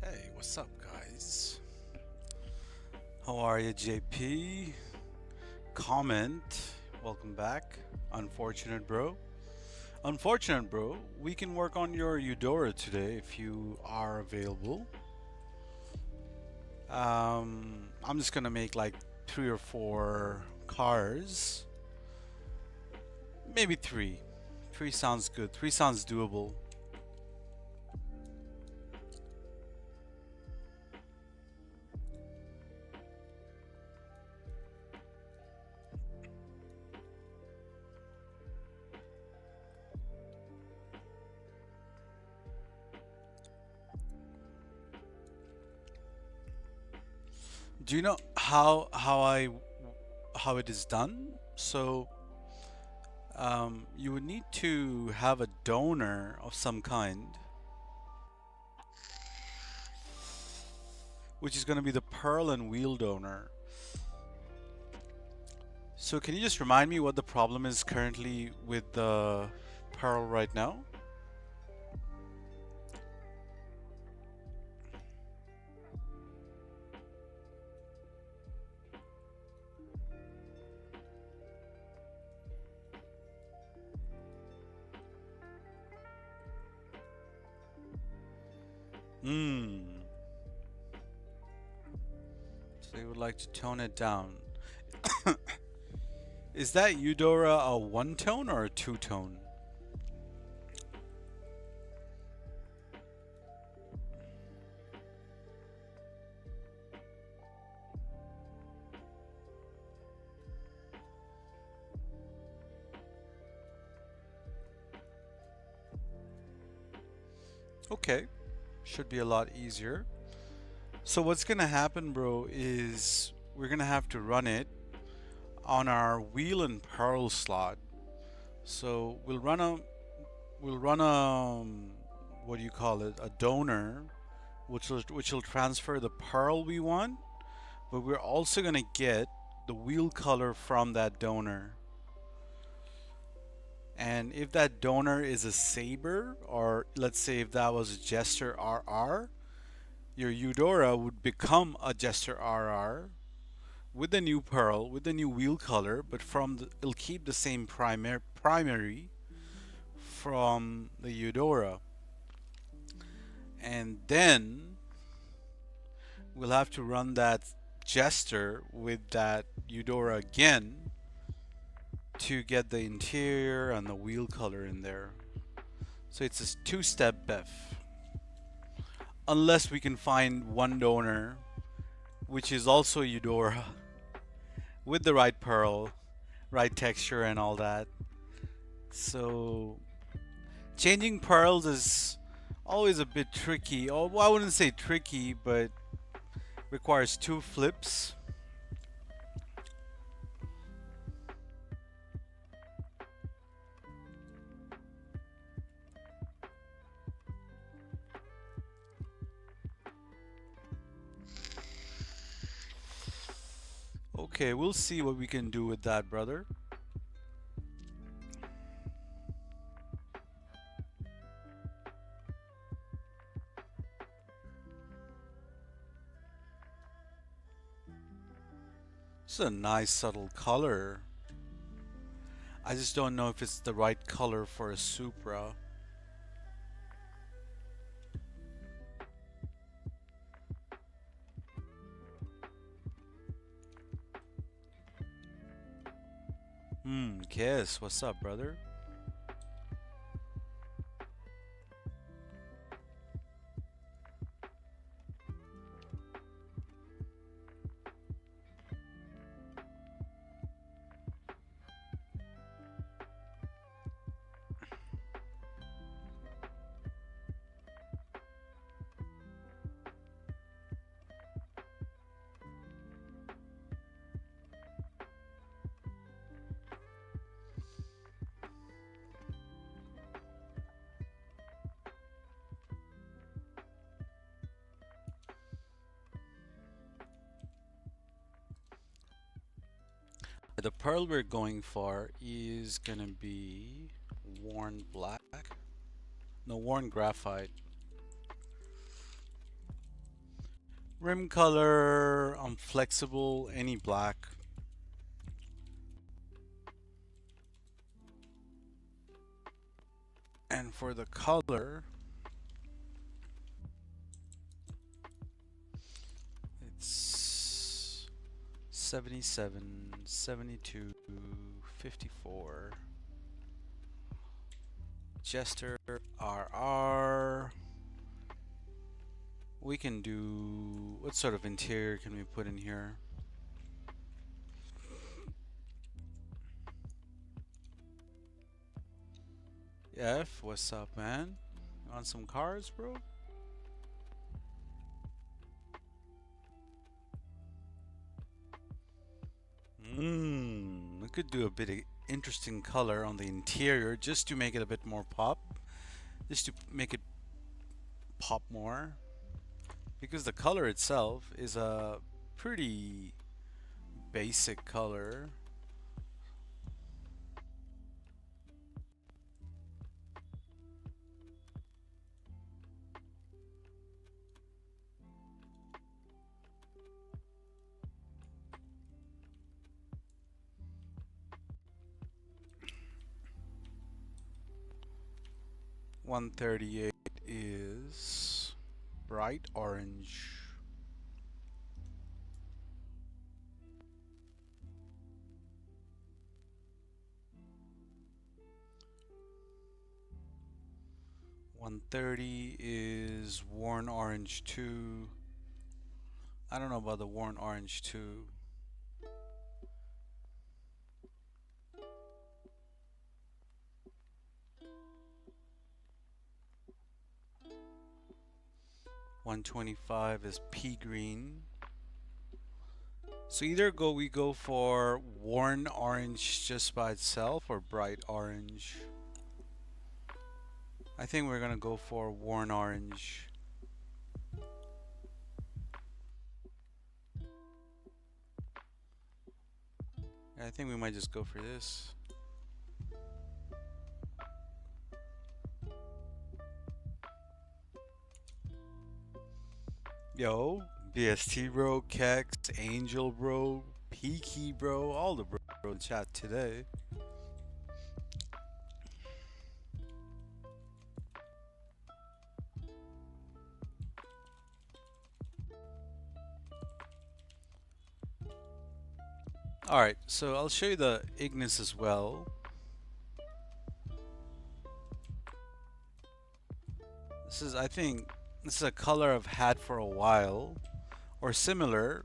Hey, what's up, guys? How are you, JP? Comment. Welcome back. Unfortunate, bro. Unfortunate, bro. We can work on your Eudora today if you are available. I'm just gonna make like 3 or 4 cars. Maybe 3. 3 sounds good. 3 sounds doable. Do you know how it is done? So you would need to have a donor of some kind, which is going to be the pearl and wheel donor. So can you just remind me what the problem is currently with the pearl right now? Hmm. So you would like to tone it down. Is that Eudora a 1-tone or a 2-tone? Okay, should be a lot easier. So what's gonna happen, bro, is we're gonna have to run it on our wheel and pearl slot. So we'll run a what do you call it? A donor, which will transfer the pearl we want, but we're also gonna get the wheel color from that donor. And if that donor is a saber, or let's say if that was a Jester RR, your Eudora would become a Jester RR with the new pearl, with the new wheel color, but it'll keep the same primary from the Eudora. And then we'll have to run that Jester with that Eudora again to get the interior and the wheel color in there. So it's a 2-step BEFF. Unless we can find one donor which is also Eudora with the right pearl, right texture and all that. So changing pearls is always a bit tricky. Oh, well, I wouldn't say tricky, but requires 2 flips. Okay, we'll see what we can do with that, brother. It's a nice subtle color. I just don't know if it's the right color for a Supra. Guess, what's up, brother? The pearl we're going for is gonna be worn black. No, worn graphite. Rim color, I'm flexible, any black. And for the color, it's 77, 72, 54. Jester, RR. We can do, what sort of interior can we put in here? F, what's up, man? On some cars, bro? We could do a bit of interesting color on the interior just to make it a bit more pop. Just to make it pop more. Because the color itself is a pretty basic color. $138 is bright orange. $130 is worn orange 2. I don't know about the worn orange 2. $125 is pea green. So either we go for worn orange just by itself or bright orange. I think we're gonna go for worn orange. I think we might just go for this. Yo, BST bro, Kex, Angel bro, Peaky bro, all the bro in chat today. Alright, so I'll show you the Ignis as well. This is, I think, this is a color I've had for a while, or similar.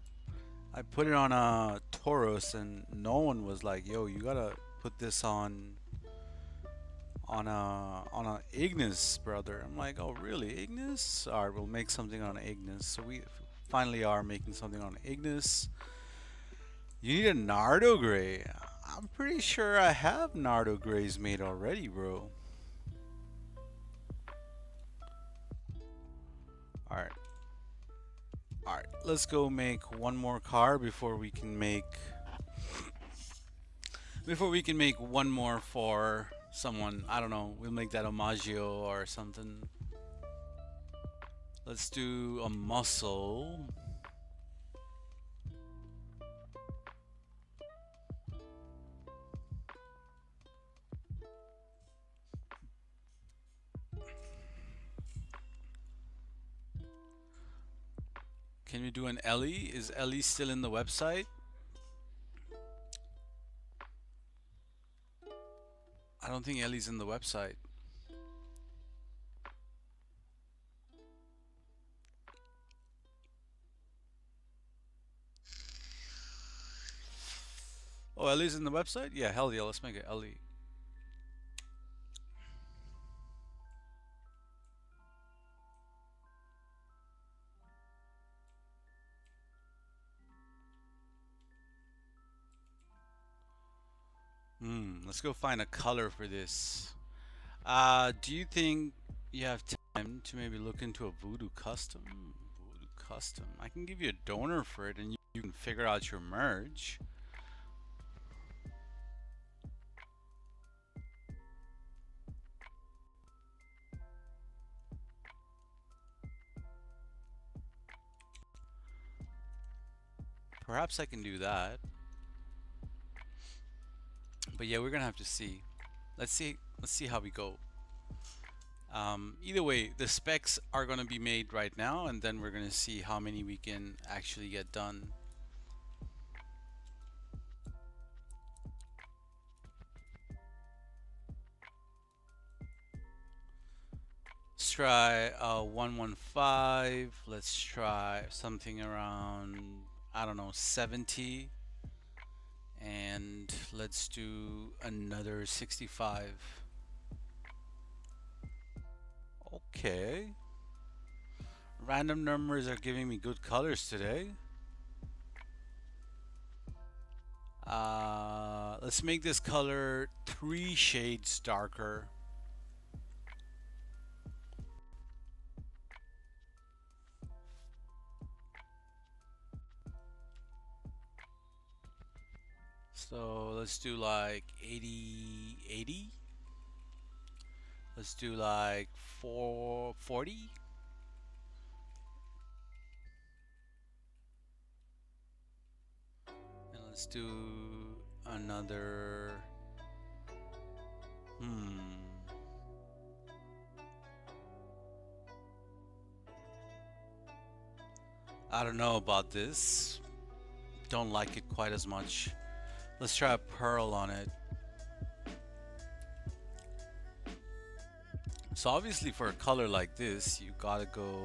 I put it on a Taurus and no one was like, yo, you gotta put this on a Ignis, brother. I'm like, oh really, Ignis? Alright, we'll make something on Ignis. So we finally are making something on Ignis. You need a Nardo Gray. I'm pretty sure I have Nardo Grays made already, bro. Alright. Alright, let's go make one more car before we can make one more for someone. I don't know, we'll make that a Maggio or something. Let's do a muscle. Can we do an Ellie? Is Ellie still in the website? I don't think Ellie's in the website. Oh, Ellie's in the website? Yeah, hell yeah, let's make it Ellie. Let's go find a color for this. Do you think you have time to maybe look into a Voodoo Custom? Voodoo Custom. I can give you a donor for it and you can figure out your merge. Perhaps I can do that. But yeah, we're gonna have to see. Let's see. Let's see how we go. Either way, the specs are gonna be made right now, and then we're gonna see how many we can actually get done. Let's try 115. Let's try something around, I don't know, 70. And let's do another 65. Okay. Random numbers are giving me good colors today. Let's make this color 3 shades darker. So let's do like 80. Let's do like 440. And let's do another. I don't know about this. Don't like it quite as much. Let's try a pearl on it. So obviously for a color like this, you gotta go.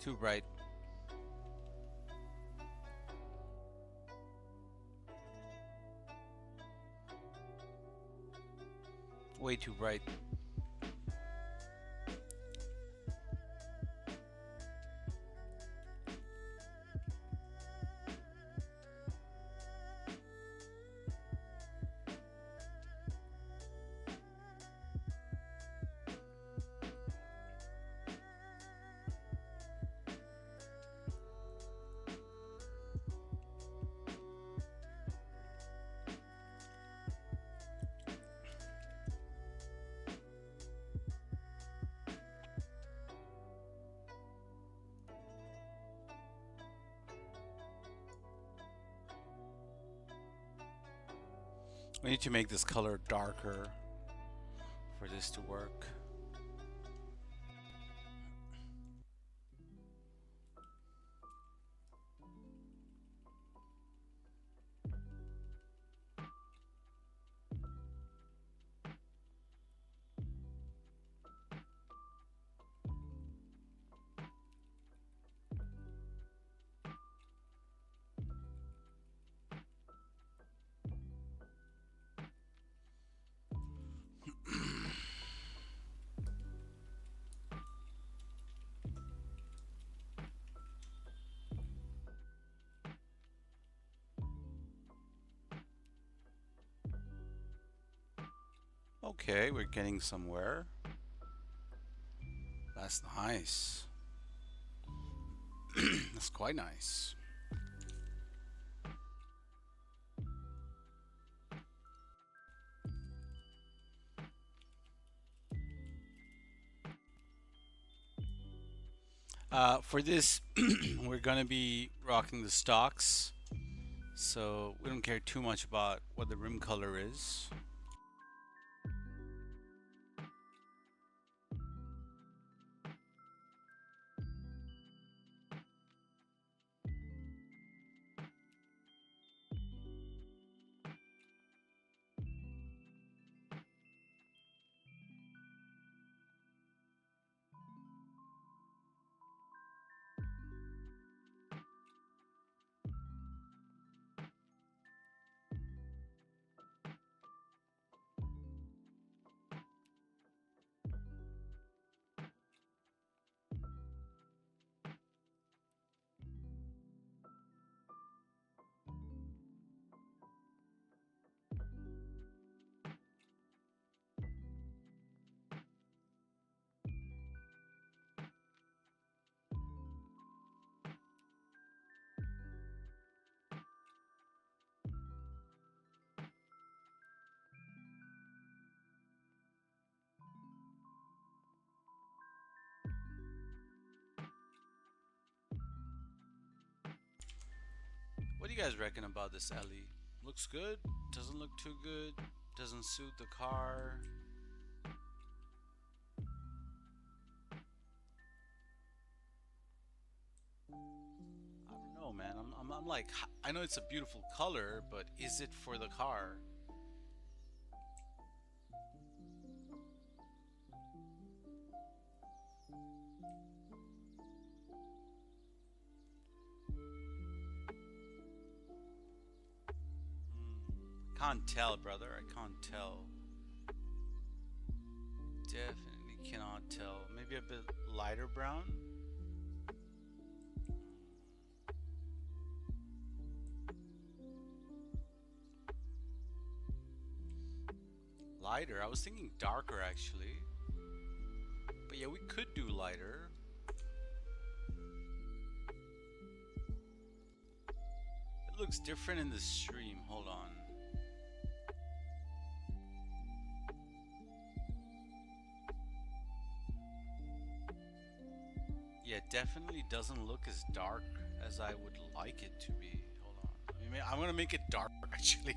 Too bright. Way too bright. We need to make this color darker for this to work. Okay, we're getting somewhere. That's nice. That's quite nice. For this, we're gonna be rocking the stocks, so we don't care too much about what the rim color is. you guys reckon about this Ellie? Looks good? Doesn't look too good? Doesn't suit the car? I don't know, man. I'm like, I know it's a beautiful color, but is it for the car? Can't tell, brother. I can't tell. Definitely cannot tell. Maybe a bit lighter brown? Lighter? I was thinking darker actually. But yeah, we could do lighter. It looks different in the stream. Hold on. Yeah, it definitely doesn't look as dark as I would like it to be. Hold on. I mean, I'm gonna make it dark actually.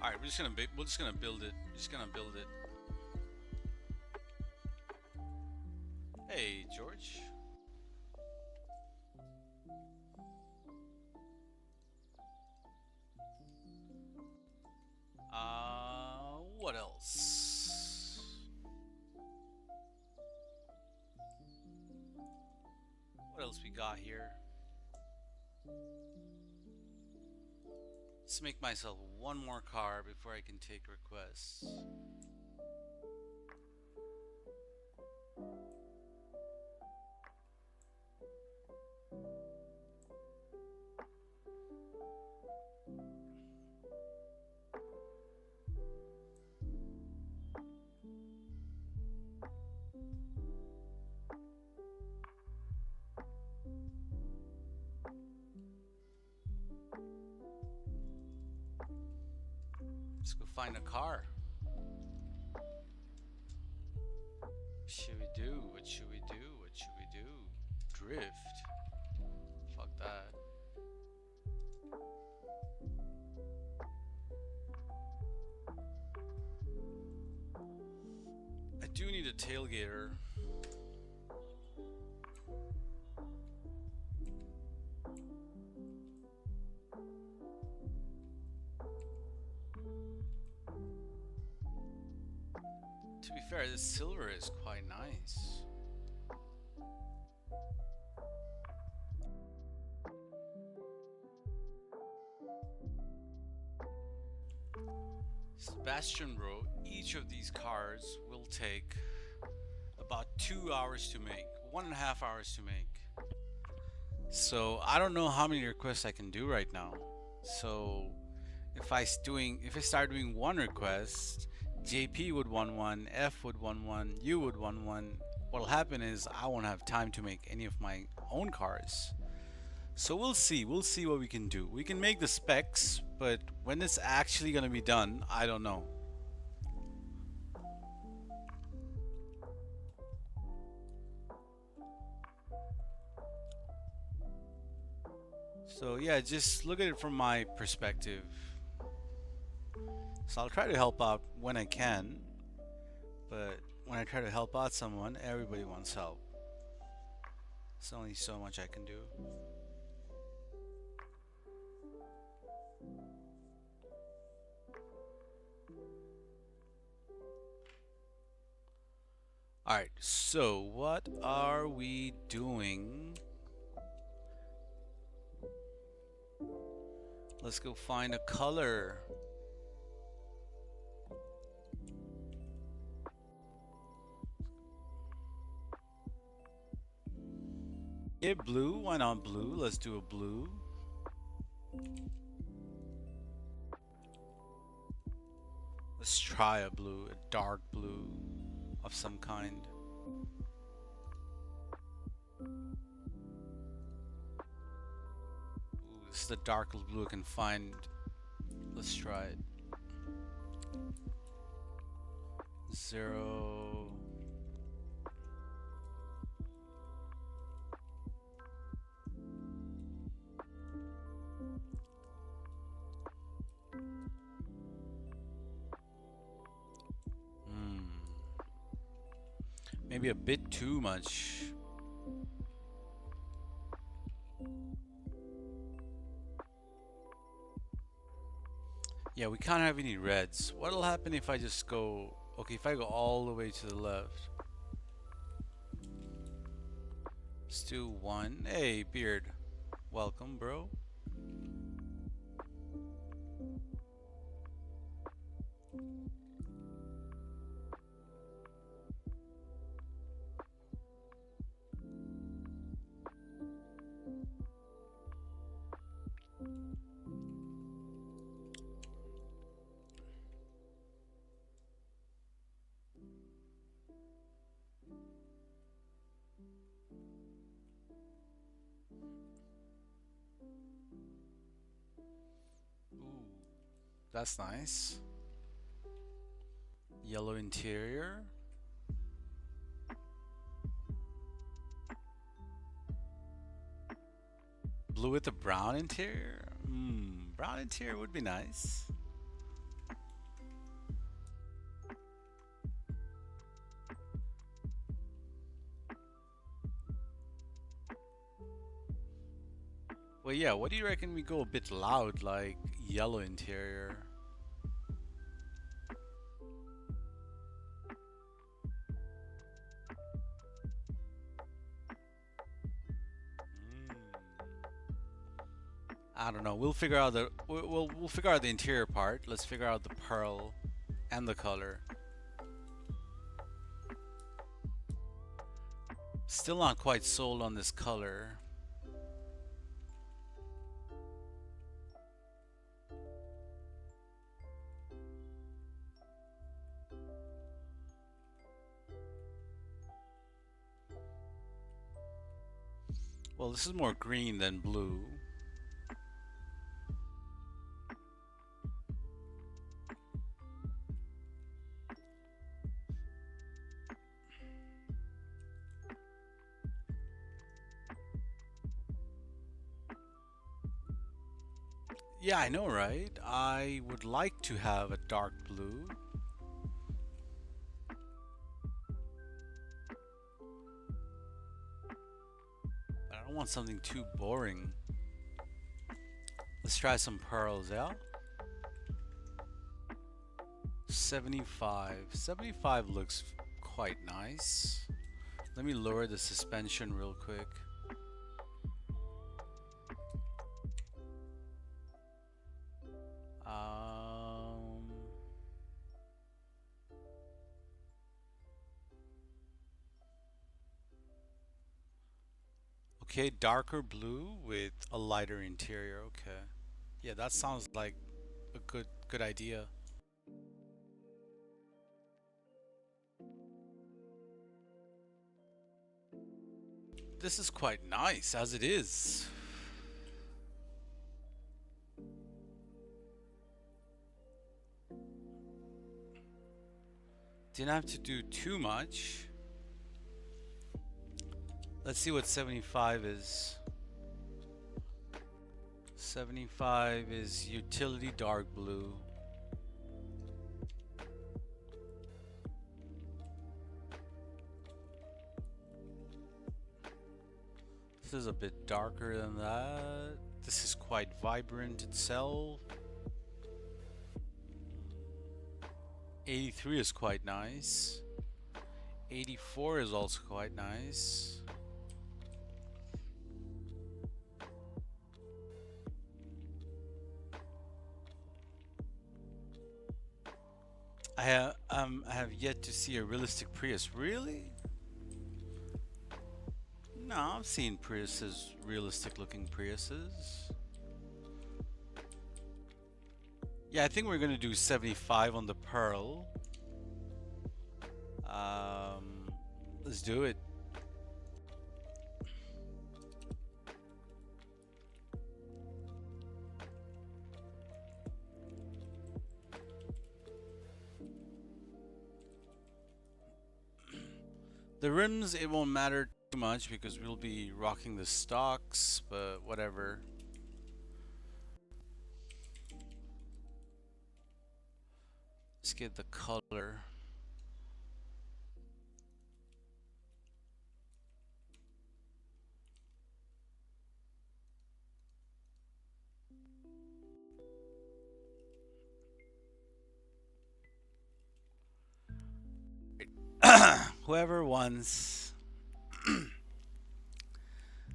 All right, we're just gonna build it. We're just gonna build it. Hey, George. What else? What else we got here? Let's make myself one more car before I can take requests. Let's go find a car. What should we do? What should we do? What should we do? Drift. Fuck that. I do need a tailgater. To be fair, this silver is quite nice. Sebastian bro, each of these cars will take about 2 hours to make, 1.5 hours to make. So I don't know how many requests I can do right now. So if I start doing one request, JP would want one, F would want one, you would want one. What'll happen is I won't have time to make any of my own cars. So we'll see what we can do. We can make the specs, but when it's actually gonna be done, I don't know. So yeah, just look at it from my perspective. So I'll try to help out when I can, but when I try to help out someone, everybody wants help. There's only so much I can do. Alright, so what are we doing? Let's go find a color. Okay, blue. Why not blue? Let's do a blue. Let's try a blue, a dark blue of some kind. Ooh, this is the darkest blue I can find. Let's try it. 0. Maybe a bit too much. Yeah, we can't have any reds. What'll happen if I just go... Okay, if I go all the way to the left. Let's do 1. Hey, Beard. Welcome, bro. Ooh, that's nice. Yellow interior. Blue with a brown interior? Brown interior would be nice. Well, yeah, what do you reckon we go a bit loud, like yellow interior? I don't know. We'll figure out the we'll figure out the interior part. Let's figure out the pearl and the color. Still not quite sold on this color. Well, this is more green than blue. Yeah, I know, right? I would like to have a dark blue. But I don't want something too boring. Let's try some pearls, yeah? 75. 75 looks quite nice. Let me lower the suspension real quick. Okay, darker blue with a lighter interior. Okay. Yeah, that sounds like a good idea. This is quite nice as it is. Didn't have to do too much. Let's see what 75 is. 75 is utility dark blue. This is a bit darker than that. This is quite vibrant itself. 83 is quite nice. 84 is also quite nice. I have yet to see a realistic Prius. Really? No, I've seen Priuses, realistic looking Priuses. Yeah, I think we're gonna do 75 on the Pearl. Um, let's do it. The rims, it won't matter too much because we'll be rocking the stocks, but whatever. Let's get the color. Whoever wants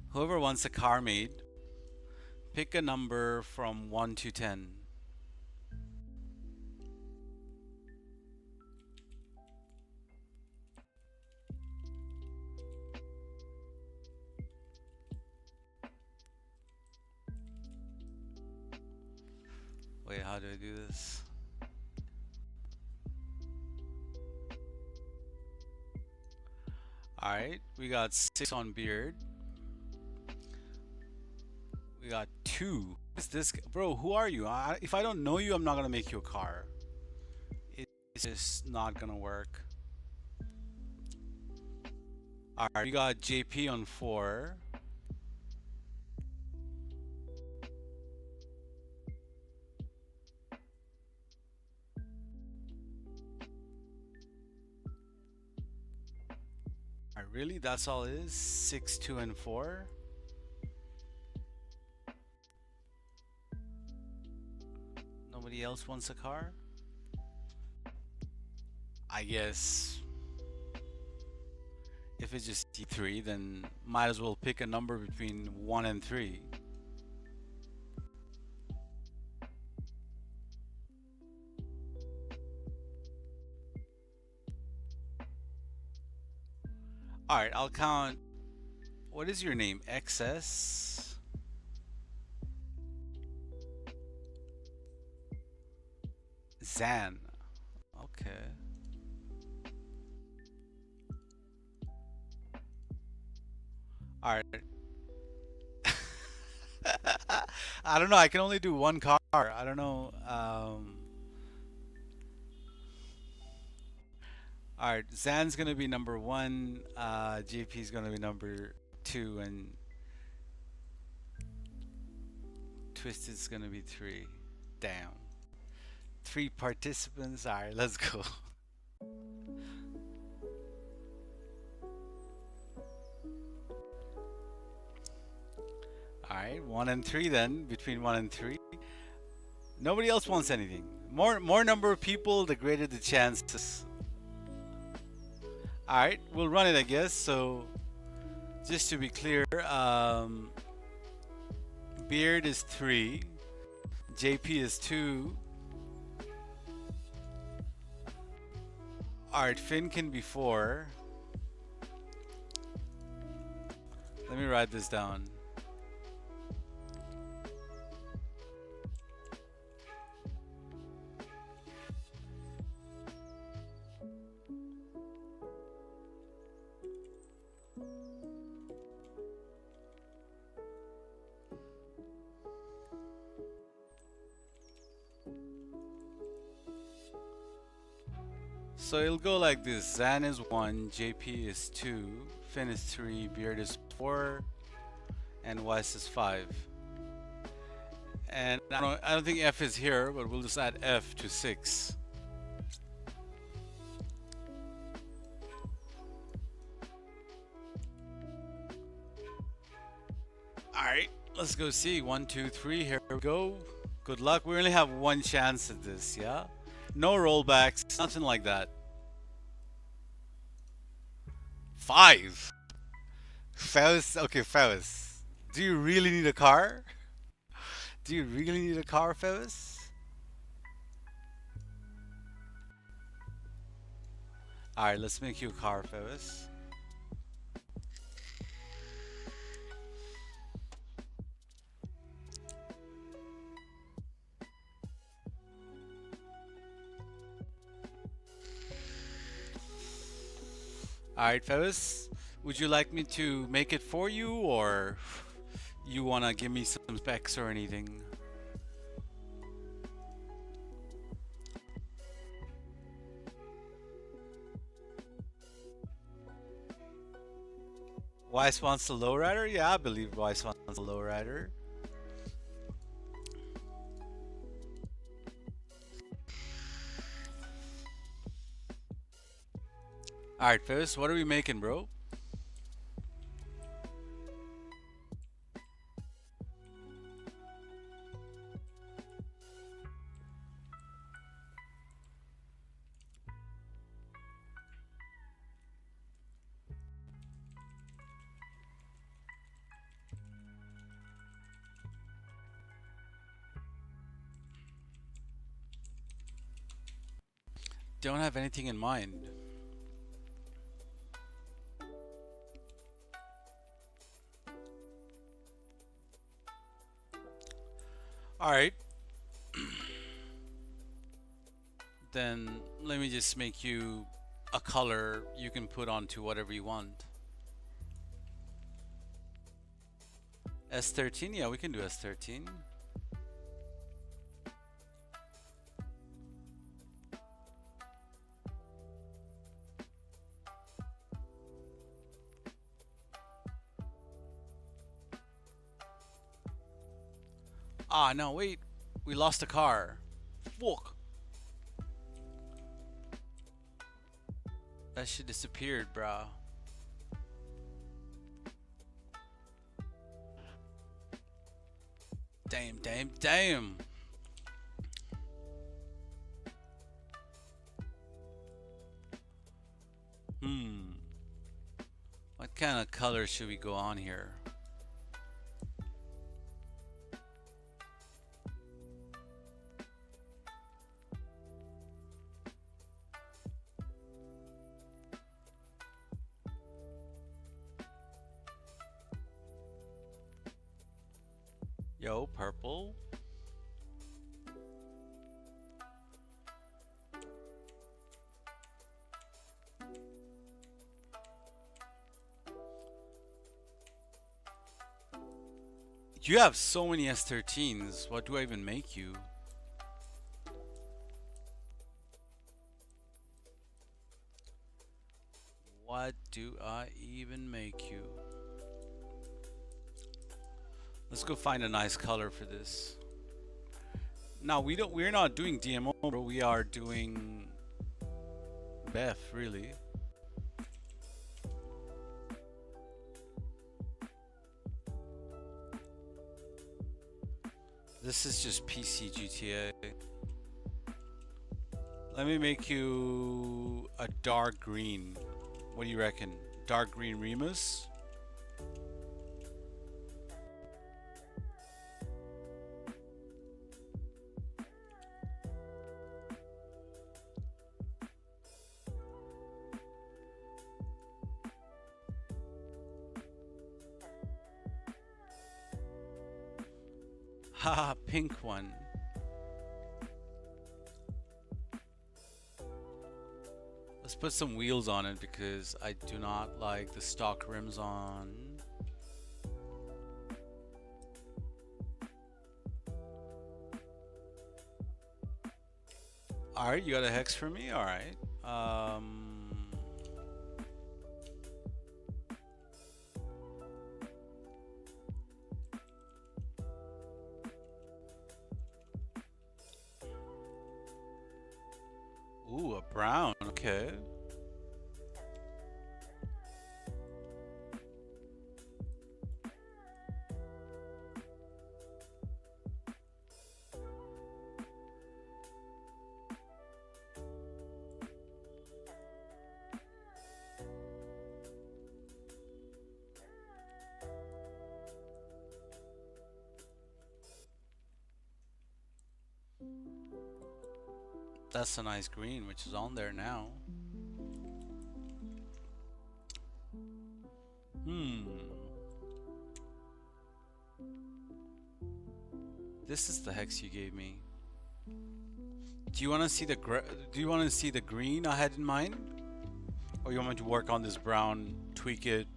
whoever wants a car made, pick a number from 1 to 10. Wait, how do I do this? Alright, we got 6 on beard. We got 2. What's this? Bro, who are you? If I don't know you, I'm not gonna make you a car. It's just not gonna work. Alright, we got JP on 4. Alright, really? That's all it is? 6, 2, and 4? Nobody else wants a car? I guess if it's just T3, then might as well pick a number between 1 and 3. Alright, I'll count. What is your name? XS? Zan. Okay. Alright. I don't know. I can only do one car. I don't know. Alright. Zan's gonna be number 1. JP's gonna be number 2. And Twisted's gonna be 3. Damn. 3 participants. Alright, let's go. Alright, 1 and 3 then. Between 1 and 3. Nobody else wants anything. More number of people, the greater the chances. Alright, we'll run it, I guess. So, just to be clear, Beard is 3. JP is 2. Alright, Finn can be 4. Let me write this down. So it'll go like this. Zan is 1, JP is 2, Finn is 3, Beard is 4, and Weiss is 5. And I don't think F is here, but we'll just add F to 6. Alright, let's go see. 1, 2, 3, here we go. Good luck. We only have one chance at this, yeah? No rollbacks, nothing like that. 5. Faust, okay, Faust. Do you really need a car? Do you really need a car, Faust? Alright, let's make you a car, Faust. Alright, fellas. Would you like me to make it for you, or you wanna give me some specs or anything? Weiss wants the lowrider? Yeah, I believe Weiss wants the lowrider. Alright, fellas, what are we making, bro? Don't have anything in mind. Alright. Then let me just make you a color you can put onto whatever you want. S13? Yeah, we can do S13. Ah, no, wait. We lost a car. Fuck. That shit disappeared, bro. Damn, damn, damn. What kind of color should we go on here? Yo, purple. You have so many S13s. What do I even make you? What do I even make you? Let's go find a nice color for this. Now we're not doing DMO, bro. We are doing BEFF, really. This is just PC GTA. Let me make you a dark green. What do you reckon? Dark green Remus? Haha, pink one. Let's put some wheels on it because I do not like the stock rims on. Alright, you got a hex for me? Alright. Ooh, a brown. Okay. That's a nice green, which is on there now. This is the hex you gave me. Do you want to see the green I had in mind, Or you want me to work on this brown, tweak it?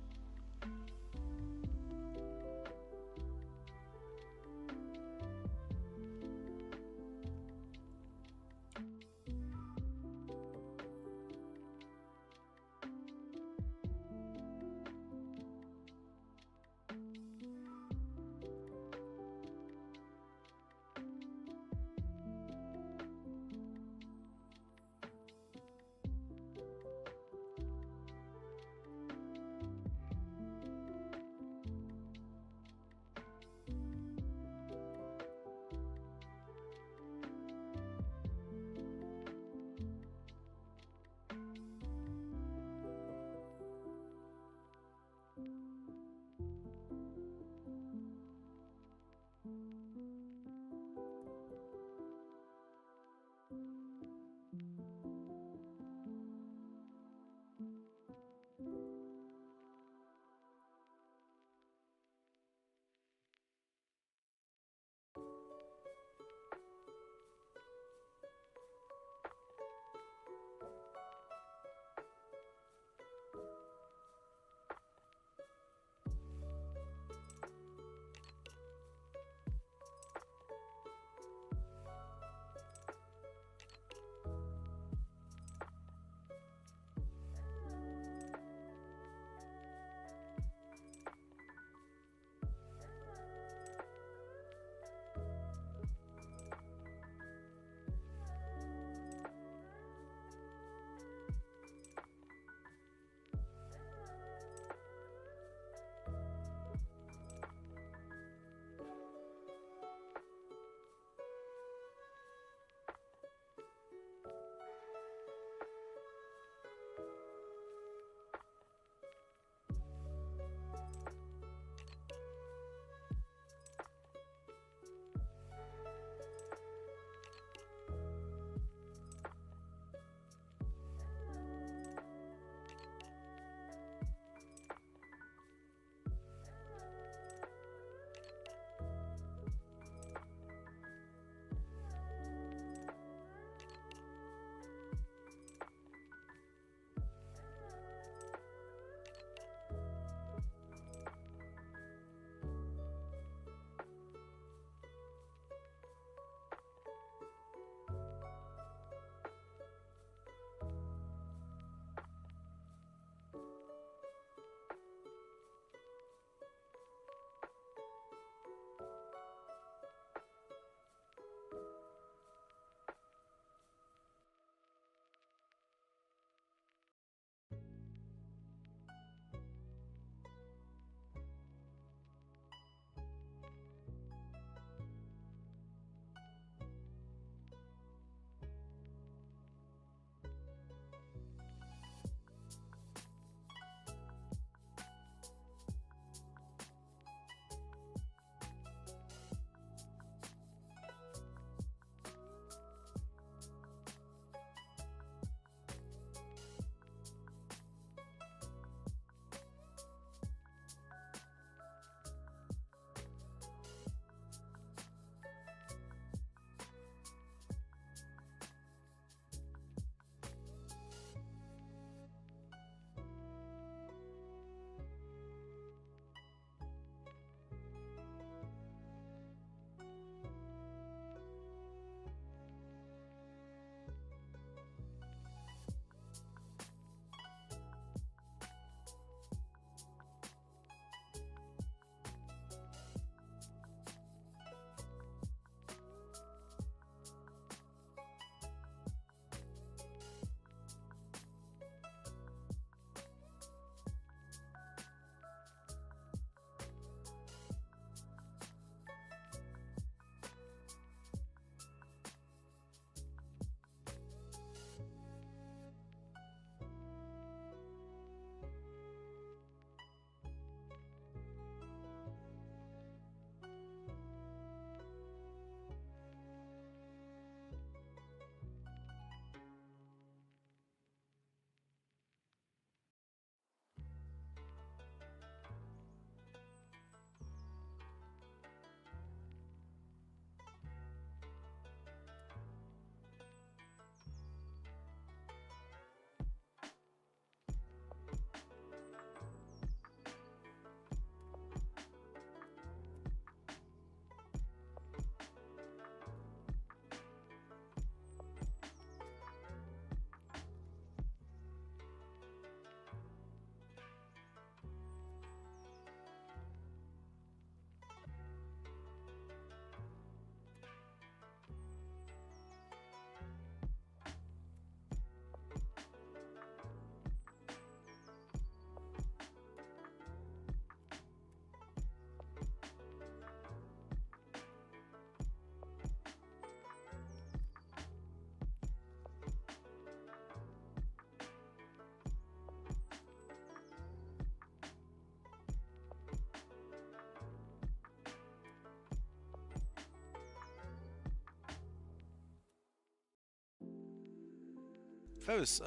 Febus,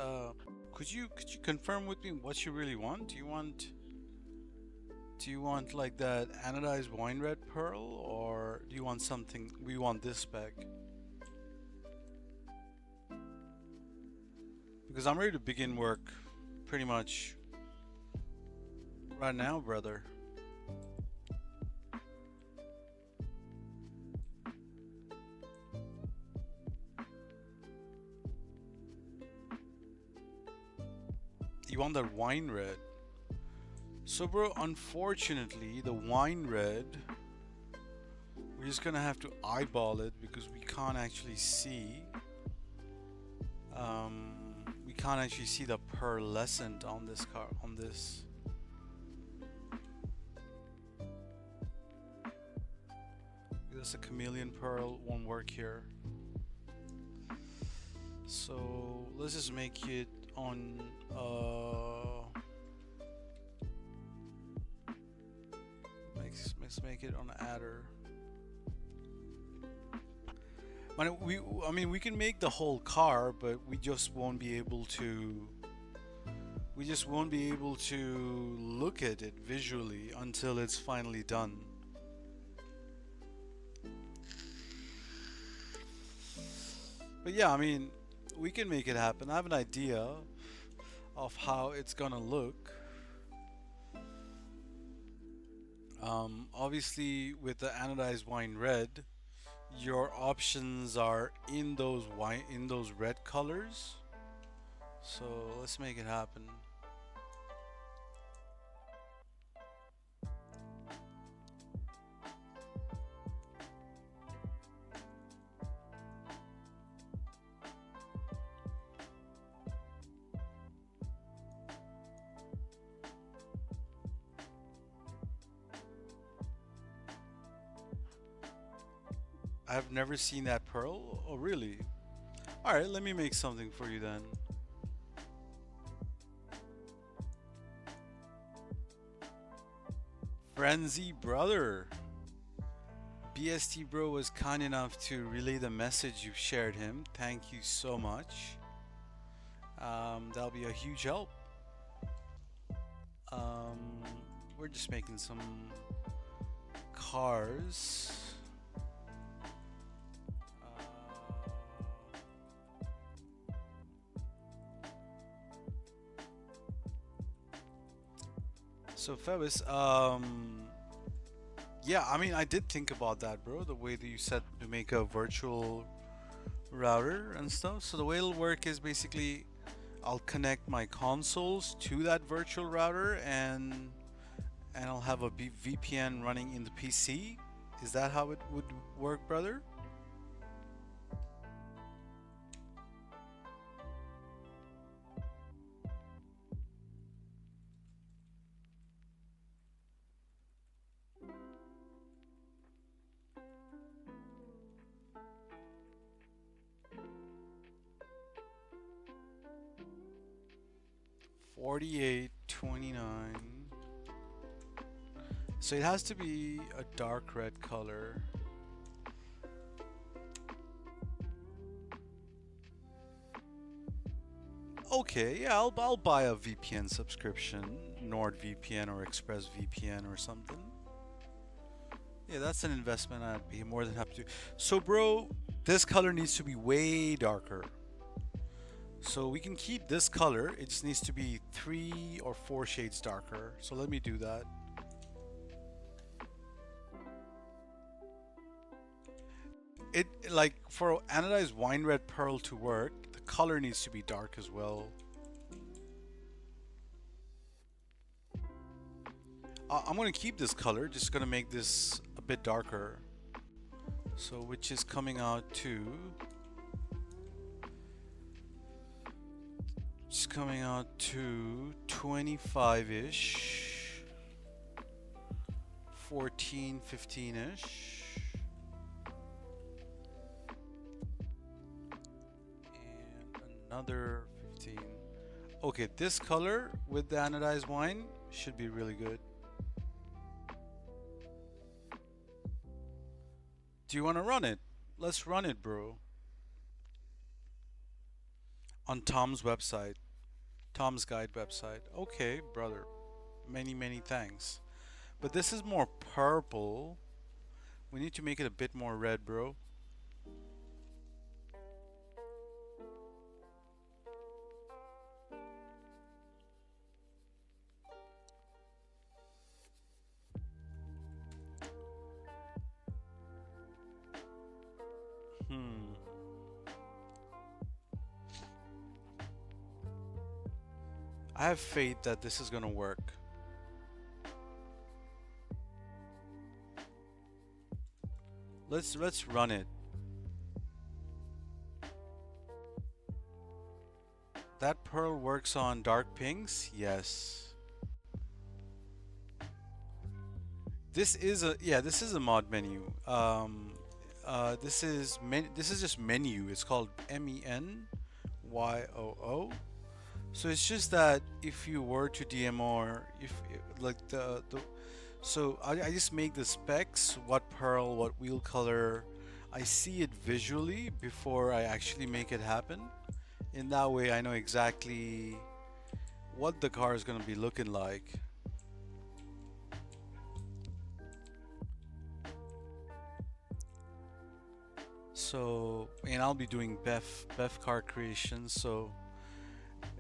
could you confirm with me what you really want? Do you want like that anodized wine red pearl, or do you want something? We want this spec because I'm ready to begin work pretty much right now, brother. You want that wine red? So, bro, unfortunately, the wine red, we're just gonna have to eyeball it because we can't actually see. We can't actually see the pearlescent on this car. On this, this a chameleon pearl won't work here. So let's just make it on. Let's make it on adder. I mean, we can make the whole car, but we just won't be able to. We just won't be able to look at it visually until it's finally done. But yeah, I mean, we can make it happen. I have an idea of how it's gonna look. Obviously, with the anodized wine red, your options are in those red colors. So let's make it happen. I've never seen that pearl. Oh, really? All right, let me make something for you then. Frenzy brother. BST bro was kind enough to relay the message you've shared him. Thank you so much. That'll be a huge help. Um, we're just making some cars. So Febus, yeah, I mean, I did think about that, bro. The way that you said to make a virtual router and stuff. So the way it'll work is basically I'll connect my consoles to that virtual router and I'll have a VPN running in the PC. Is that how it would work, brother? $48.29. So it has to be a dark red color. Okay, yeah, I'll buy a VPN subscription, NordVPN or ExpressVPN or something. Yeah, that's an investment I'd be more than happy to. So, bro, this color needs to be way darker. So we can keep this color. It just needs to be 3 or 4 shades darker. So let me do that. It like for anodized wine red pearl to work, the color needs to be dark as well. I'm gonna keep this color, just gonna make this a bit darker. So which is coming out to, it's coming out to 25-ish, 14, 15-ish. Another 15. Okay, this color with the anodized wine should be really good. Do you want to run it? Let's run it, bro. On Tom's website, Tom's Guide website. Okay, brother. Many, many thanks. But this is more purple. We need to make it a bit more red, bro. Hmm. I have faith that this is gonna work. Let's run it. That pearl works on dark pinks? Yes. This is a mod menu. This is just menu. It's called MENYOO. So it's just that if you were to DMR, if like the so I just make the specs, what pearl, what wheel color. I see it visually before I actually make it happen. In that way, I know exactly what the car is going to be looking like. So, and I'll be doing BEFF car creation, so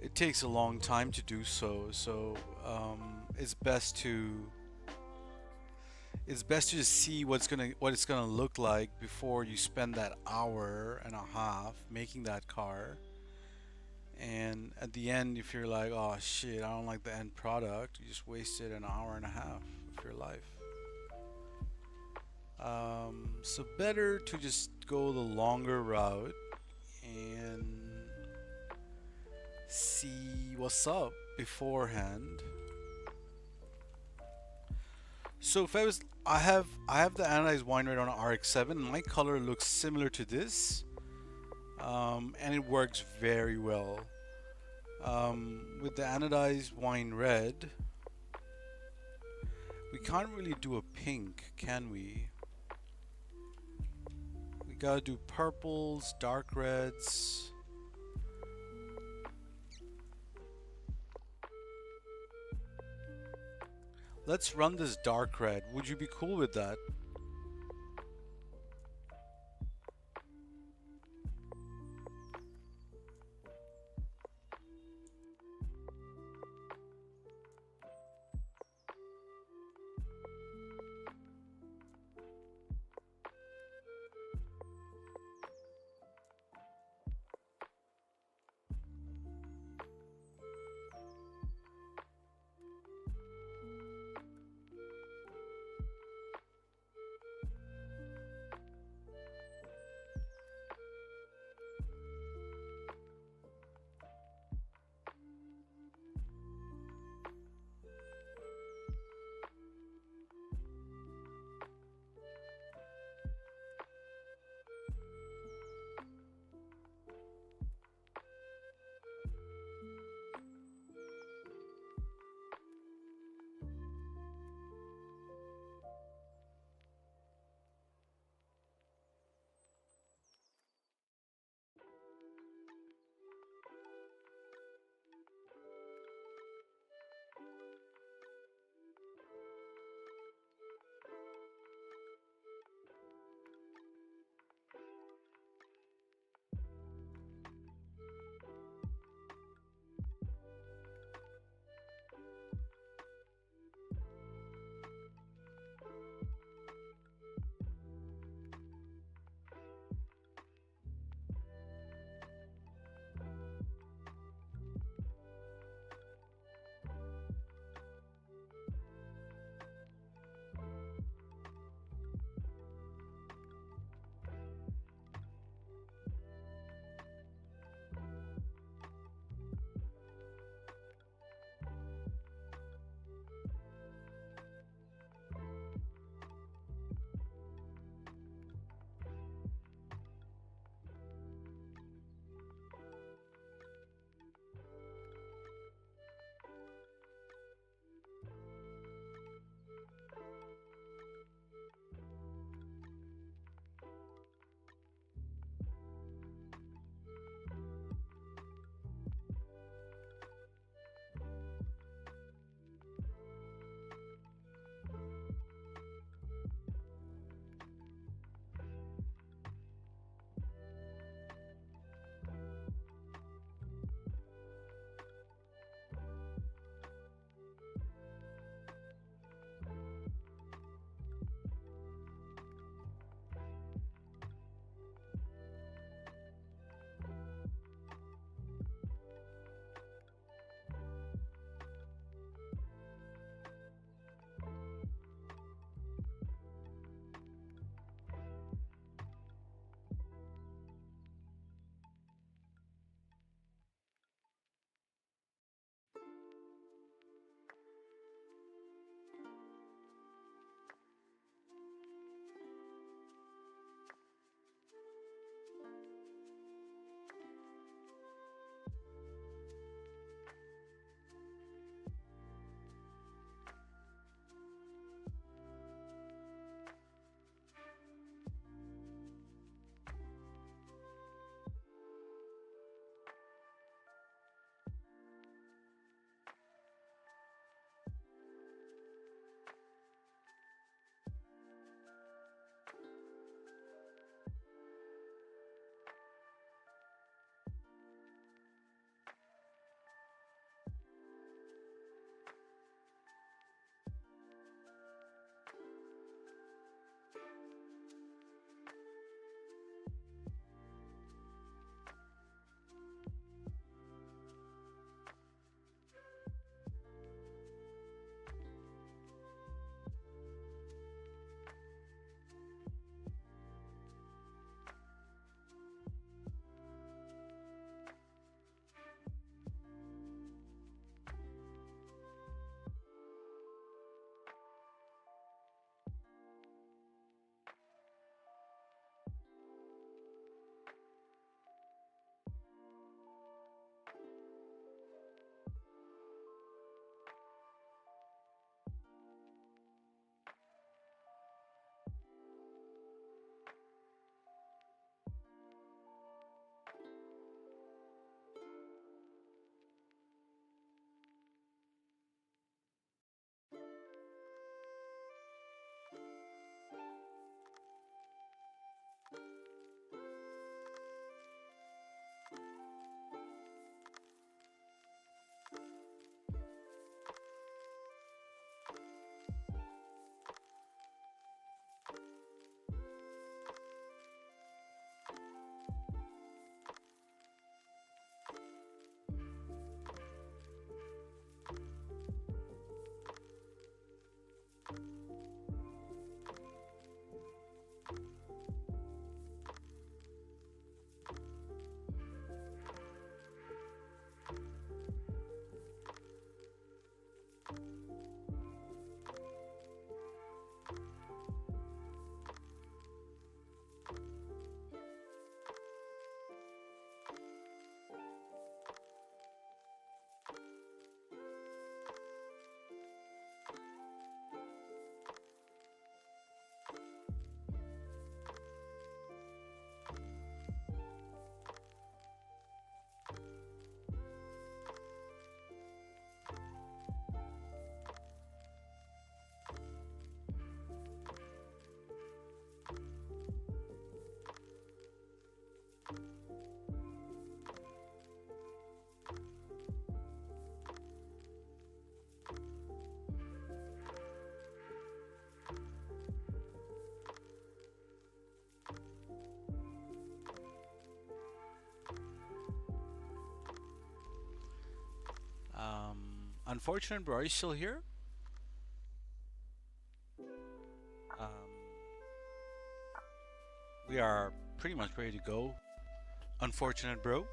it takes a long time to do so. So it's best to just see what it's gonna look like before you spend that hour and a half making that car. And at the end, if you're like, oh shit, I don't like the end product, you just wasted an hour and a half of your life. So better to just go the longer route and see what's up beforehand. So if I have the anodized wine red on an RX-7. My color looks similar to this, and it works very well. With the anodized wine red, we can't really do a pink, can we? We gotta do purples, dark reds. Let's run this dark red. Would you be cool with that? Unfortunate bro, are you still here? Um, we are pretty much ready to go. Unfortunate bro.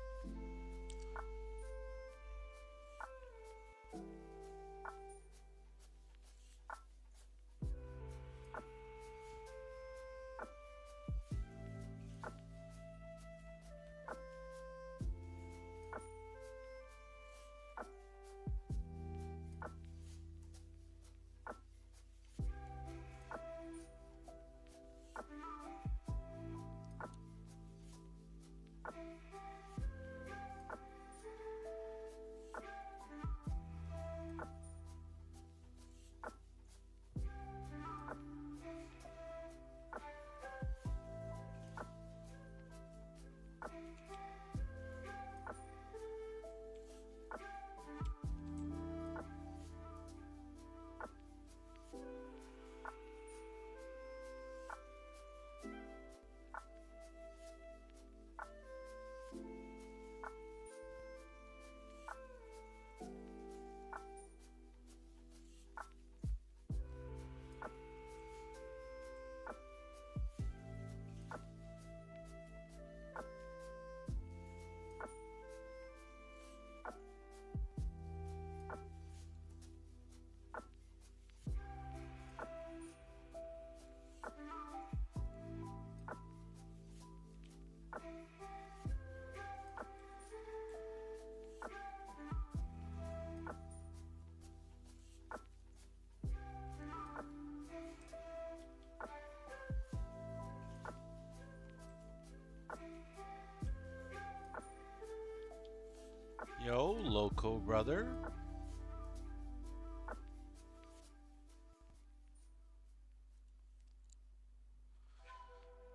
Yo, loco brother.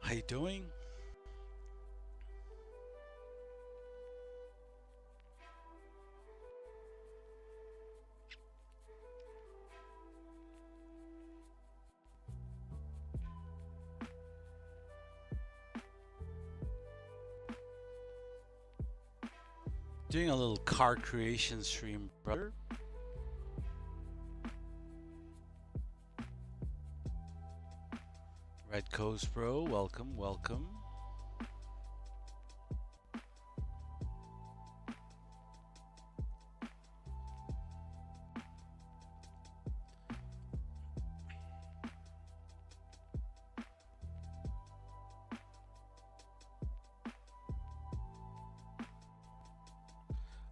How you doing? Doing a little car creation stream, brother. Red Coast bro, welcome, welcome.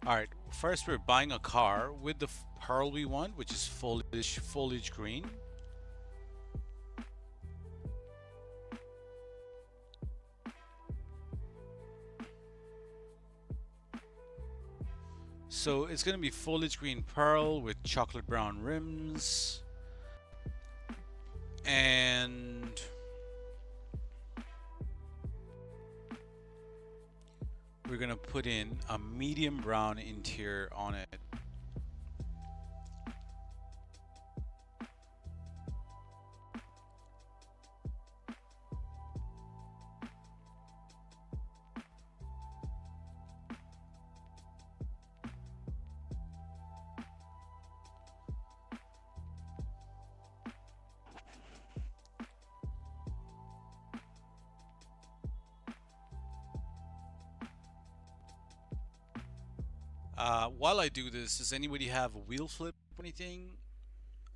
All right, first we're buying a car with the pearl we want, which is foliage green. So it's gonna be foliage green pearl with chocolate brown rims, and we're gonna put in a medium brown interior on it. While I do this, does anybody have a wheel flip or anything?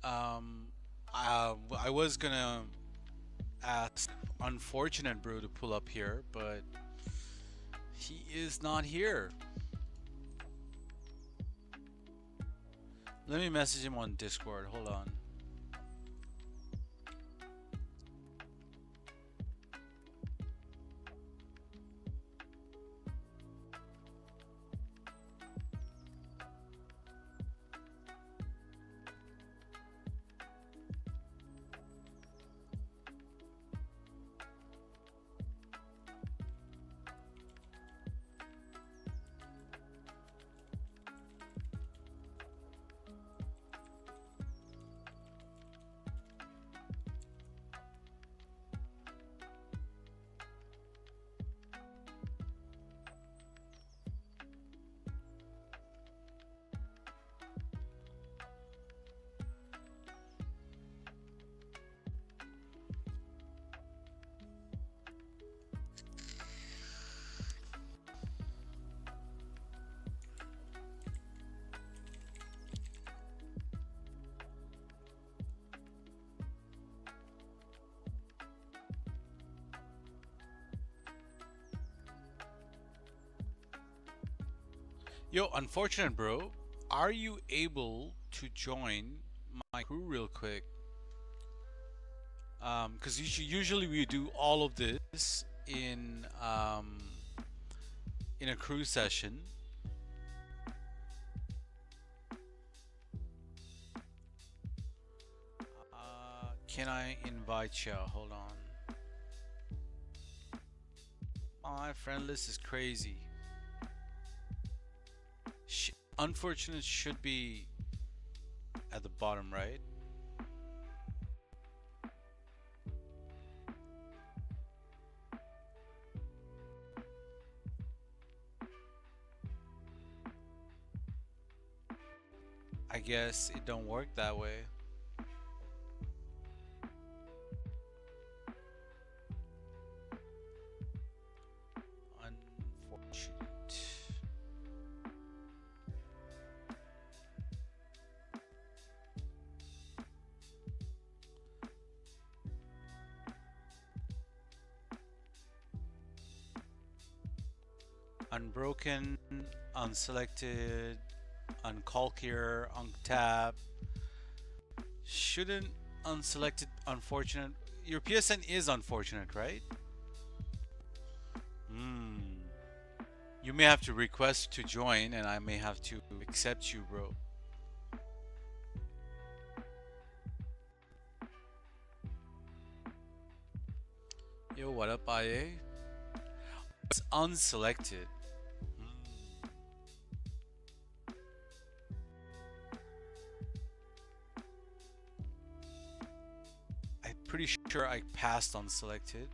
I was gonna ask Unfortunate Brew to pull up here, but he is not here. Let me message him on Discord. Hold on. Yo, unfortunate bro. Are you able to join my crew real quick? Because usually we do all of this in a crew session. Can I invite you? Hold on. My friend list is crazy. Unfortunate should be at the bottom, right? I guess it don't work that way. Unfortunate. Unbroken, unselected, uncalculator, untap. Shouldn't unselected unfortunate. Your PSN is unfortunate, right? Hmm. You may have to request to join, and I may have to accept you, bro. Yo, what up, IA? It's unselected. Hmm. I'm pretty sure I passed unselected.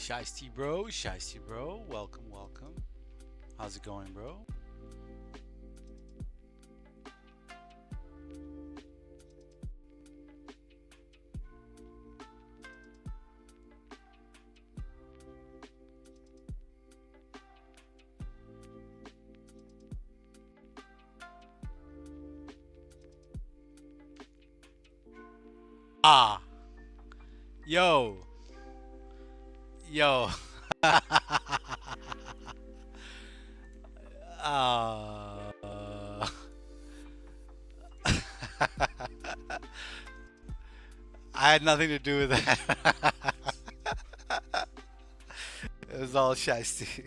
Shiesty bro, welcome, welcome. How's it going, bro? Ah, yo, yo. uh, I had nothing to do with that. It was all Shiesty.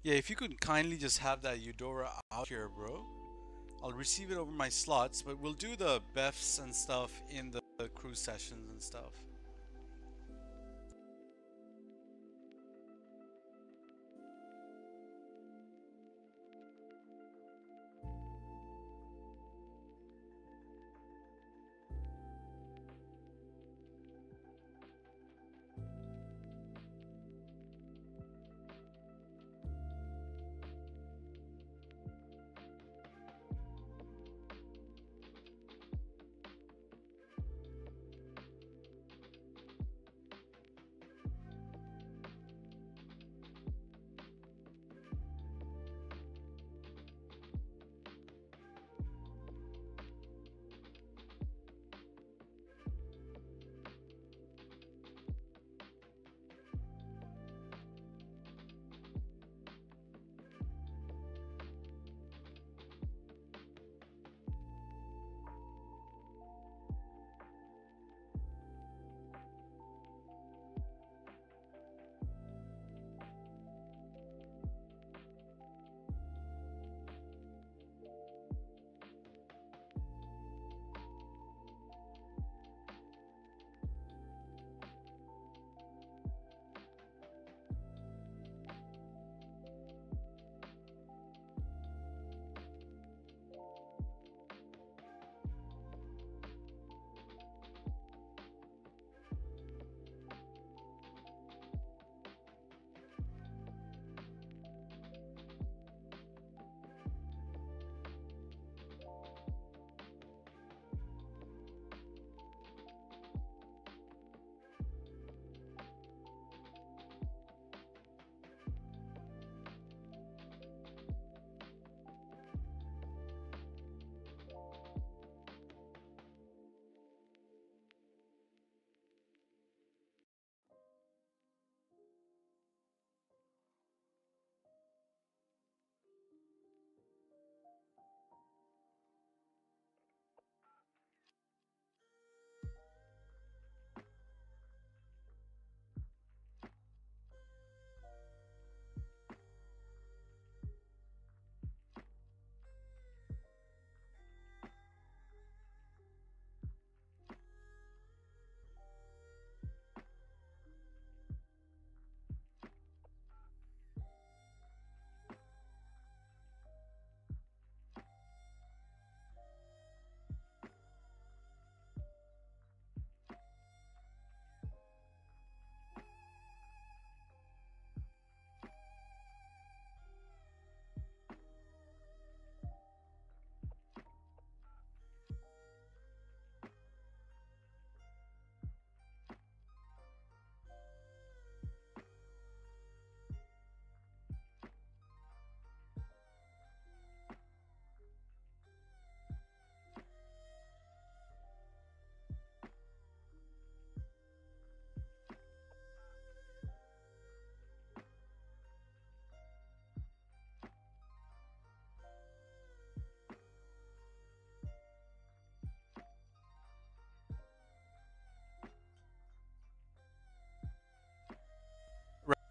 Yeah, if you could kindly just have that Eudora out here, bro. I'll receive it over my slots, but we'll do the BEFs and stuff in the crew sessions and stuff.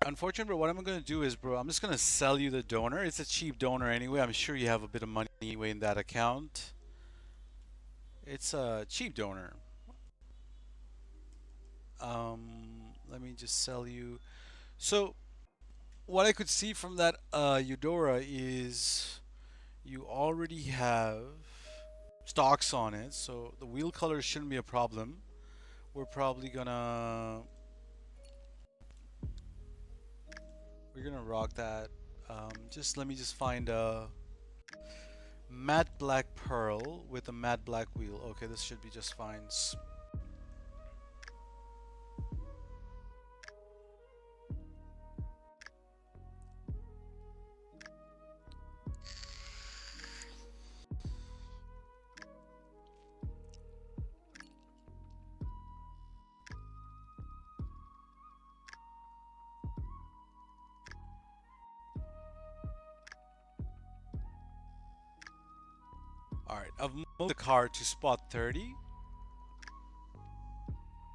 Unfortunately, bro, what I'm gonna do is, bro, I'm just gonna sell you the donor. It's a cheap donor anyway. I'm sure you have a bit of money anyway in that account. It's a cheap donor. Let me just sell you. So what I could see from that Eudora is you already have stocks on it, so the wheel color shouldn't be a problem. We're probably gonna rock that. Just let me just find a matte black pearl with a matte black wheel. Okay, this should be just fine. Alright, I've moved the car to spot 30.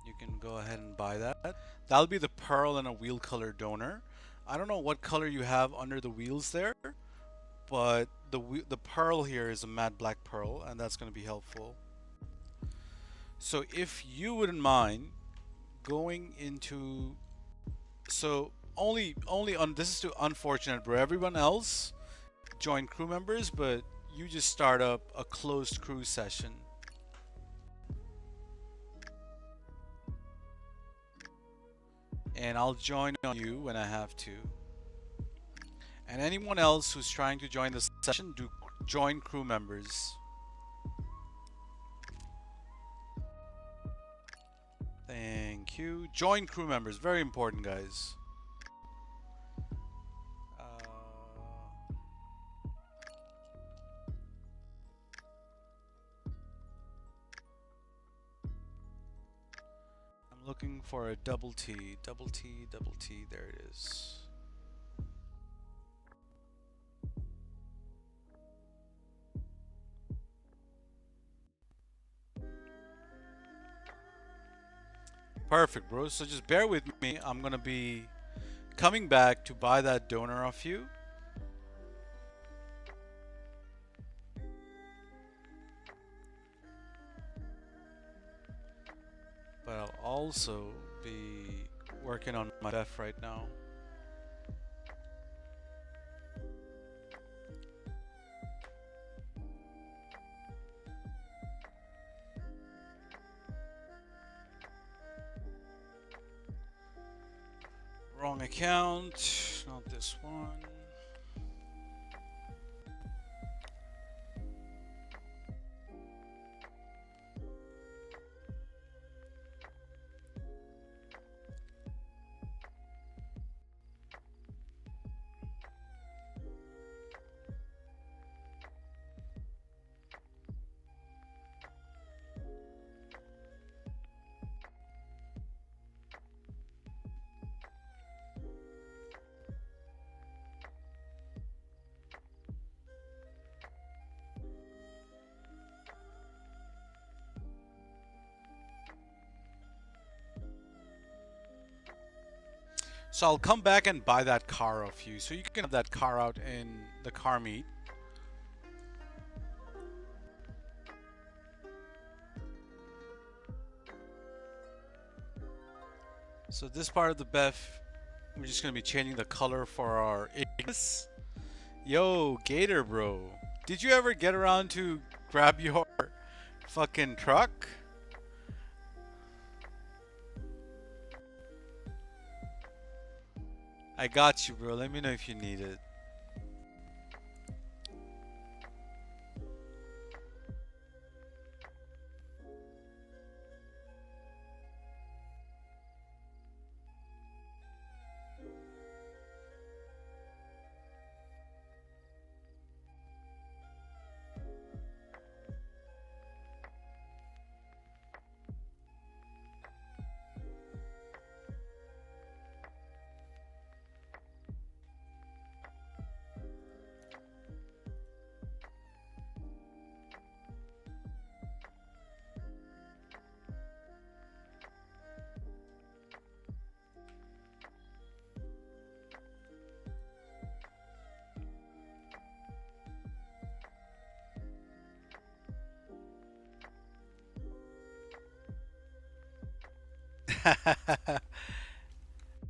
You can go ahead and buy that. That'll be the pearl and a wheel color donor. I don't know what color you have under the wheels there, but the pearl here is a matte black pearl, and that's going to be helpful. So if you wouldn't mind going into, so only on this is too unfortunate, bro. Everyone else join crew members, but you just start up a closed crew session. And I'll join on you when I have to. And anyone else who's trying to join the session, do join crew members. Thank you. Join crew members. Very important, guys. I'm looking for a double T. Double T, double T. There it is. Perfect, bro. So just bear with me. I'm gonna be coming back to buy that donor off you. But I'll also be working on my BEFF right now. Wrong account, not this one. So I'll come back and buy that car off you, so you can have that car out in the car meet. So this part of the BEFF, we're just gonna be changing the color for our Ignis. Yo, Gator bro, did you ever get around to grab your fucking truck? I got you, bro. Let me know if you need it.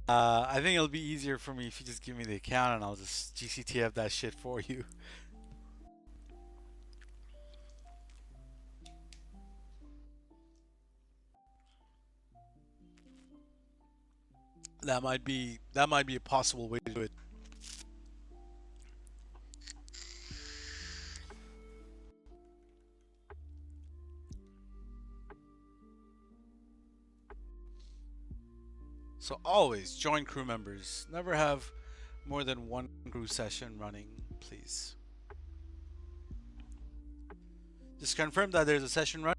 I think it'll be easier for me if you just give me the account and I'll just GCTF that shit for you. That might be a possible way to do it. So always join crew members. Never have more than one crew session running, please. Just confirm that there's a session running.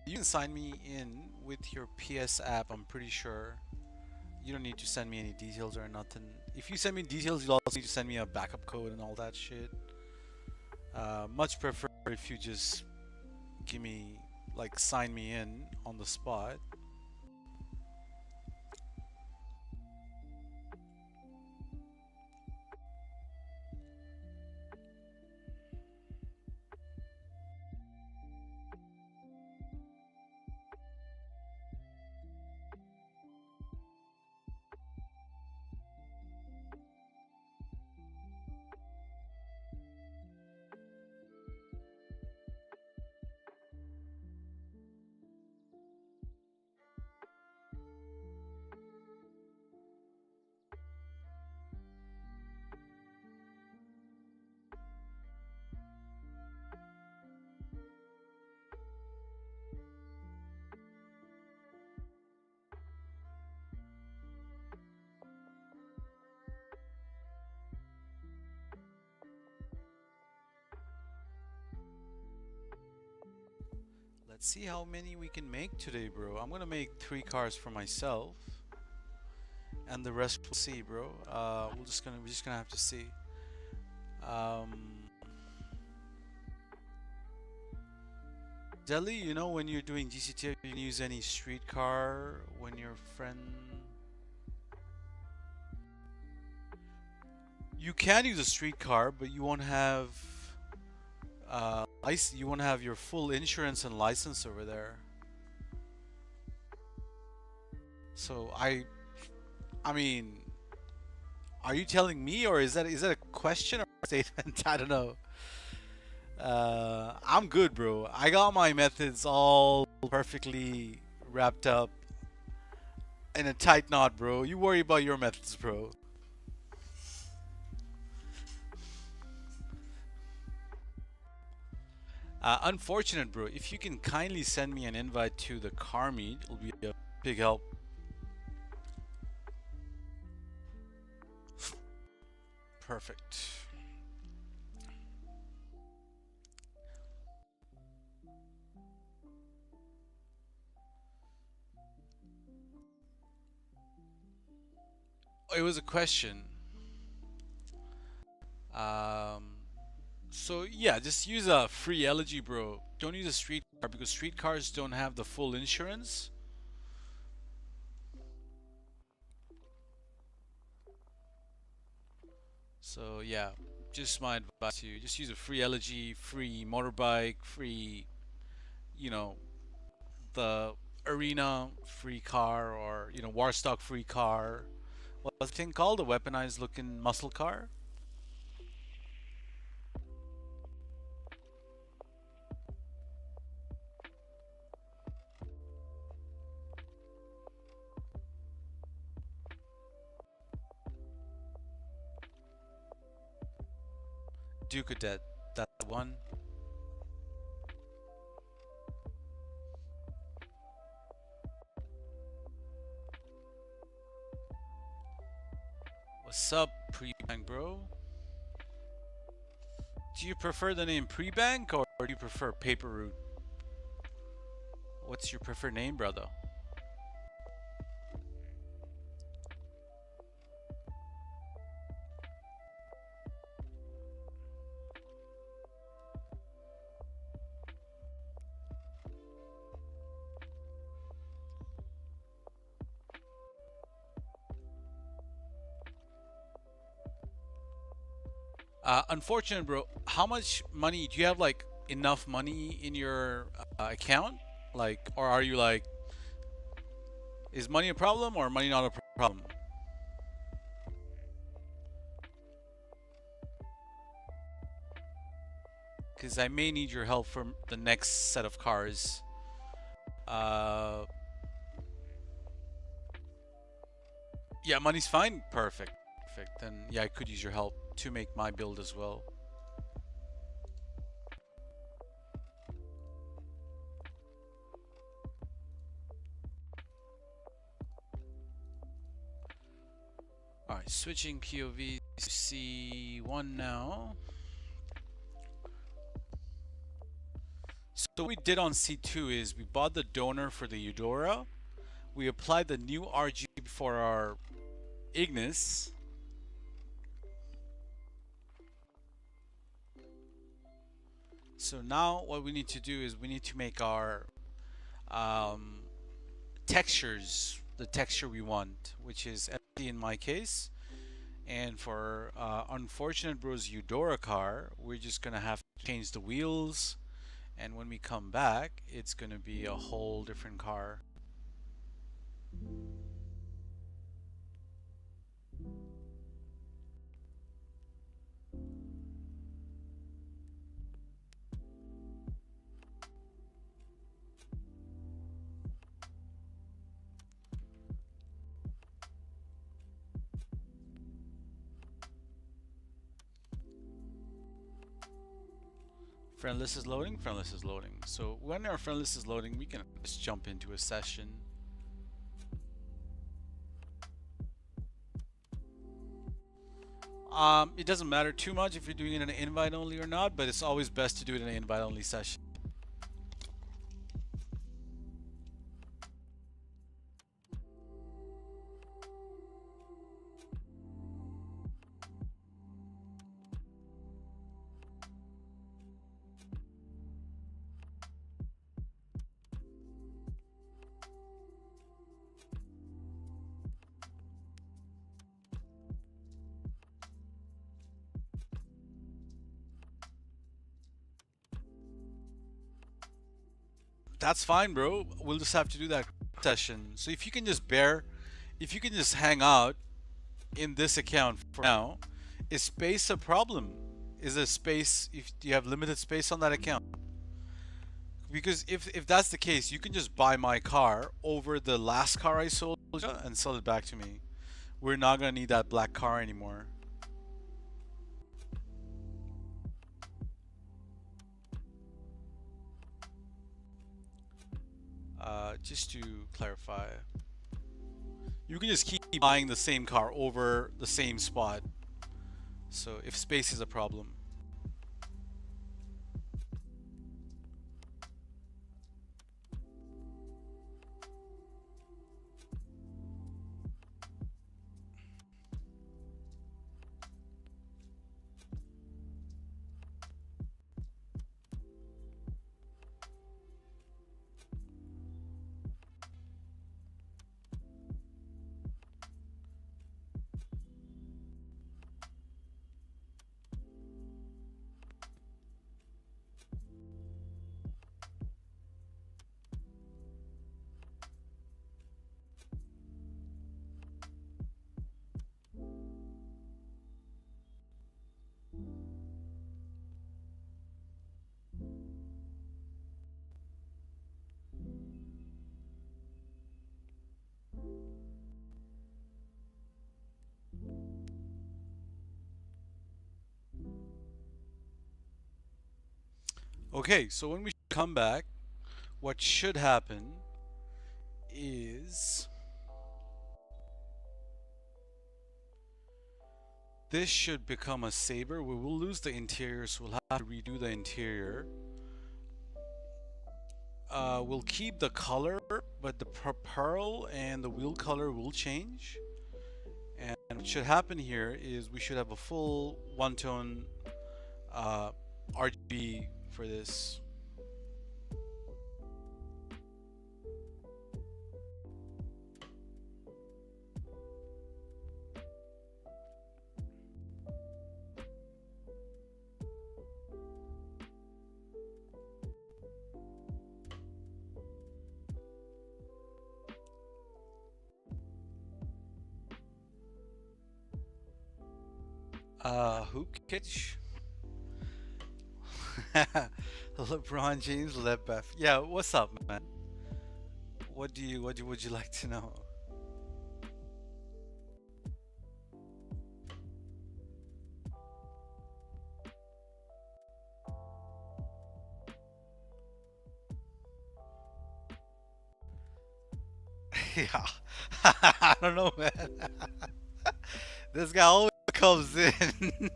You can sign me in with your PS app, I'm pretty sure. You don't need to send me any details or nothing. If you send me details, you'll also need to send me a backup code and all that shit. Much prefer if you just give me, like, sign me in on the spot. Let's see how many we can make today, bro. I'm gonna make 3 cars for myself, and the rest we'll see, bro. We're just gonna have to see. Um, Delhi, you know when you're doing GCT, you can use any streetcar when your friend. You can use a streetcar, but you won't have you won't have your full insurance and license over there. So I mean, are you telling me, or is that a question or a statement? I don't know. I'm good, bro. I got my methods all perfectly wrapped up in a tight knot, bro. You worry about your methods, bro. Unfortunate, bro. If you can kindly send me an invite to the car meet, it'll be a big help. Perfect. It was a question. Um, so yeah, just use a free elegy, bro. Don't use a streetcar because streetcars don't have the full insurance. So yeah, just my advice to you. Just use a free elegy, free motorbike, free, you know, the arena free car, or Warstock free car. What's the thing called? A weaponized looking muscle car? Duke Cadet. That one. What's up, pre-bank, bro? Do you prefer the name pre-bank or do you prefer paper route? What's your preferred name, brother? Unfortunate, bro. How much money do you have? Like enough money in your account? Like, or are you like, is money a problem or money not a problem? Because I may need your help for the next set of cars. Uh, yeah, money's fine. Perfect. Perfect. Then yeah, I could use your help to make my build as well. All right, switching POV to C1 now. So what we did on C2 is we bought the donor for the Eudora. We applied the new RGB for our Ignis. So now what we need to do is we need to make our textures, the texture we want, which is FD in my case. And for Unfortunate Bro's Eudora car, we're just gonna have to change the wheels. And when we come back, it's gonna be a whole different car. Friend list is loading, friend list is loading. So when our friend list is loading, we can just jump into a session. It doesn't matter too much if you're doing it in an invite only or not, but it's always best to do it in an invite only session. That's fine, bro. We'll just have to do that session. So if you can just if you can just hang out in this account for now, is space a problem? Is there space, if you have limited space on that account? Because if that's the case, you can just buy my car over the last car I sold you and sell it back to me. We're not gonna need that black car anymore. Just to clarify, you can just keep buying the same car over the same spot. So if space is a problem. Okay, so when we come back, what should happen is this should become a Saber. We will lose the interior, so we'll have to redo the interior. we'll keep the color, but the pearl and the wheel color will change. And what should happen here is we should have a full one-tone RGB for this. Hoop Kitch. LeBron James, BEFF. Yeah, what's up, man? Would you like to know? Yeah, I don't know, man. This guy always comes in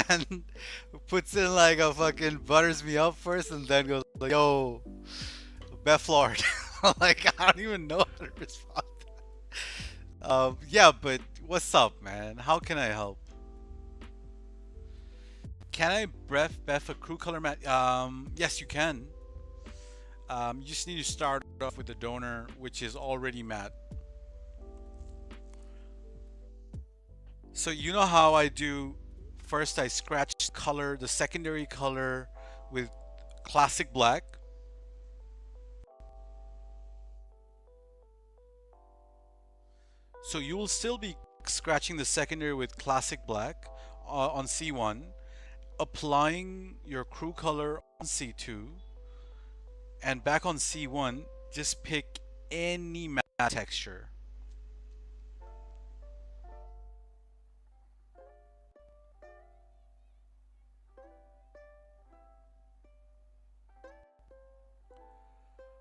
and puts in like a fucking butters me up first, and then goes like, "Yo, BEFF Lord." Like I don't even know how to respond. Yeah, but what's up, man? How can I help? Can I BEFF a crew color matte? Yes, you can. You just need to start off with the donor, which is already matte. So you know how I do? First, I scratch color, the secondary color, with classic black. So you will still be scratching the secondary with classic black on C1, applying your crew color on C2, and back on C1, just pick any matte texture.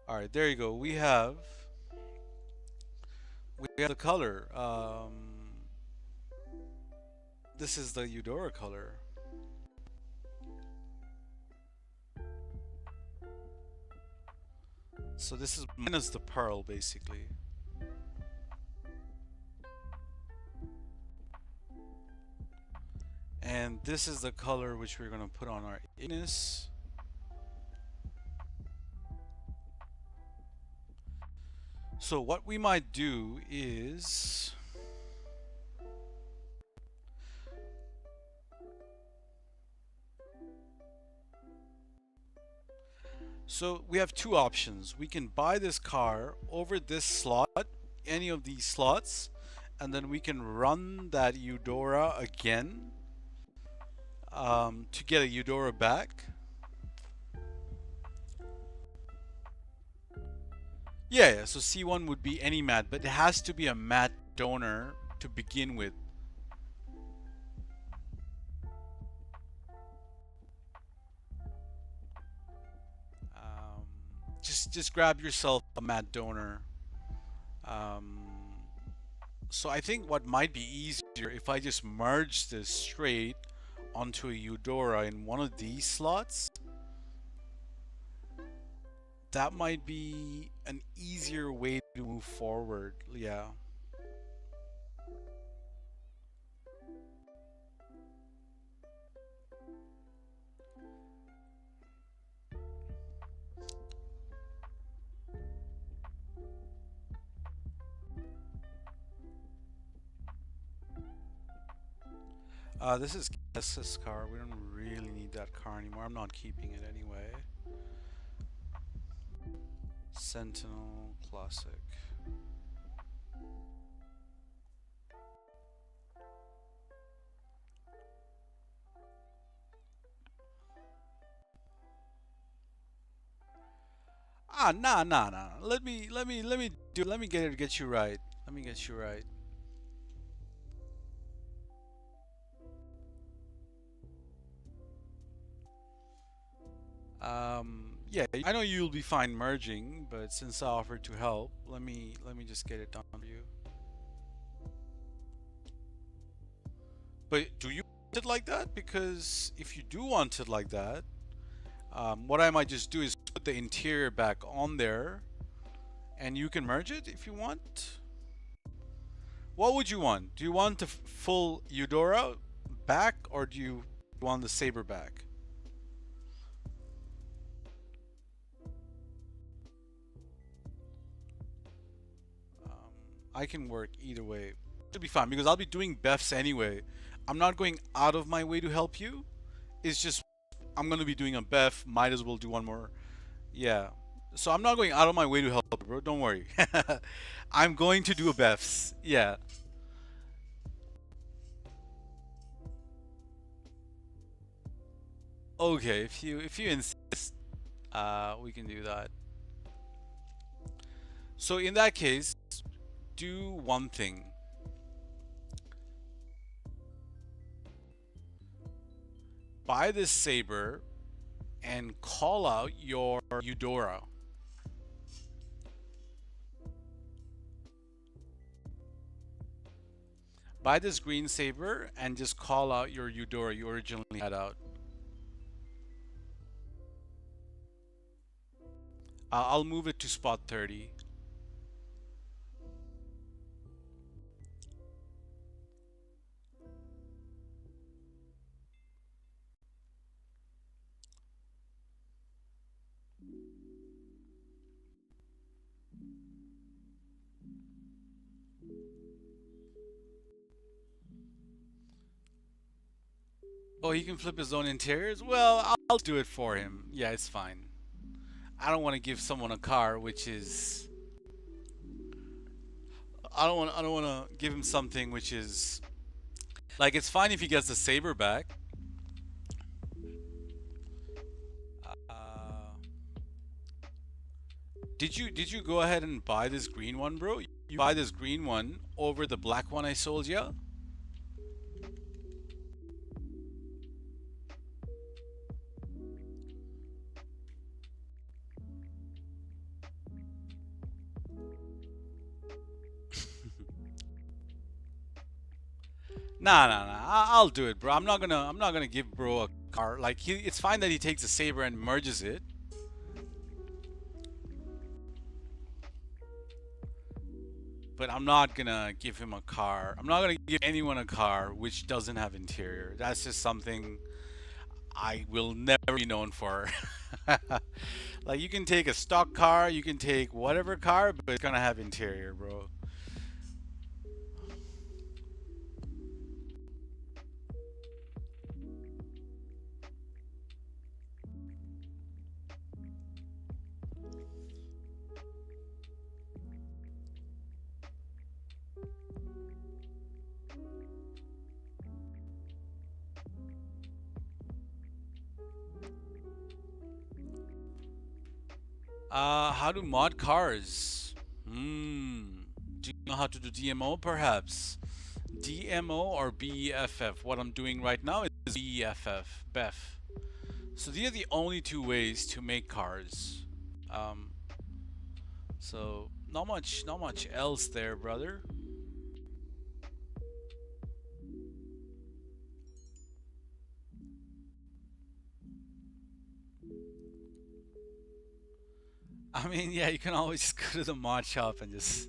All right, there you go. We have the color. This is the Eudora color. So this is minus the pearl, basically. And this is the color which we're going to put on our Ignis. So what we might do is so we have two options. We can buy this car over this slot, any of these slots, and then we can run that Eudora again to get a Eudora back. Yeah, so C1 would be any matte, but it has to be a matte donor to begin with. Just grab yourself a matte donor. Um, so I think what might be easier if I just merge this straight onto a Eudora in one of these slots. That might be an easier way to move forward. Yeah. This is this car. We don't really need that car anymore. I'm not keeping it anyway. Sentinel Classic. Nah. Let me get you right. Let me get you right. Yeah, I know you'll be fine merging, but since I offered to help, let me just get it done for you. But do you want it like that? Because if you do want it like that, What I might just do is put the interior back on there, and you can merge it if you want. What would you want? Do you want the full Eudora back, or do you want the Saber back? I can work either way. It'll be fine because I'll be doing BEFs anyway. I'm not going out of my way to help you. It's just I'm gonna be doing a BEF. Might as well do one more. Yeah. So I'm not going out of my way to help you, bro. Don't worry. I'm going to do a BEFs. Yeah. Okay. If you insist, we can do that. So in that case, do one thing. Buy this saber and call out your Eudora. Buy this green saber and just call out your Eudora you originally had out. I'll move it to spot 30. Oh, he can flip his own interiors? Well, I'll do it for him. Yeah, it's fine. I don't want to give someone a car which is I don't want to give him something which is like it's fine if he gets the saber back. Uh, did you go ahead and buy this green one, bro? You buy this green one over the black one I sold you? Nah, nah, nah. I'll do it, bro. I'm not gonna give bro a car. Like it's fine that he takes a saber and merges it. But I'm not gonna give him a car. I'm not gonna give anyone a car which doesn't have interior. That's just something I will never be known for. Like you can take a stock car, you can take whatever car, but it's gonna have interior, bro. How to mod cars? Do you know how to do DMO perhaps? DMO or BEFF? What I'm doing right now is BEFF, BEF. So these are the only two ways to make cars. Um, so not much else there, brother. I mean, yeah, you can always just go to the mod shop and just.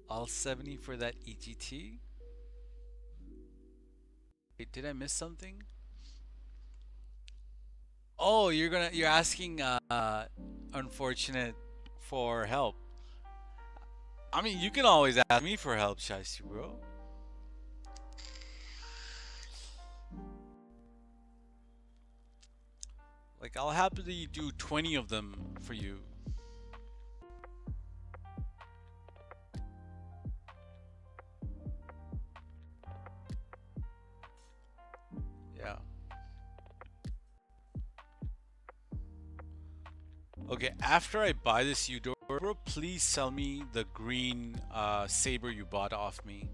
All 70 for that EGT. Wait, did I miss something? Oh, you're asking unfortunate for help. I mean, you can always ask me for help, Shiesty bro. Like I'll happily do 20 of them for you. Yeah. Okay, after I buy this Eudora, please sell me the green saber you bought off me.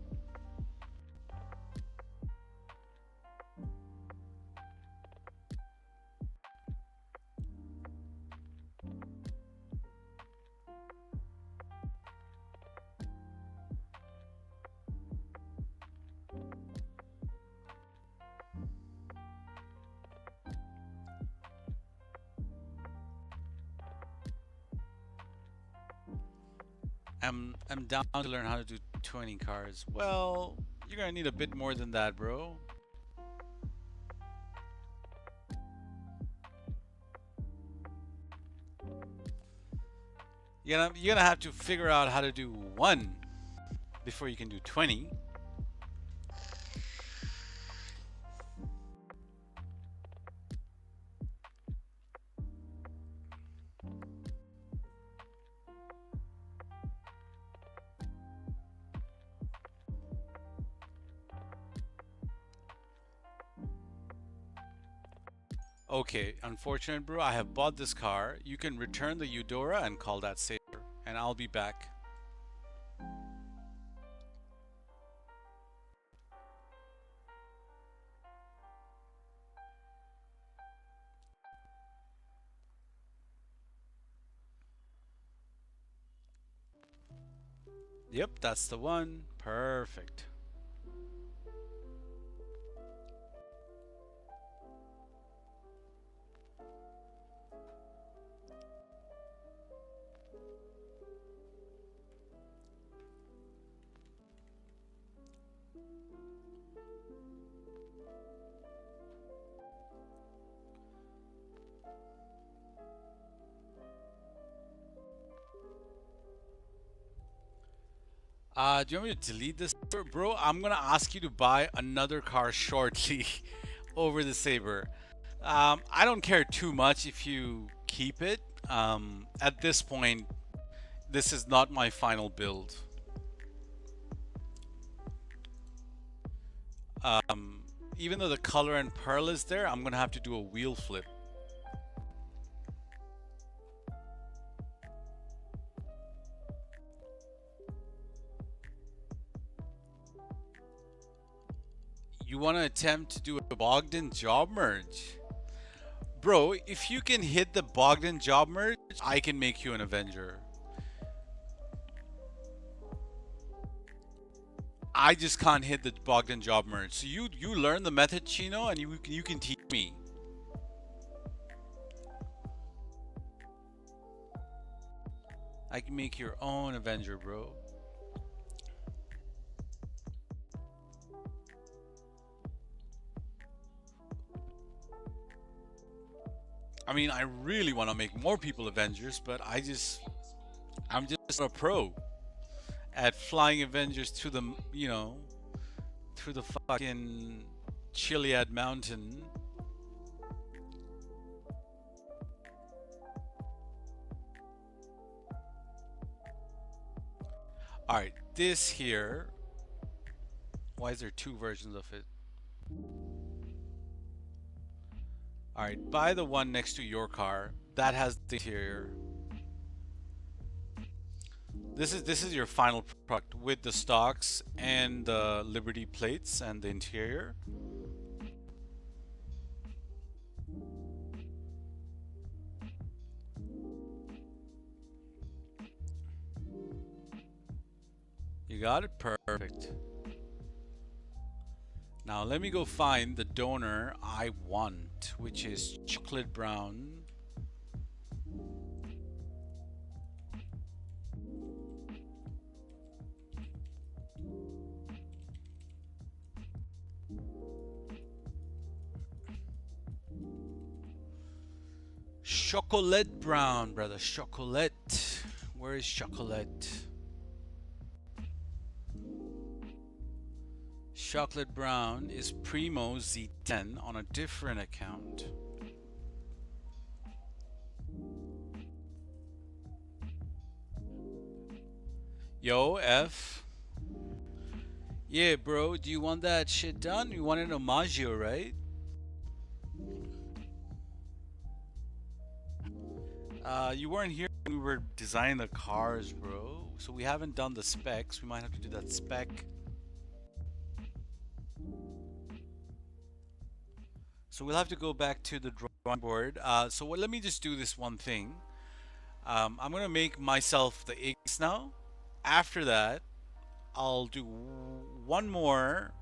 I'm down to learn how to do 20 cars. Well, you're gonna need a bit more than that, bro. You're gonna have to figure out how to do one before you can do 20. Okay, unfortunate, bro. I have bought this car. You can return the Eudora and call that saver, and I'll be back. Yep, that's the one. Perfect. Do you want me to delete this, bro? I'm gonna ask you to buy another car shortly over the Saber. I don't care too much if you keep it. At this point, this is not my final build. Even though the color and pearl is there, I'm gonna have to do a wheel flip. You want to attempt to do a Bogdan job merge? Bro, if you can hit the Bogdan job merge, I can make you an Avenger. I just can't hit the Bogdan job merge. So you learn the method, Chino, and you can teach me. I can make your own Avenger, bro. I mean, I really want to make more people Avengers, but I'm just a pro at flying Avengers to the, through the fucking Chiliad mountain. Alright, this here. Why is there two versions of it? Alright, buy the one next to your car. That has the interior. This is your final product with the stocks and the Liberty plates and the interior. You got it? Perfect. Now let me go find the donor I want, which is chocolate brown. Chocolate brown, brother. Chocolate. Where is chocolate? Chocolate brown is Primo Z10 on a different account. Yo, F. Yeah, bro. Do you want that shit done? You want an Omaggio, right? You weren't here when we were designing the cars, bro. So we haven't done the specs. We might have to do that spec. So we'll have to go back to the drawing board. Let me just do this one thing. I'm gonna make myself the eggs now. After that, I'll do one more,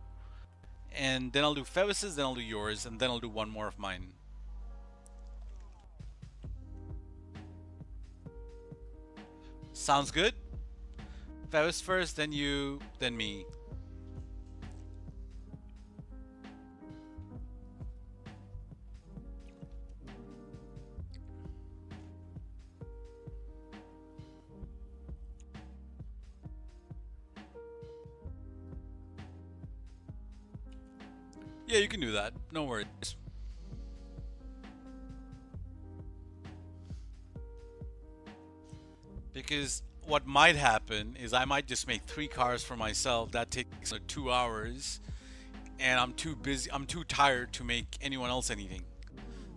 and then I'll do Fevis's, then I'll do yours, and then I'll do one more of mine. Sounds good? Faust first, then you, then me. Yeah, you can do that. No worries. Because what might happen is I might just make 3 cars for myself. That takes 2 hours, and I'm too busy. I'm too tired to make anyone else anything.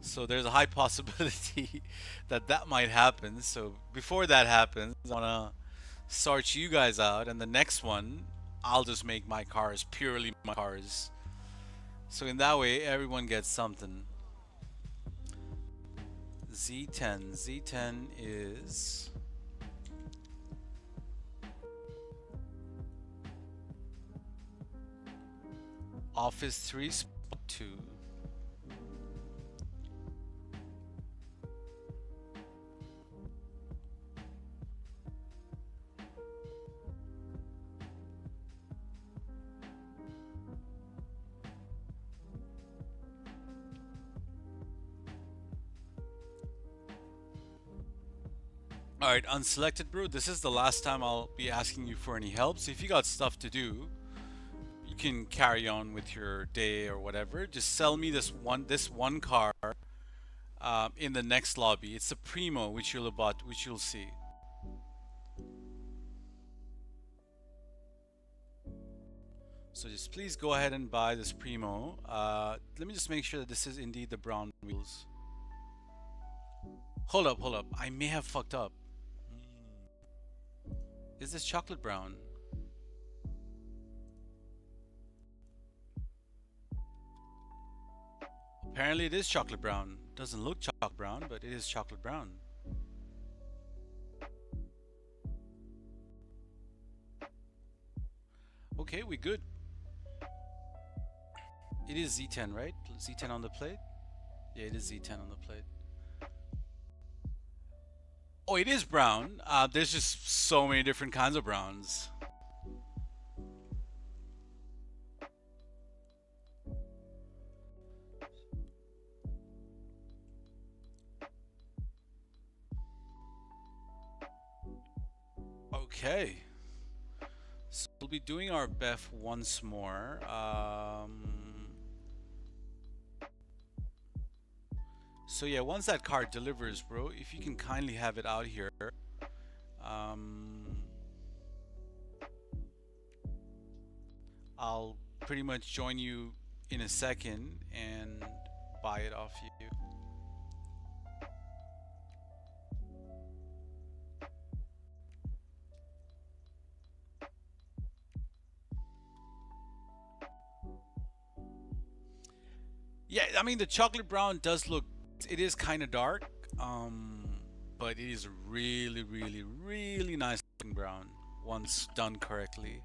So there's a high possibility that that might happen. So before that happens, I wanna sort you guys out, and the next one, I'll just make my cars purely my cars. So in that way, everyone gets something. Z10. Z10 is Office 3 Spot 2. Alright, unselected bro, this is the last time I'll be asking you for any help. So if you got stuff to do, you can carry on with your day or whatever. Just sell me this one car in the next lobby. It's a Primo, which you'll see. So just please go ahead and buy this Primo. Let me just make sure that this is indeed the brown wheels. Hold up. I may have fucked up. Is this chocolate brown? Apparently it is chocolate brown. Doesn't look chocolate brown, but it is chocolate brown. Okay, we good. It is Z10, right? Z10 on the plate? Yeah, it is Z10 on the plate. Oh, it is brown. There's just so many different kinds of browns. Okay. So we'll be doing our BEFF once more. So yeah, once that car delivers, bro, if you can kindly have it out here. I'll pretty much join you in a second and buy it off you. Yeah, I mean the chocolate brown does look, it is kind of dark, but it is really, really, really nice looking brown once done correctly.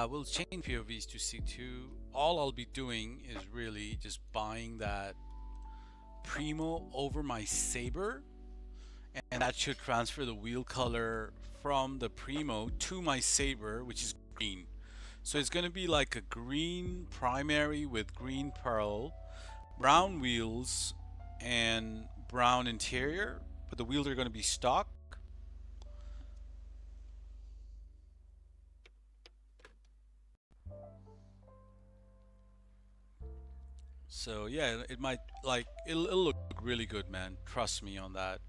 We'll change POVs to C2. All I'll be doing is really just buying that Primo over my Saber, and that should transfer the wheel color from the Primo to my Saber, which is green. So it's going to be like a green primary with green pearl, brown wheels, and brown interior, but the wheels are going to be stock. So yeah, it might like it'll look really good, man. Trust me on that.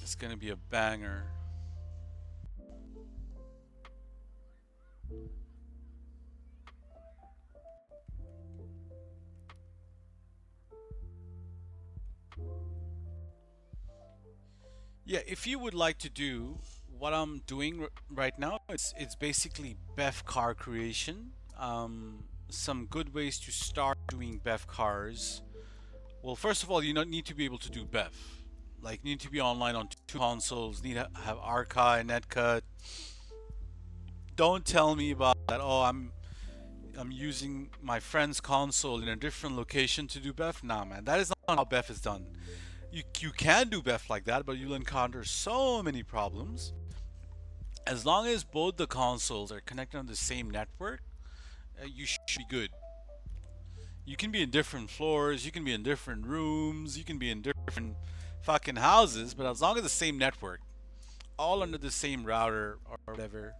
It's gonna be a banger. Yeah, if you would like to do what I'm doing right now, it's basically BEFF car creation. Some good ways to start doing BEFF cars. Well, first of all, you don't need to be able to do BEFF. Like, you need to be online on two consoles. Need to have Archive, Netcut. Don't tell me about that. Oh, I'm using my friend's console in a different location to do BEFF. Nah, man, that is not how BEFF is done. You can do BEFF like that, but you'll encounter so many problems. As long as both the consoles are connected on the same network, you should be good. You can be in different floors, you can be in different rooms, you can be in different fucking houses, but as long as the same network, all under the same router or whatever.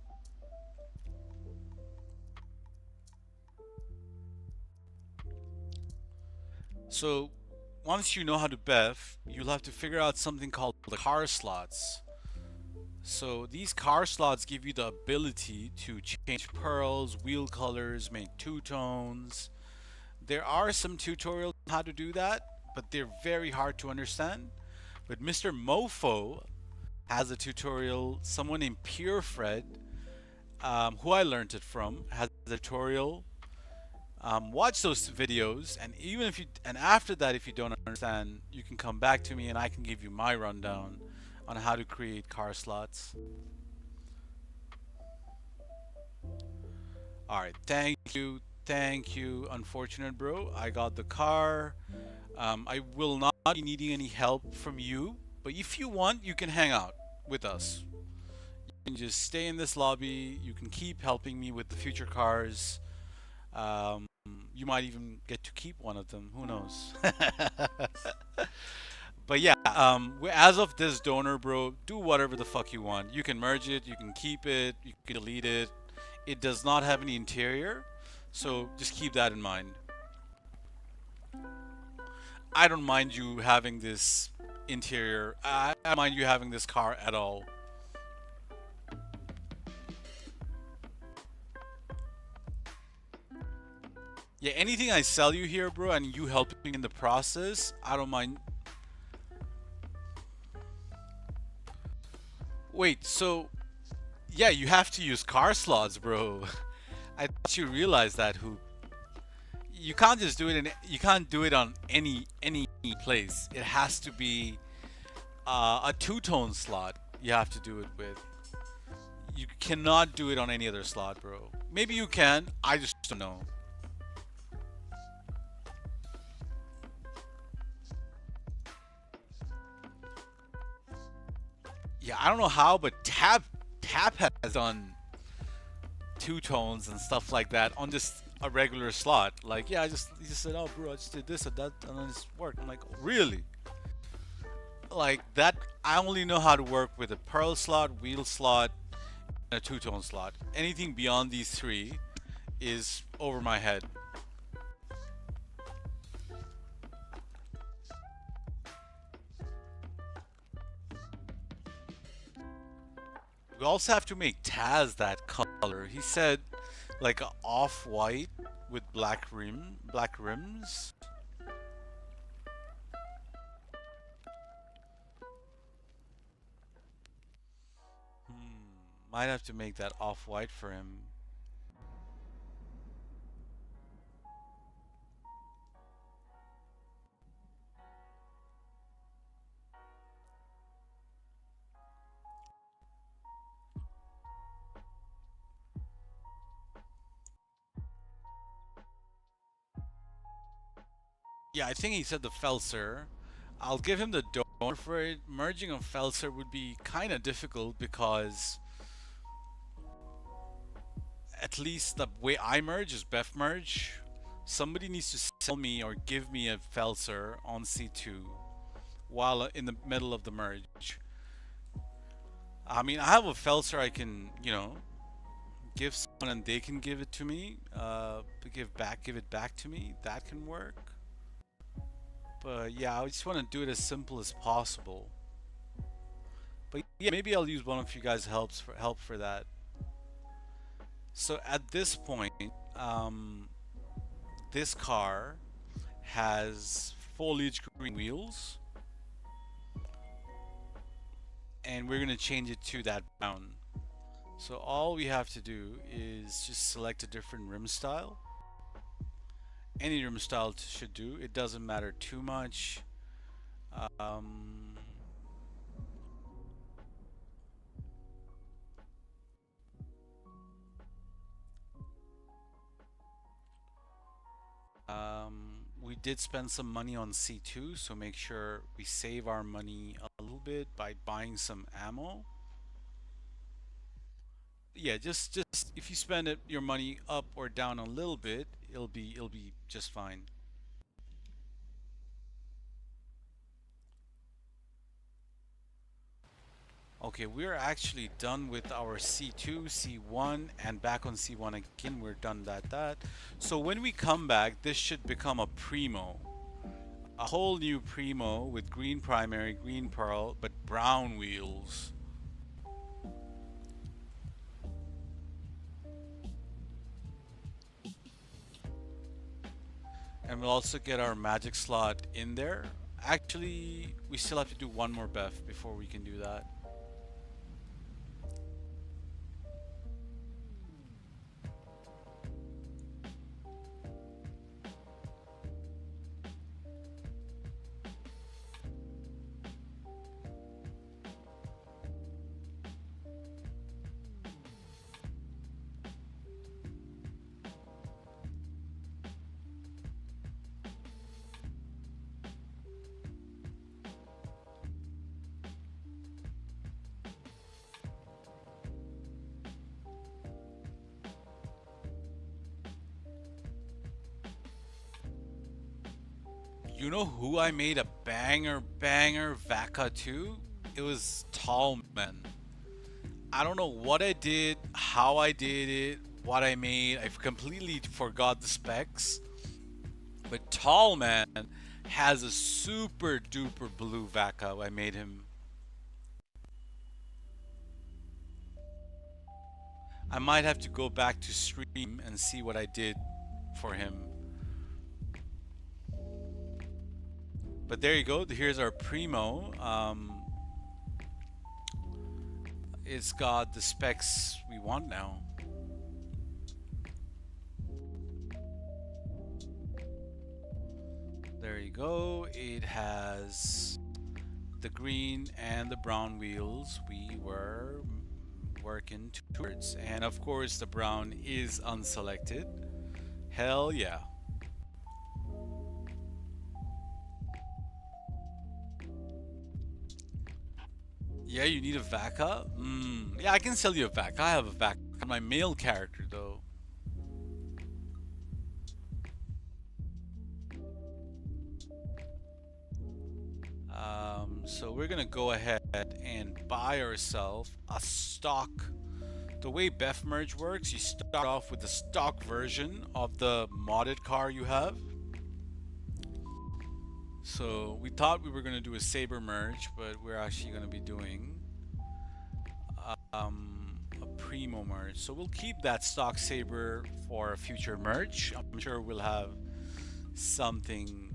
So once you know how to BEF, you'll have to figure out something called the car slots. So these car slots give you the ability to change pearls, wheel colors, make two-tones. There are some tutorials on how to do that, but they're very hard to understand. But Mr. Mofo has a tutorial. Someone named PureFred, who I learned it from, has a tutorial. Watch those videos, and even if you, and after that, if you don't understand, you can come back to me and I can give you my rundown on how to create car slots. All right, thank you, unfortunate bro. I got the car. I will not be needing any help from you, but if you want, you can hang out with us. You can just stay in this lobby. You can keep helping me with the future cars. Um, you might even get to keep one of them. Who knows? But yeah, as of this donor, bro, do whatever the fuck you want. You can merge it, you can keep it, you can delete it. It does not have any interior, so just keep that in mind. I don't mind you having this interior. I don't mind you having this car at all. Yeah, anything I sell you here, bro, and you helping in the process, I don't mind. Wait, so yeah, you have to use car slots, bro. I thought you realized that, who you can't just do it in, you can't do it on any place. It has to be a two-tone slot you have to do it with. You cannot do it on any other slot, bro. Maybe you can, I just don't know. Yeah, I don't know how, but Tap has done two tones and stuff like that on just a regular slot. Like, yeah, he just said, oh, bro, I just did this or that, and then it's worked. I'm like, really? Like that? I only know how to work with a pearl slot, wheel slot, and a two-tone slot. Anything beyond these three is over my head. We also have to make Taz that color. He said like a off-white with black rims. Might have to make that off-white for him. Yeah, I think he said the Felser. I'll give him the donor for it. Merging a Felser would be kind of difficult because at least the way I merge is BEF merge. Somebody needs to sell me or give me a Felser on C2 while in the middle of the merge. I mean, I have a Felser I can, give someone and they can give it to me. Give it back to me. That can work. But yeah, I just want to do it as simple as possible. But yeah, maybe I'll use one of you guys' help for that. So at this point, this car has foliage green wheels, and we're gonna change it to that brown. So all we have to do is just select a different rim style. Any rim style should do. It doesn't matter too much. Um, we did spend some money on C2, so make sure we save our money a little bit by buying some ammo. Yeah, just if you spend your money up or down a little bit, it'll be just fine. Okay, we're actually done with our C2, C1, and back on C1 again. We're done that. So when we come back, this should become a Primo. A whole new Primo with green primary, green pearl, but brown wheels. And we'll also get our magic slot in there. Actually, we still have to do one more BEFF before we can do that. You know who I made a banger Vaca to? It was Tallman. I don't know what I did, how I did it, what I made. I've completely forgot the specs. But Tallman has a super duper blue Vaca. I made him. I might have to go back to stream and see what I did for him. But there you go. Here's our Primo. It's got the specs we want now. There you go. It has the green and the brown wheels we were working towards. And of course, the brown is unselected. Hell yeah. Yeah, you need a Vaca? Yeah, I can sell you a Vaca. I have a Vaca. My male character, though. So we're gonna go ahead and buy ourselves a stock. The way BEFF merge works, you start off with the stock version of the modded car you have. So we thought we were gonna do a Saber merge, but we're actually gonna be doing a Primo merge. So we'll keep that stock Saber for a future merge. I'm sure we'll have something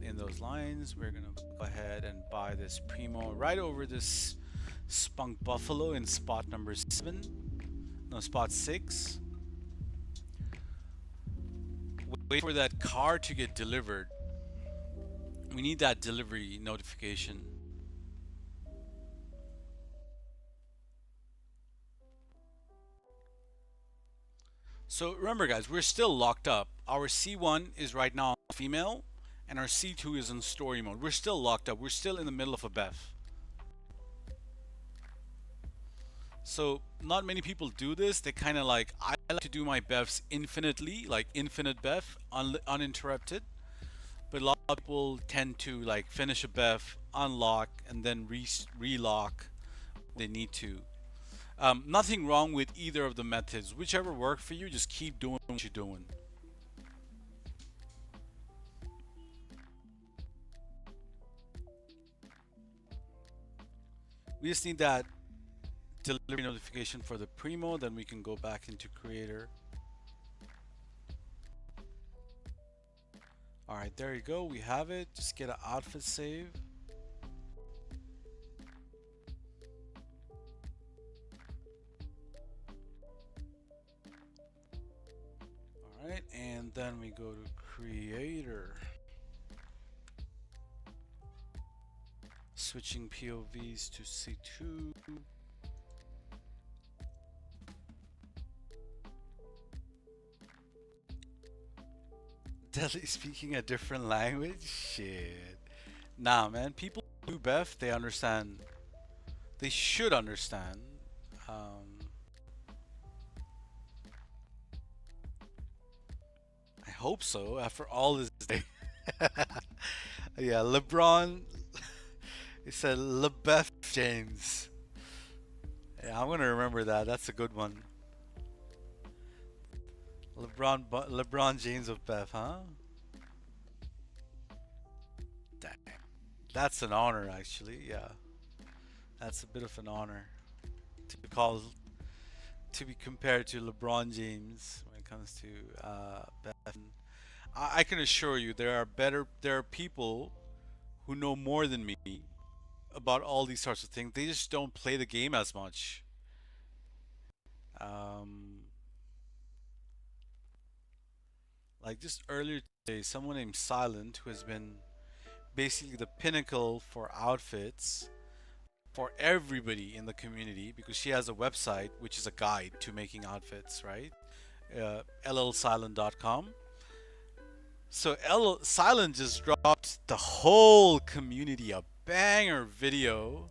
in those lines. We're gonna go ahead and buy this Primo right over this Spunk Buffalo in spot number 7. No, spot 6. Wait for that car to get delivered. We need that delivery notification. So remember guys, we're still locked up. Our C1 is right now female and our C2 is in story mode. We're still locked up. We're still in the middle of a BEFF. So not many people do this. They kind of like, I like to do my BEFs infinitely, like infinite BEF, uninterrupted. But a lot of people tend to like finish a BEF, unlock, and then relock they need to. Nothing wrong with either of the methods. Whichever work for you, just keep doing what you're doing. We just need that delivery notification for the Primo, then we can go back into Creator. All right, there you go. We have it. Just get an outfit save. All right, and then we go to Creator. Switching POVs to C2. Deadly speaking a different language? Shit. Nah, man. People who do BEFF, they understand. They should understand. I hope so. After all this day. Yeah, LeBron. He said LeBeff James. Yeah, I'm gonna remember that. That's a good one. LeBron James of BEFF, huh? Damn. That's an honor, actually. Yeah, that's a bit of an honor to be called, to be compared to LeBron James when it comes to BEFF. I can assure you, there are people who know more than me about all these sorts of things. They just don't play the game as much. Um, like just earlier today, someone named Silent, who has been basically the pinnacle for outfits for everybody in the community, because she has a website which is a guide to making outfits, right? llsilent.com. So Silent just dropped the whole community a banger video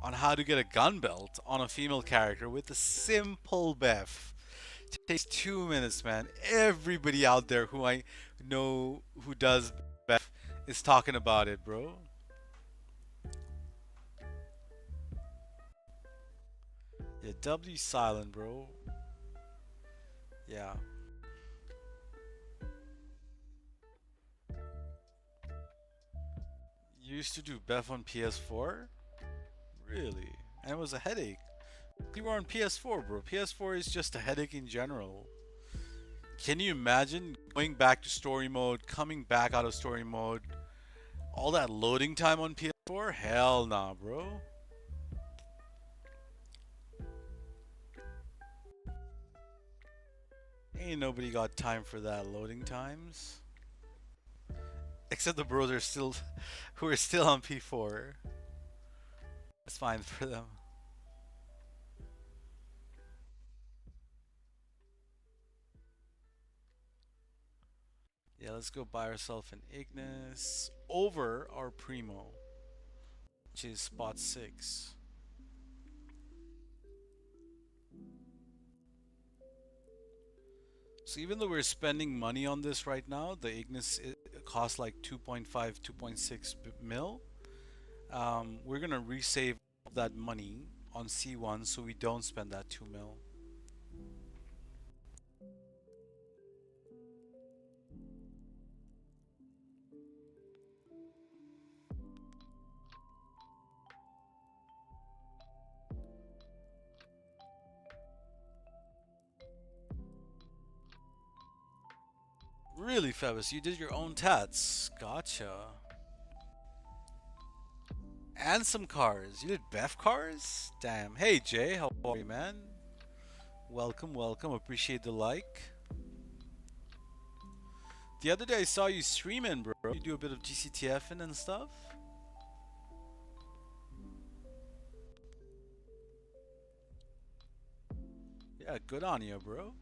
on how to get a gun belt on a female character with a simple BEFF. It takes 2 minutes, man. Everybody out there who I know who does BEFF is talking about it, bro. Yeah, W Silent, bro. Yeah. You used to do BEFF on PS4? Really? And it was a headache. You were on PS4, bro. PS4 is just a headache in general. Can you imagine going back to story mode, coming back out of story mode, all that loading time on PS4? Hell nah, bro. Ain't nobody got time for that loading times. Except the bros are still, who are still on P4. That's fine for them. Yeah, let's go buy ourselves an Ignis over our Primo, which is spot 6. So even though we're spending money on this right now, the Ignis it costs like 2.5, 2.6 mil. We're gonna resave that money on C1 so we don't spend that 2 mil. Really, Febus, you did your own tats. Gotcha. And some cars. You did BEFF cars? Damn. Hey, Jay, how are you, man? Welcome, welcome. Appreciate the like. The other day I saw you streaming, bro. You do a bit of GCTFing and stuff? Yeah, good on you, bro.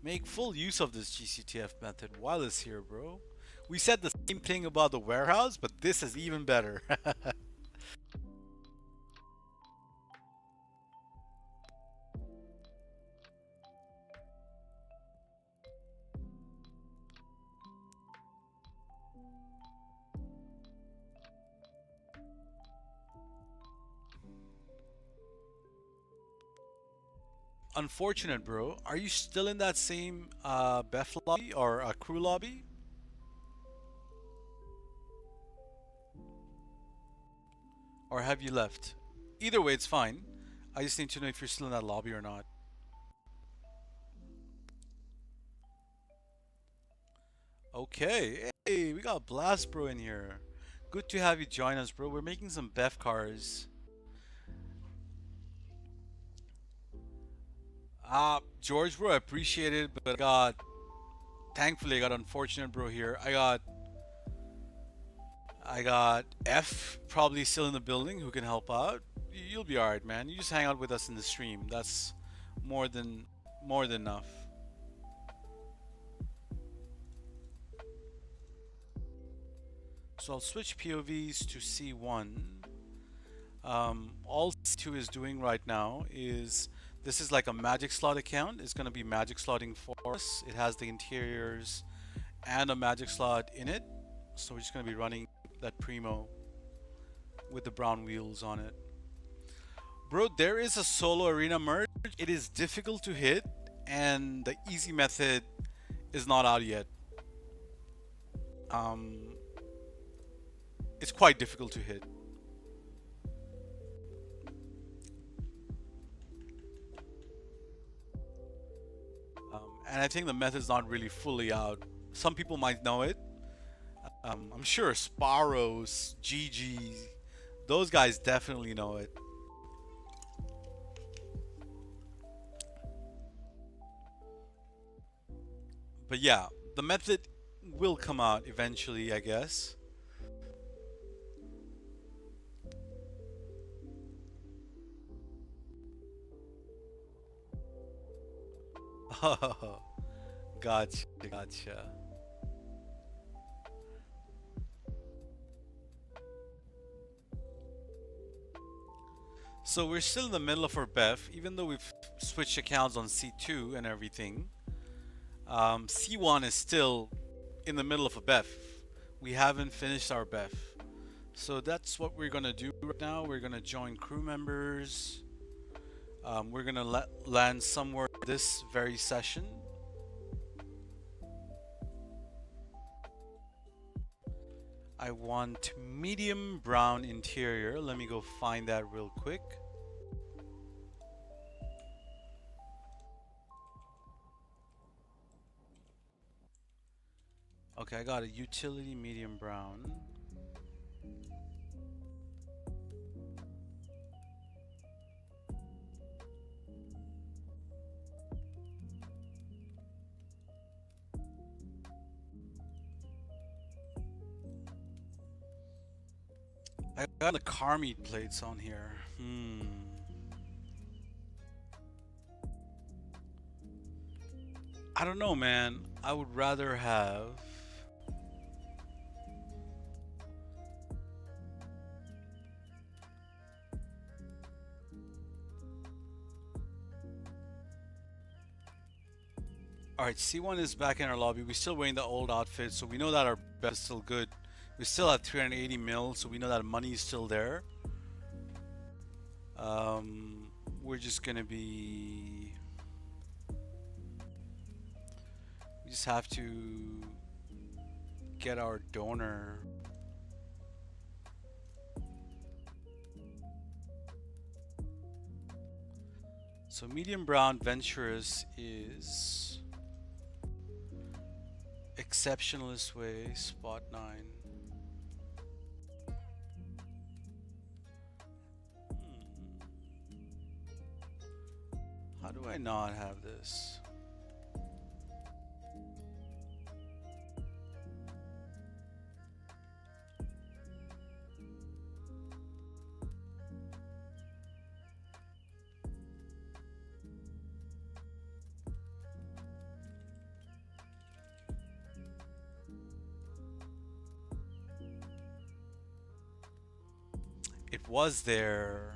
Make full use of this GCTF method while it's here, bro. We said the same thing about the warehouse, but this is even better. Unfortunate, bro. Are you still in that same BEFF lobby or crew lobby? Or have you left? Either way, it's fine. I just need to know if you're still in that lobby or not. Okay. Hey, we got Blast Bro in here. Good to have you join us, bro. We're making some BEFF cars. George, bro, I appreciate it, but thankfully, I got unfortunate, bro, here. I got F probably still in the building who can help out. You'll be alright, man. You just hang out with us in the stream. That's more than more than enough. So I'll switch POVs to C1. All C2 is doing right now is this is like a magic slot account. It's going to be magic slotting for us. It has the interiors and a magic slot in it. So we're just going to be running that Primo with the brown wheels on it. Bro, there is a solo arena merge. It is difficult to hit and the easy method is not out yet. It's quite difficult to hit. And I think the method's not really fully out. Some people might know it. I'm sure Sparrows, GG, those guys definitely know it. But yeah, the method will come out eventually, I guess. Oh, gotcha, gotcha. So we're still in the middle of our BEFF, even though we've switched accounts on C2 and everything. C1 is still in the middle of a BEFF. We haven't finished our BEFF. So that's what we're gonna do right now. We're gonna join crew members. We're gonna land somewhere this very session. I want medium brown interior. Let me go find that real quick. Okay, I got a utility medium brown. I got the car meat plates on here. I don't know, man. I would rather have... Alright, C1 is back in our lobby. We're still wearing the old outfit, so we know that our bet is still good. We're still at 380 mil, so we know that money is still there. We're just gonna be... We just have to get our donor. So medium brown venturous is exceptionalist way, spot 9. How do I not have this? It was there.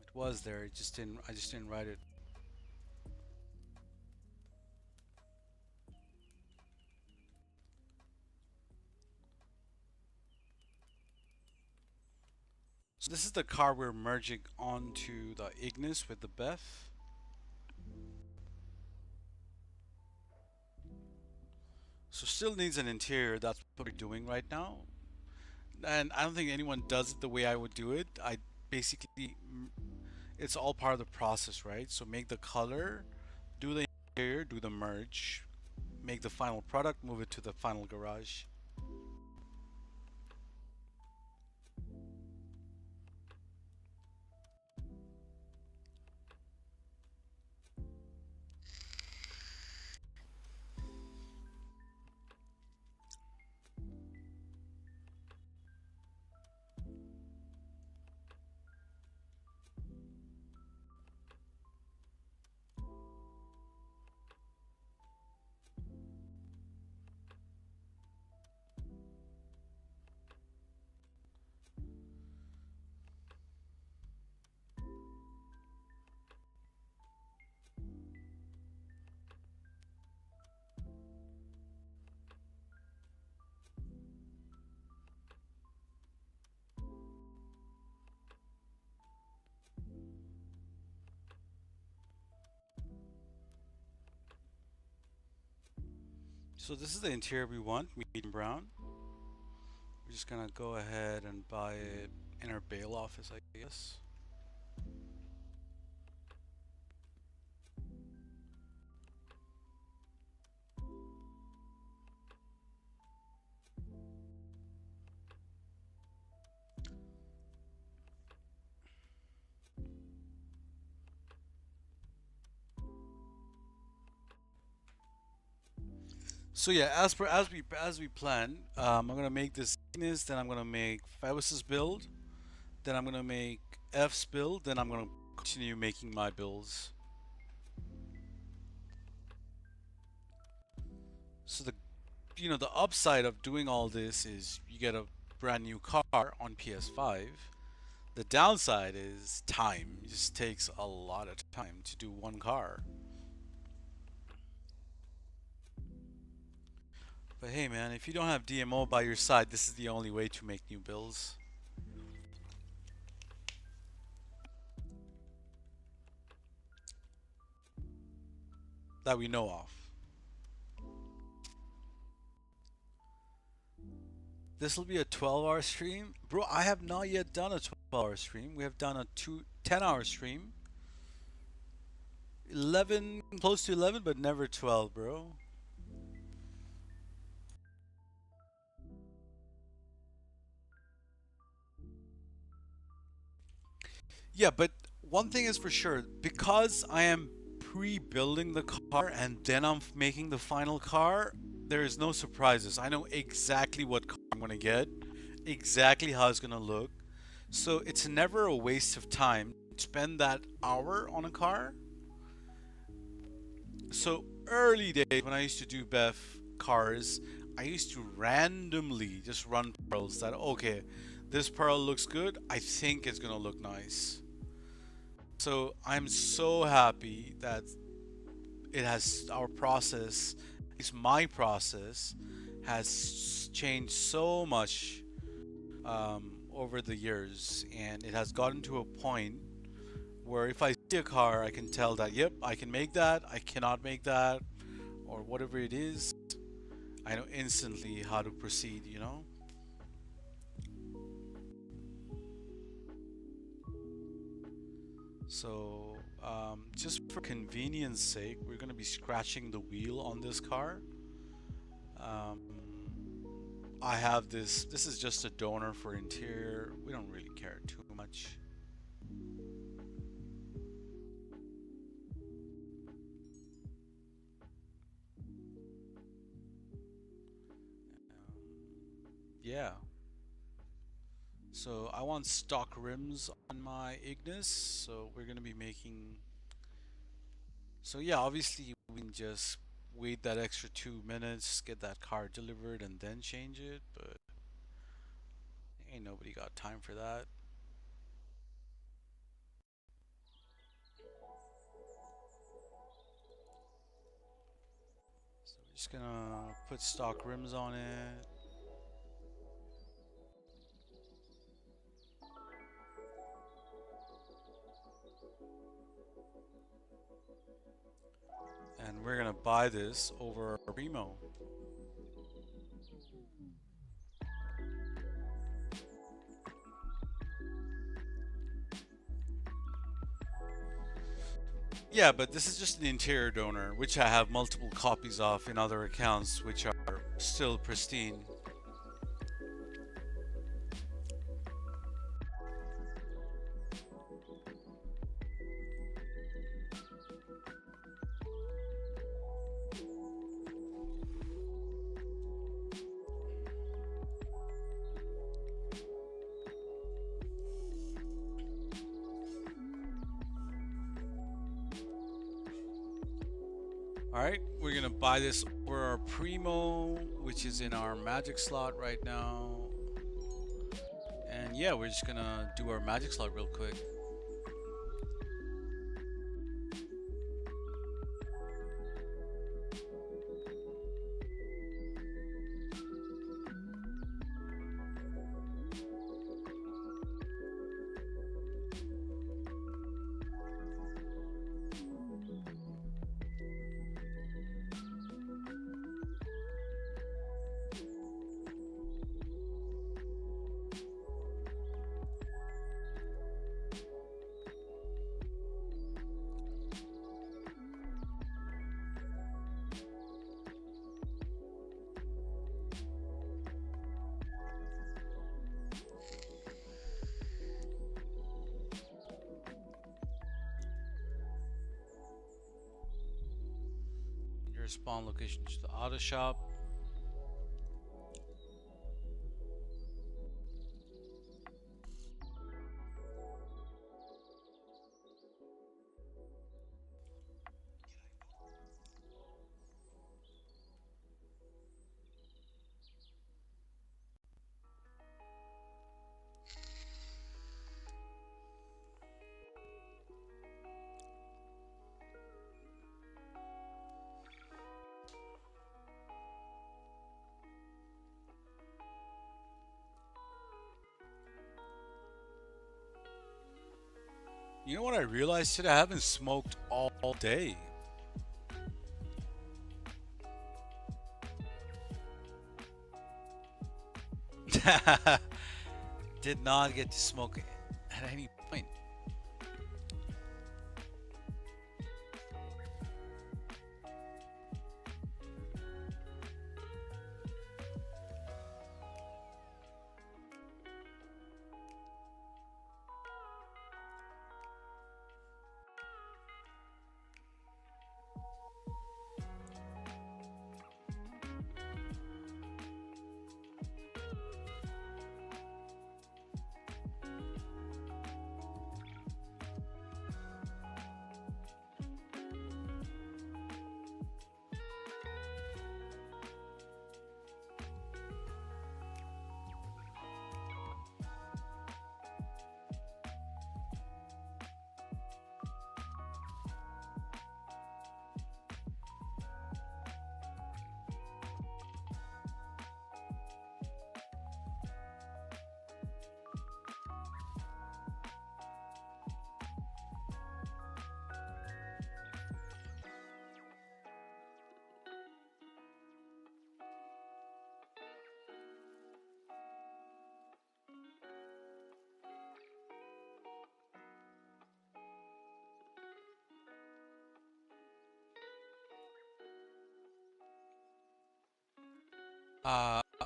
It was there. It just didn't. I just didn't write it. So this is the car we're merging onto the Ignis with the BEFF. So still needs an interior. That's what we're doing right now. And I don't think anyone does it the way I would do it. I basically, it's all part of the process, right? So make the color, do the interior, do the merge, make the final product, move it to the final garage. So this is the interior we want, medium brown. We're just gonna go ahead and buy it in our bail office, I guess. So yeah, as we planned, I'm gonna make this thickness, then I'm gonna make Fabrice's build, then I'm gonna make F's build, then I'm gonna continue making my builds. So the upside of doing all this is you get a brand new car on PS5. The downside is time. It just takes a lot of time to do one car. But hey man, if you don't have DMO by your side, this is the only way to make new builds that we know of. This will be a 12-hour stream. Bro, I have not yet done a 12-hour stream. We have done a 10-hour stream. 11, close to 11, but never 12, bro. Yeah, but one thing is for sure, because I am pre-building the car and then I'm making the final car, there is no surprises. I know exactly what car I'm gonna get, exactly how it's gonna look. So it's never a waste of time to spend that hour on a car. So early days when I used to do BEFF cars, I used to randomly just run pearls that okay, this pearl looks good, I think it's gonna look nice. So I'm so happy that it has our process, it's my process, has changed so much over the years, and it has gotten to a point where if I see a car, I can tell that yep, I can make that, I cannot make that, or whatever it is. I know instantly how to proceed. So just for convenience sake, we're gonna be scratching the wheel on this car. Um, I have this is just a donor for interior. We don't really care too much. Yeah. So I want stock rims on my Ignis, so we're gonna be making. So yeah, obviously we can just wait that extra 2 minutes, get that car delivered, and then change it, but ain't nobody got time for that. So we're just gonna put stock rims on it. And we're gonna buy this over Primo. Yeah, but this is just an interior donor, which I have multiple copies of in other accounts, which are still pristine. Alright, we're gonna buy this over our Primo, which is in our magic slot right now. And yeah, we're just gonna do our magic slot real quick. Your spawn location is the auto shop. You know what I realized today? I haven't smoked all day. Did not get to smoke at any point.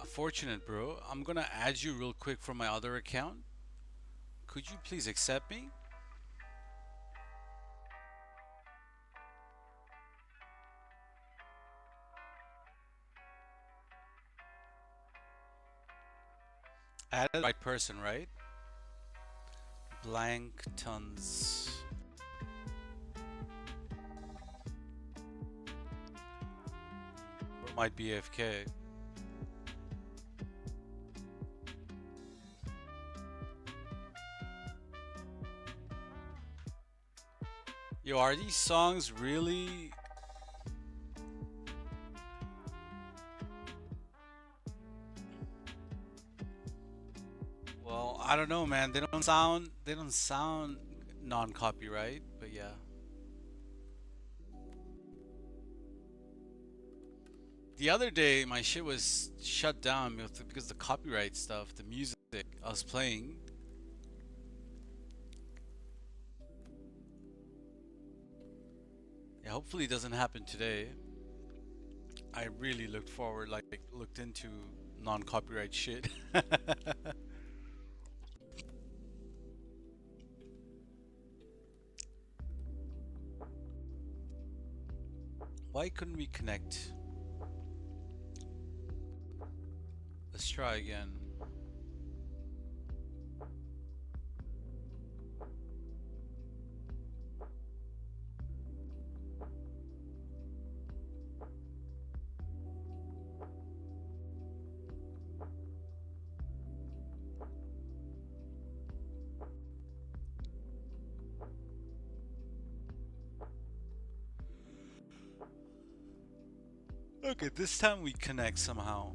Fortunate, bro. I'm gonna add you real quick from my other account. Could you please accept me? Add the right person, right? Blank tons. Or might be AFK. Yo, are these songs really? Well, I don't know, man. They don't sound non-copyright, but yeah. The other day, my shit was shut down because the copyright stuff, the music I was playing. Yeah, hopefully it doesn't happen today. I really looked forward, like looked into non-copyright shit. Why couldn't we connect? Let's try again. Okay, this time we connect somehow.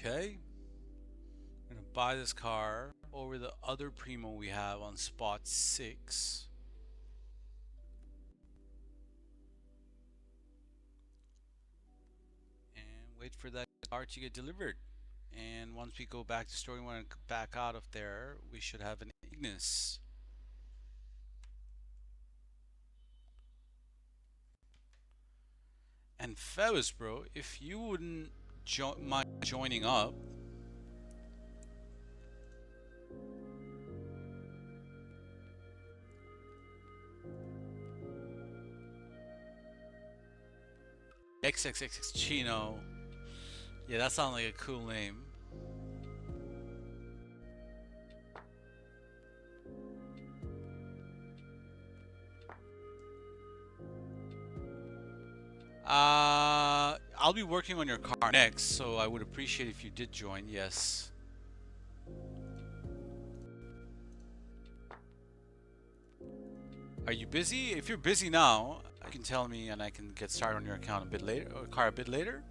Okay, I'm gonna buy this car over the other Primo we have on spot 6. And wait for that car to get delivered. And once we go back to store, we want to back out of there, we should have an Ignis. And Fellas, bro, if you wouldn't mind joining up, XXX Chino. Yeah, that sounds like a cool name. I'll be working on your car next, so I would appreciate if you did join. Yes. Are you busy? If you're busy now, you can tell me and I can get started on your account a bit later, or car a bit later.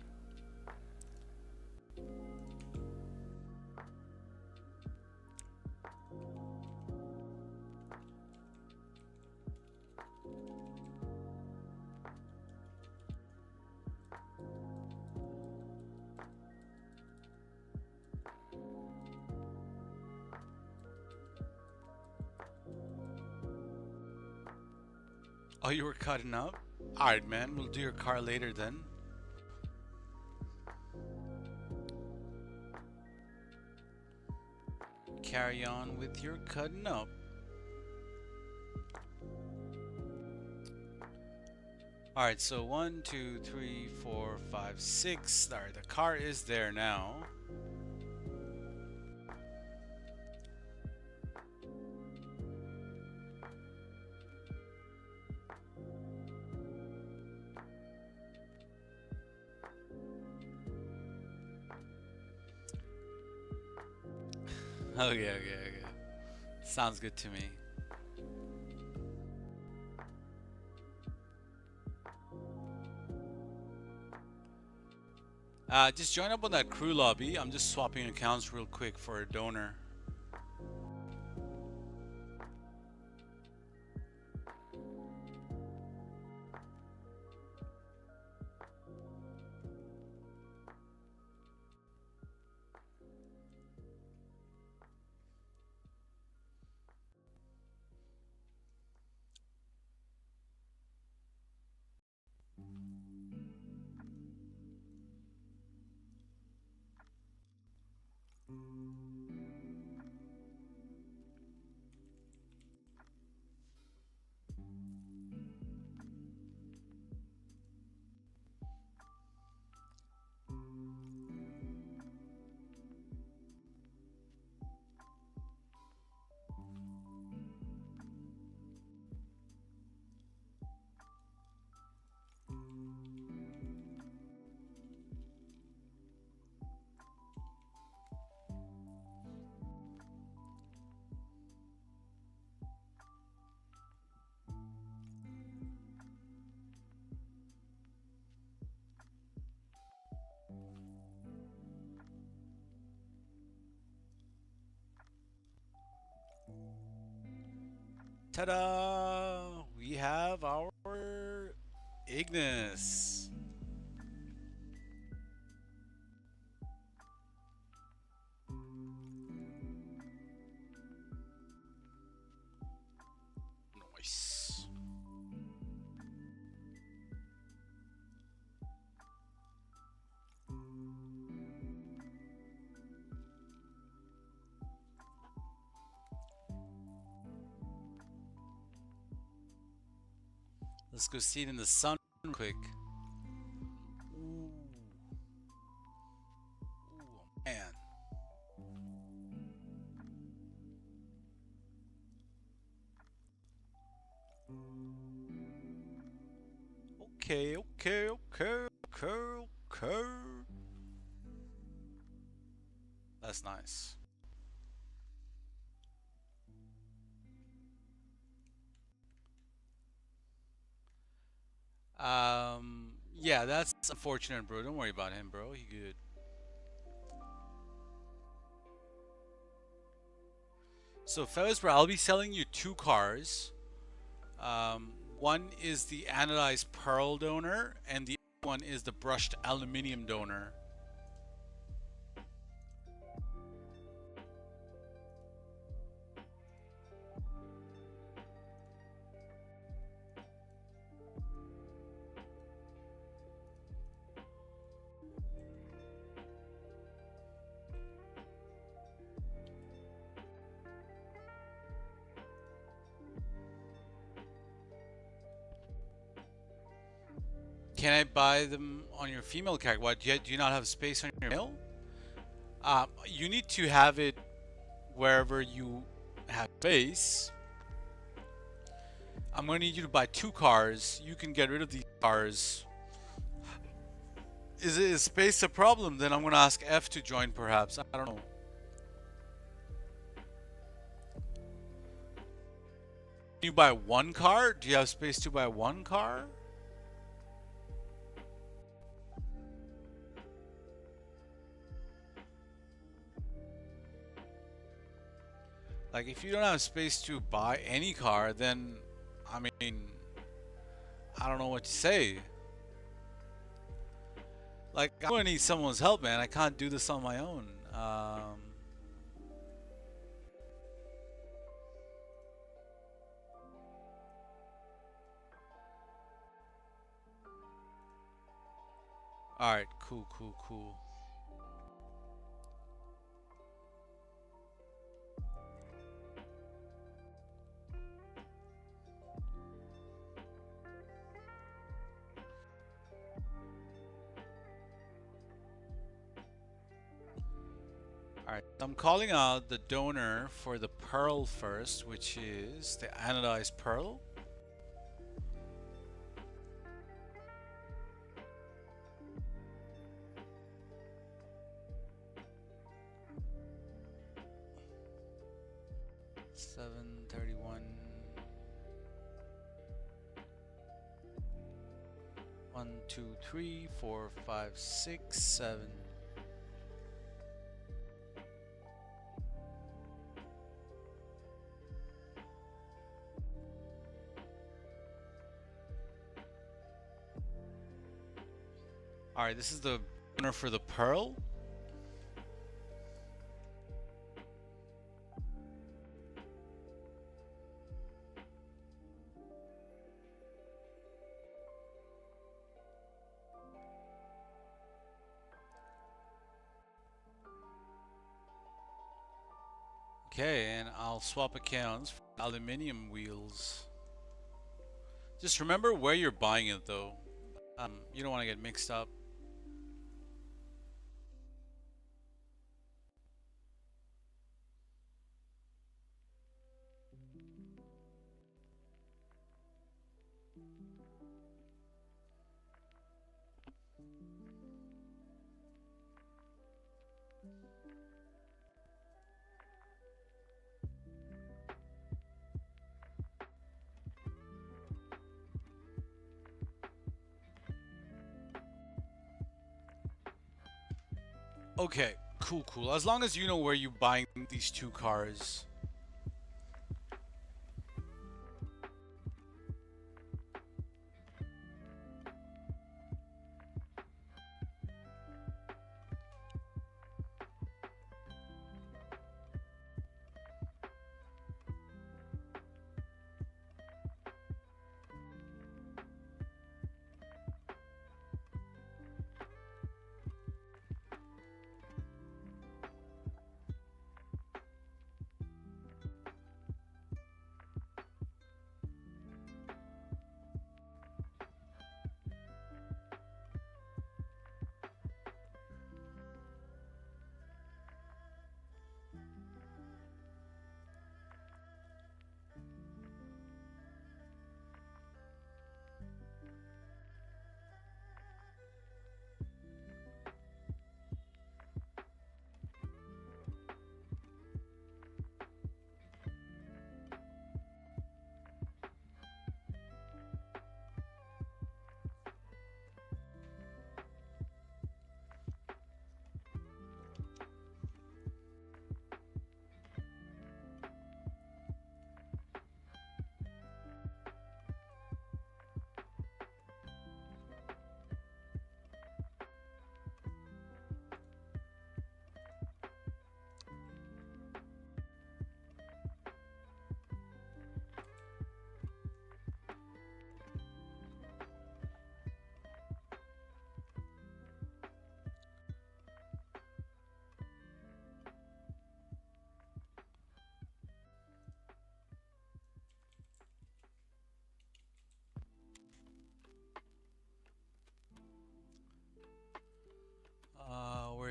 Oh, you were cutting up? Alright, man. We'll do your car later then. Carry on with your cutting up. Alright, so 1, 2, 3, 4, 5, 6. Alright, the car is there now. Okay. Sounds good to me. Just join up on that crew lobby. I'm just swapping accounts real quick for a donor. Ta-da! We have our Ignis. Nice. Let's go see it in the sun real quick. Ooh. Ooh, man. Okay, okay, okay, okay, okay. That's nice. Yeah, that's unfortunate, bro. Don't worry about him, bro. He good. So, fellas, bro, I'll be selling you two cars. One is the anodized pearl donor, and the other one is the brushed aluminium donor. Can I buy them on your female character? What, do you not have space on your male? You need to have it wherever you have space. I'm going to need you to buy two cars. You can get rid of these cars. Is space a problem? Then I'm going to ask F to join, perhaps. I don't know. Can you buy one car? Do you have space to buy one car? Like, if you don't have space to buy any car, then, I mean, I don't know what to say. Like, I'm gonna need someone's help, man. I can't do this on my own. Alright, cool, cool, cool. Alright, I'm calling out the donor for the pearl first, which is the anodized pearl. $731. 1, 2, 3, 4, 5, 6, 7. Alright, this is the donor for the pearl. Okay, and I'll swap accounts for aluminium wheels. Just remember where you're buying it, though. You don't want to get mixed up. Okay, cool, cool. As long as you know where you're buying these two cars.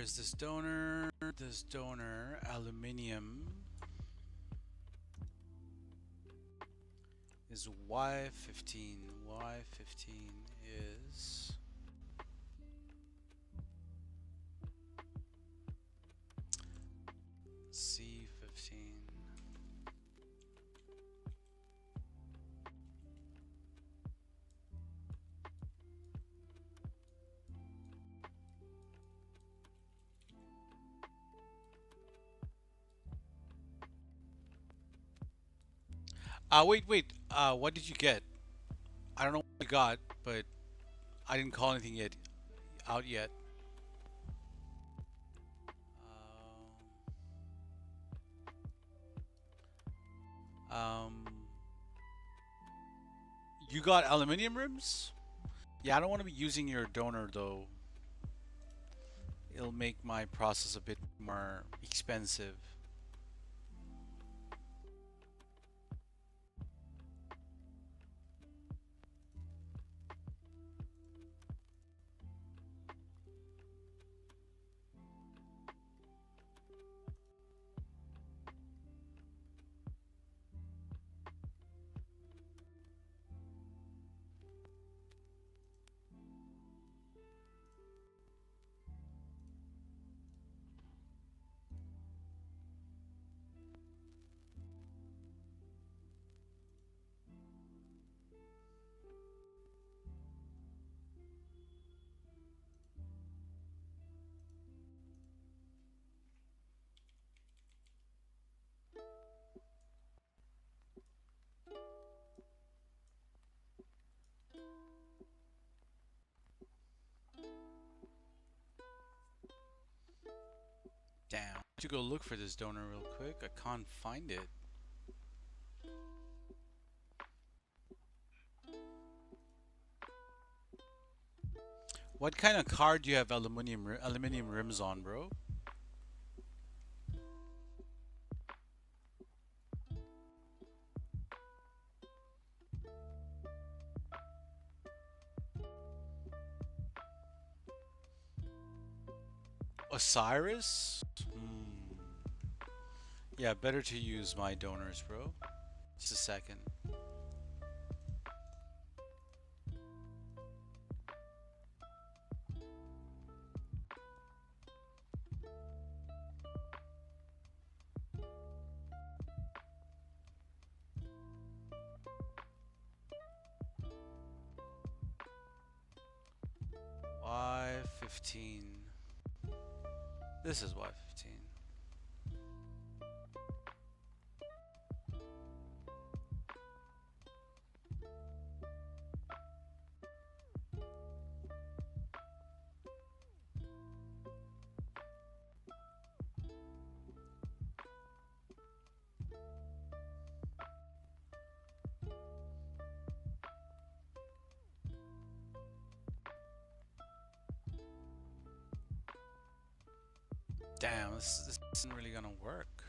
is this donor? This donor, aluminium, is Y15. Y15 is C15. Wait. What did you get? I don't know what you got, but I didn't call anything yet out yet. Um, you got aluminum rims? Yeah, I don't want to be using your donor though. It'll make my process a bit more expensive. Damn. I have to go look for this donor real quick. I can't find it. What kind of car do you have aluminum rims on, bro? Osiris? Yeah, better to use my donors, bro. Just a second. Y15. This is Y15. Damn, this isn't really gonna work.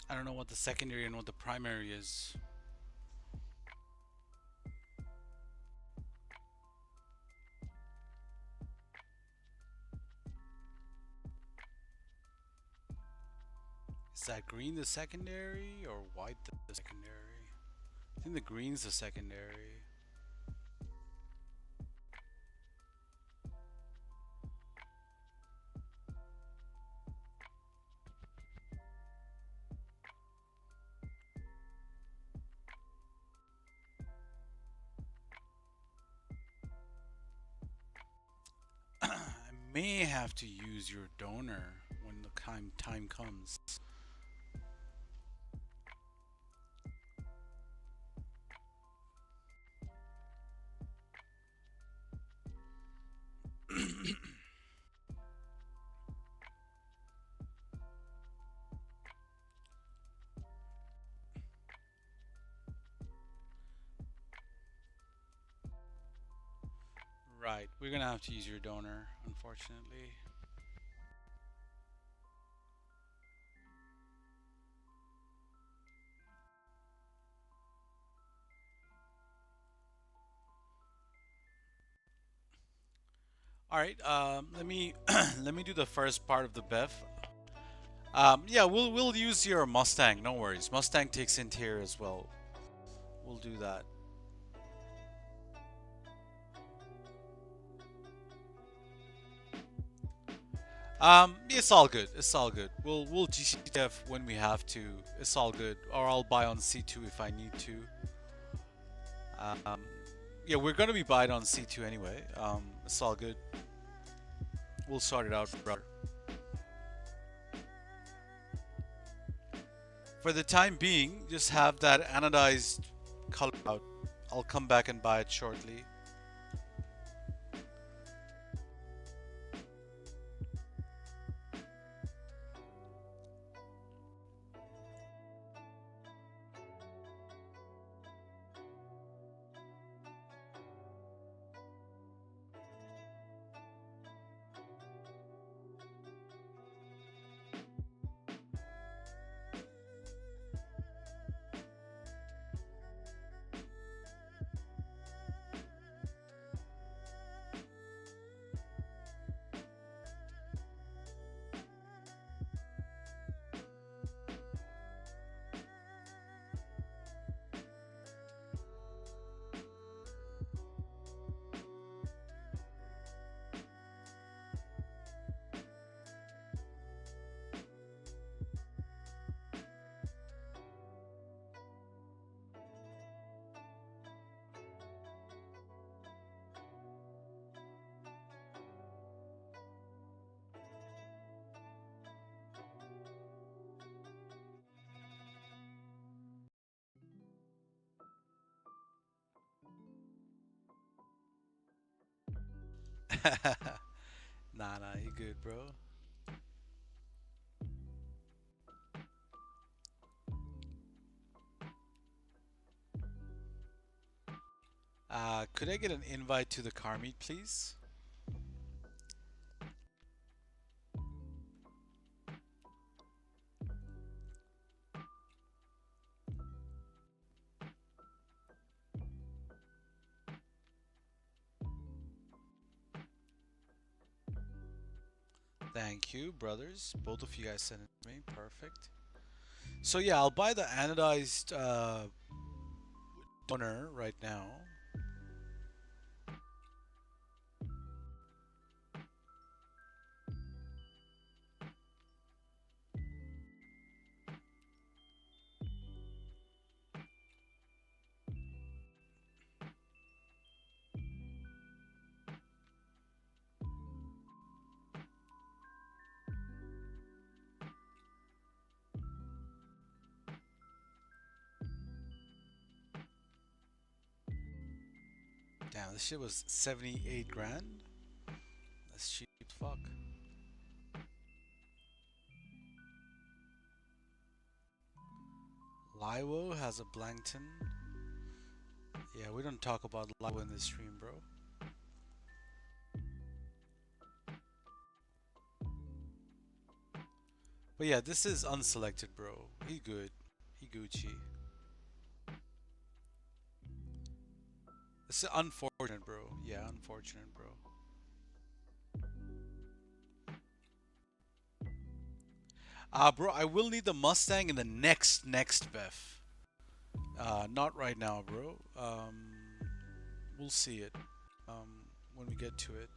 I don't know what the secondary and what the primary is. that green the secondary or white the secondary? I think the green's the secondary. I may have to use your donor when the time comes. Right, we're gonna have to use your donor, unfortunately. All right, let me let me do the first part of the BEF. Yeah, we'll use your Mustang. No worries. Mustang takes interior as well. We'll do that. It's all good. It's all good. We'll GCF when we have to. It's all good. Or I'll buy on C2 if I need to. Um, yeah, we're gonna be buying on C2 anyway. It's all good. We'll sort it out, brother. For the time being, just have that anodized color out. I'll come back and buy it shortly. Nah, you good, bro. Could I get an invite to the car meet, please? Thank you, brothers. Both of you guys sent it to me. Perfect. So yeah, I'll buy the anodized donor right now. Damn, this shit was 78 grand. That's cheap as fuck. Liwo has a Blankton. Yeah, we don't talk about Liwo in this stream, bro. But yeah, this is unselected, bro. He good. He Gucci. This is unfortunate, bro. Yeah, unfortunate, bro. Bro, I will need the Mustang in the next BEFF. Not right now, bro. We'll see it when we get to it.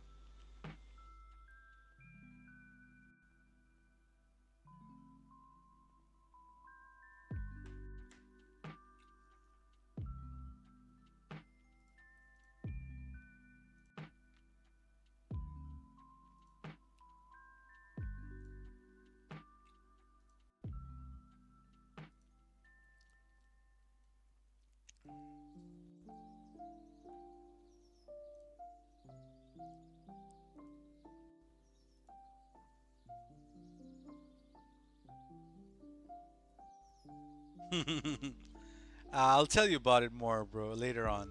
I'll tell you about it more, bro, later on.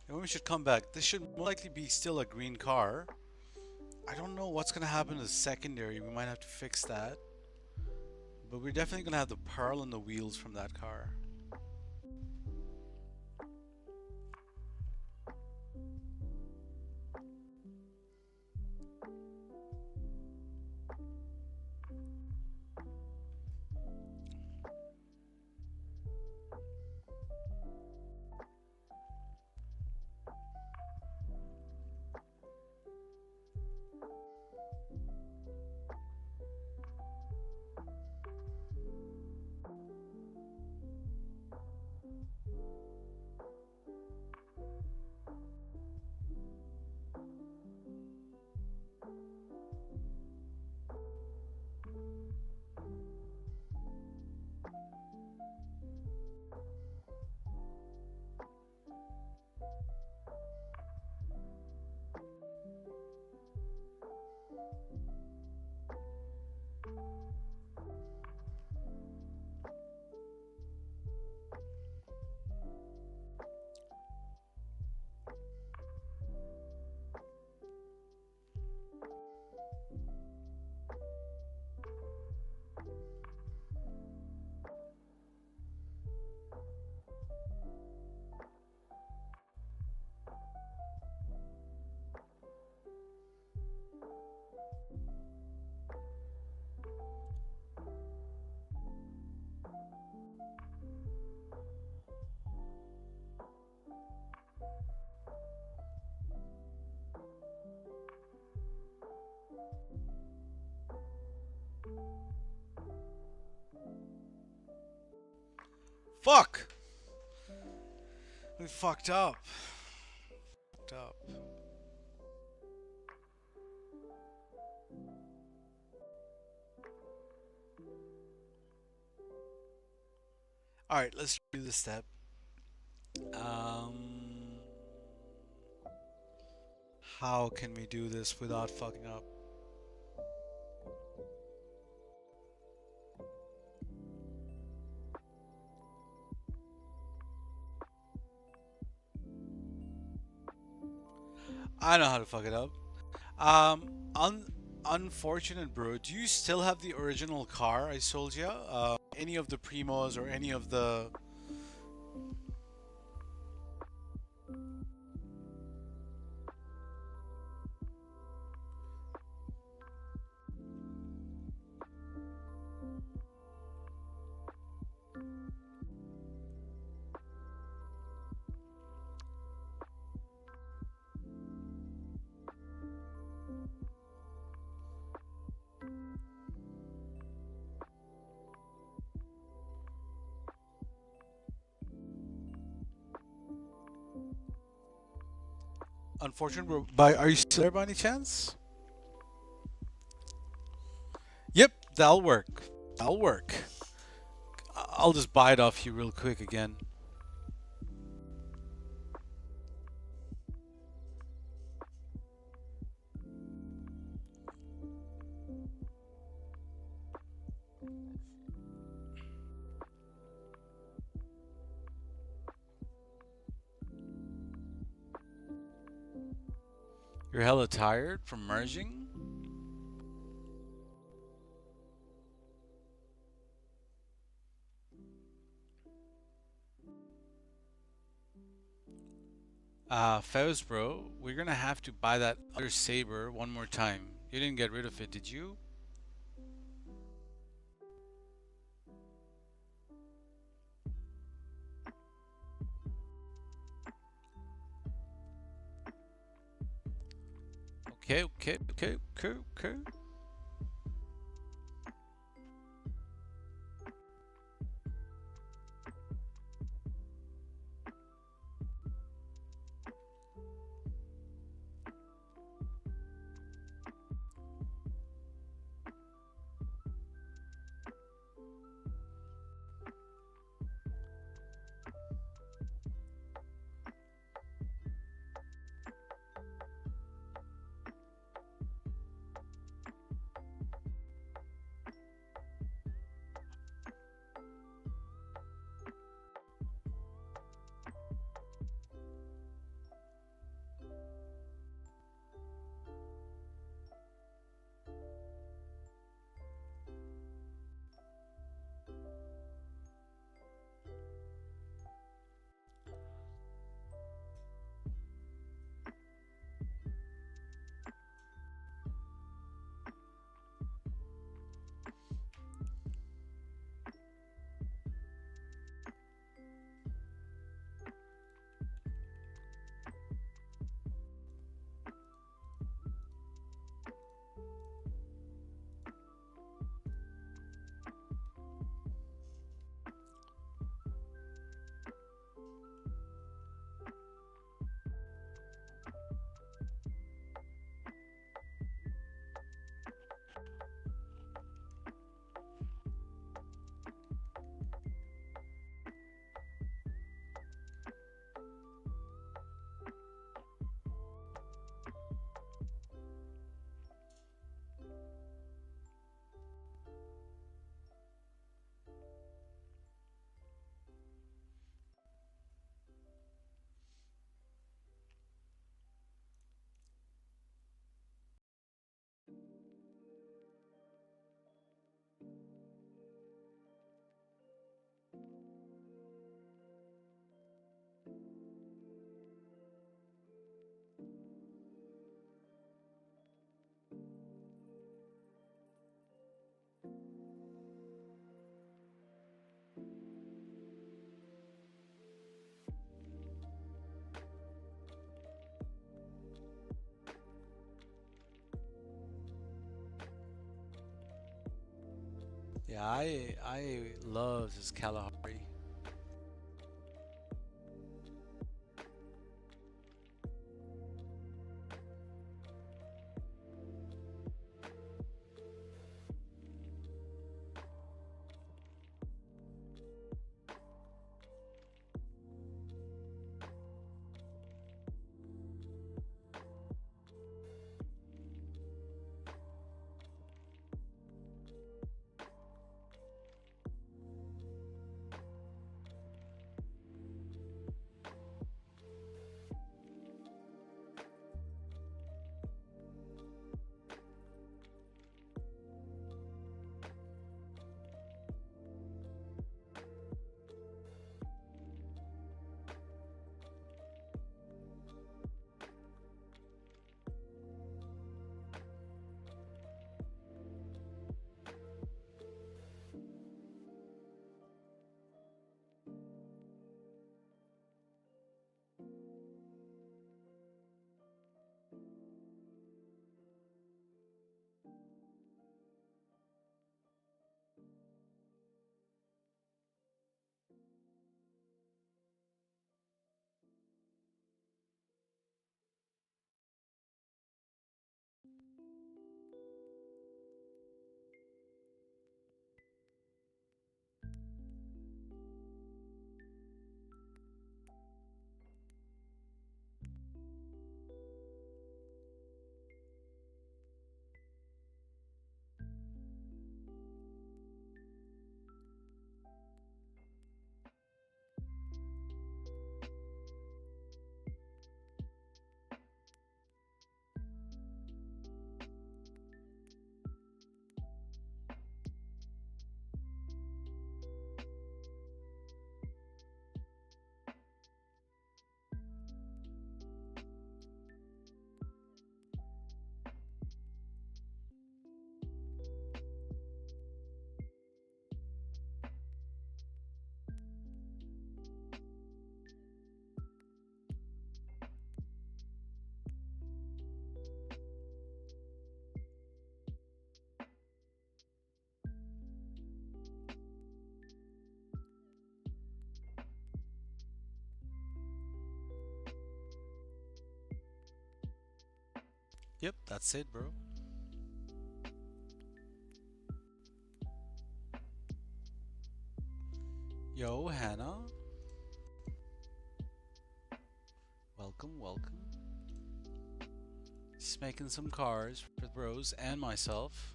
And we should come back. This should more likely be still a green car. I don't know what's gonna happen to the secondary. We might have to fix that. But we're definitely gonna have the pearl in the wheels from that car. Fuck! We fucked up. fucked up. All right, let's do this step. Um, how can we do this without fucking up? I know how to fuck it up. Um, unfortunate, bro. Do you still have the original car I sold you? Any of the Primos or any of the? Unfortunate, bro. Are you still there by any chance? Yep, that'll work. That'll work. I'll just buy it off you real quick again. You're hella tired from merging? Fez, bro, we're gonna have to buy that other saber one more time. You didn't get rid of it, did you? Okay, okay, okay, okay, okay. Yeah, I love this Kalahari. Yep, that's it, bro. Yo, Hannah. Welcome, welcome. Just making some cars for the bros and myself.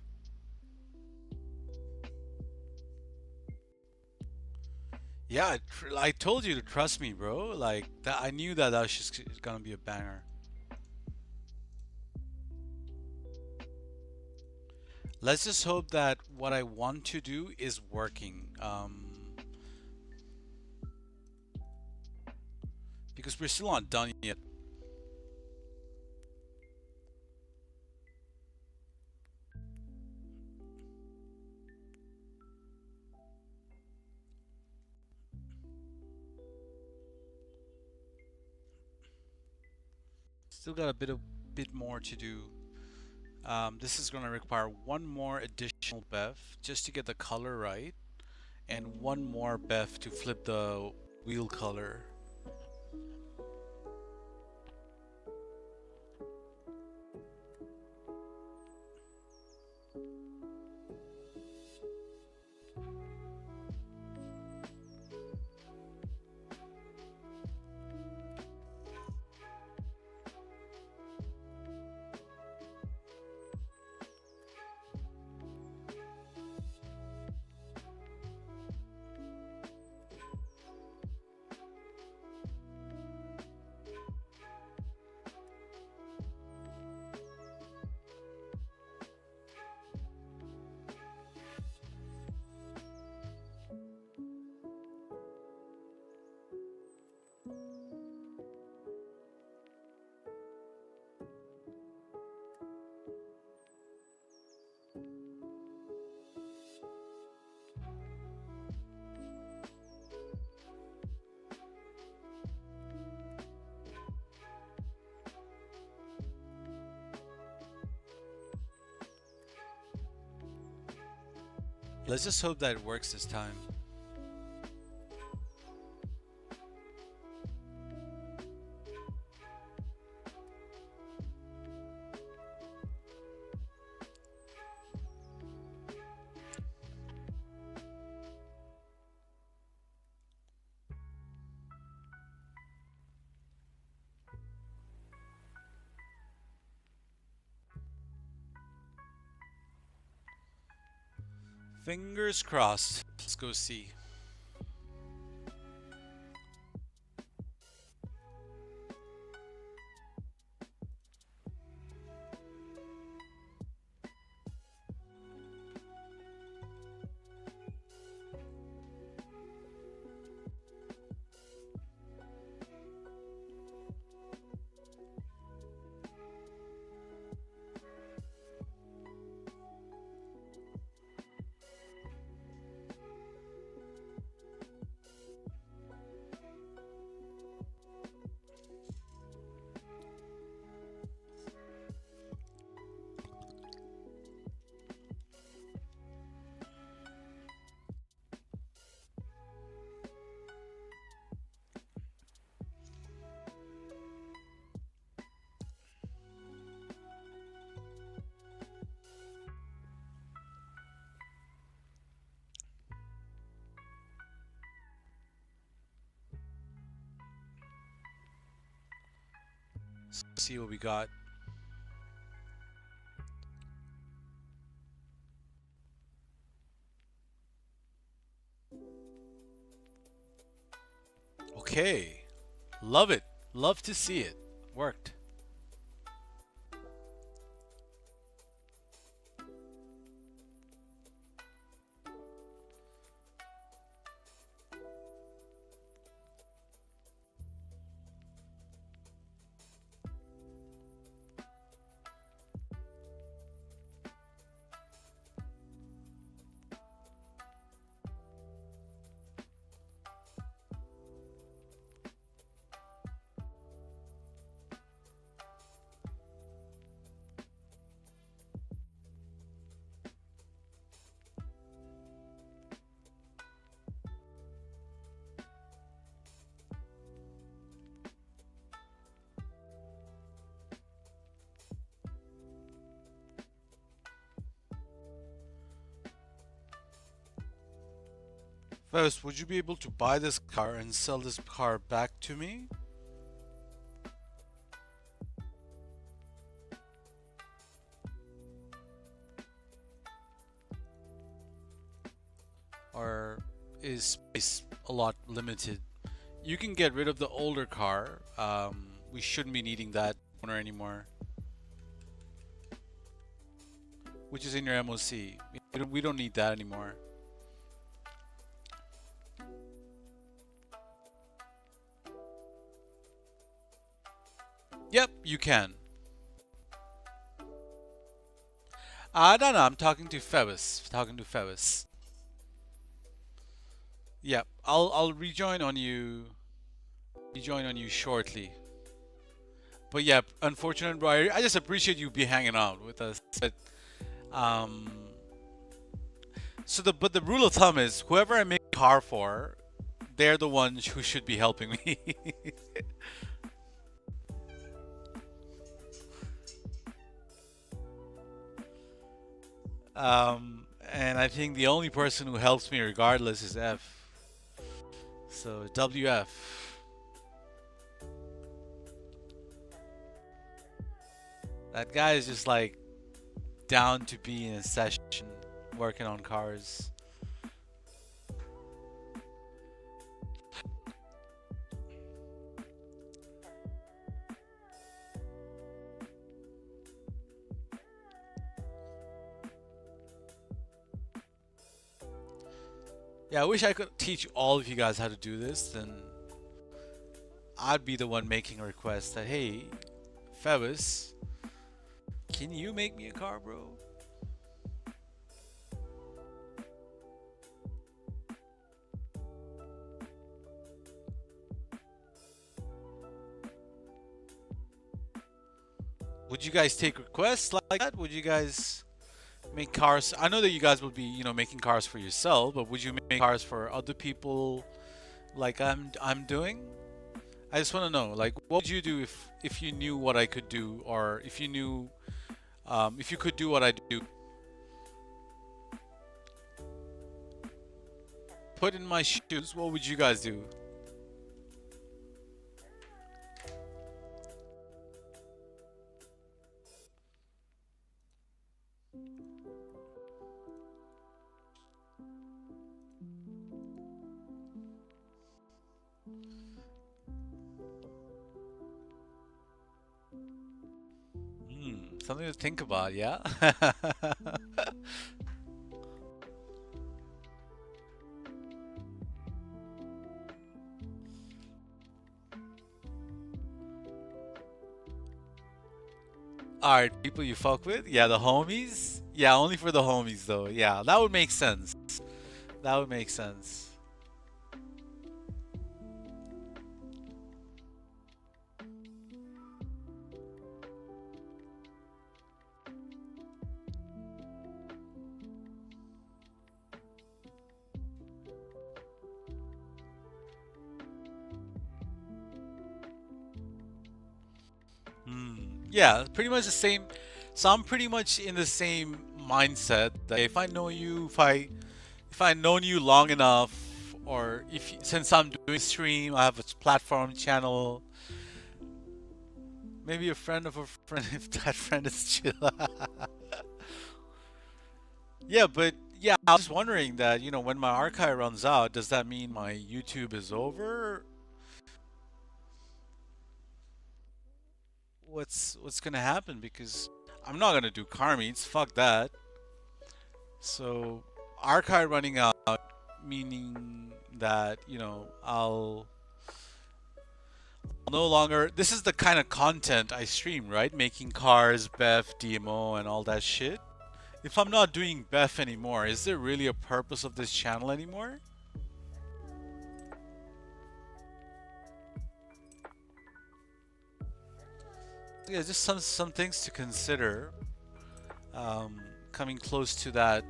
Yeah, I told you to trust me, bro. Like that, I knew that was just gonna be a banger. Let's just hope that what I want to do is working. Because we're still not done yet. Still got a bit more to do. This is gonna require one more additional BEFF just to get the color right, and one more BEFF to flip the wheel color. Let's just hope that it works this time. Fingers crossed. Let's go see. Let's see what we got. Okay. Love it. Love to see it. Worked. First, would you be able to buy this car and sell this car back to me? Or is space a lot limited? You can get rid of the older car. We shouldn't be needing that owner anymore, which is in your MOC. We don't need that anymore. Yep, you can. No, I'm talking to Phoebus. Talking to Phoebus. Yep, I'll rejoin on you. Rejoin on you shortly. But yeah, unfortunate, bro. I just appreciate you be hanging out with us. But um, but the rule of thumb is whoever I make a car for, they're the ones who should be helping me. And I think the only person who helps me regardless is F. So WF. That guy is just like down to be in a session working on cars. Yeah, I wish I could teach all of you guys how to do this, then I'd be the one making a request that, hey, Phoebus, can you make me a car, bro? Would you guys take requests like that? Would you guys make cars? I know that you guys would be, making cars for yourself, but would you make cars for other people like I'm doing? I just want to know, like, what would you do if you knew what I could do, or if you knew if you could do what I do? Put in my shoes, what would you guys do? Something to think about, yeah? Alright, people you fuck with? Yeah, the homies? Yeah, only for the homies though. Yeah, that would make sense. That would make sense. Yeah, pretty much the same. So I'm pretty much in the same mindset that if I know you, if I known you long enough, or since I'm doing stream, I have a platform channel, maybe a friend of a friend if that friend is chill. Yeah, but yeah, I was just wondering that, when my archive runs out, does that mean my YouTube is over? What's gonna happen? Because I'm not gonna do car meets, fuck that. So archive running out, meaning that, I'll no longer, this is the kind of content I stream, right? Making cars, BEFF, DMO, and all that shit. If I'm not doing BEFF anymore, is there really a purpose of this channel anymore? Yeah, just some things to consider. Coming close to that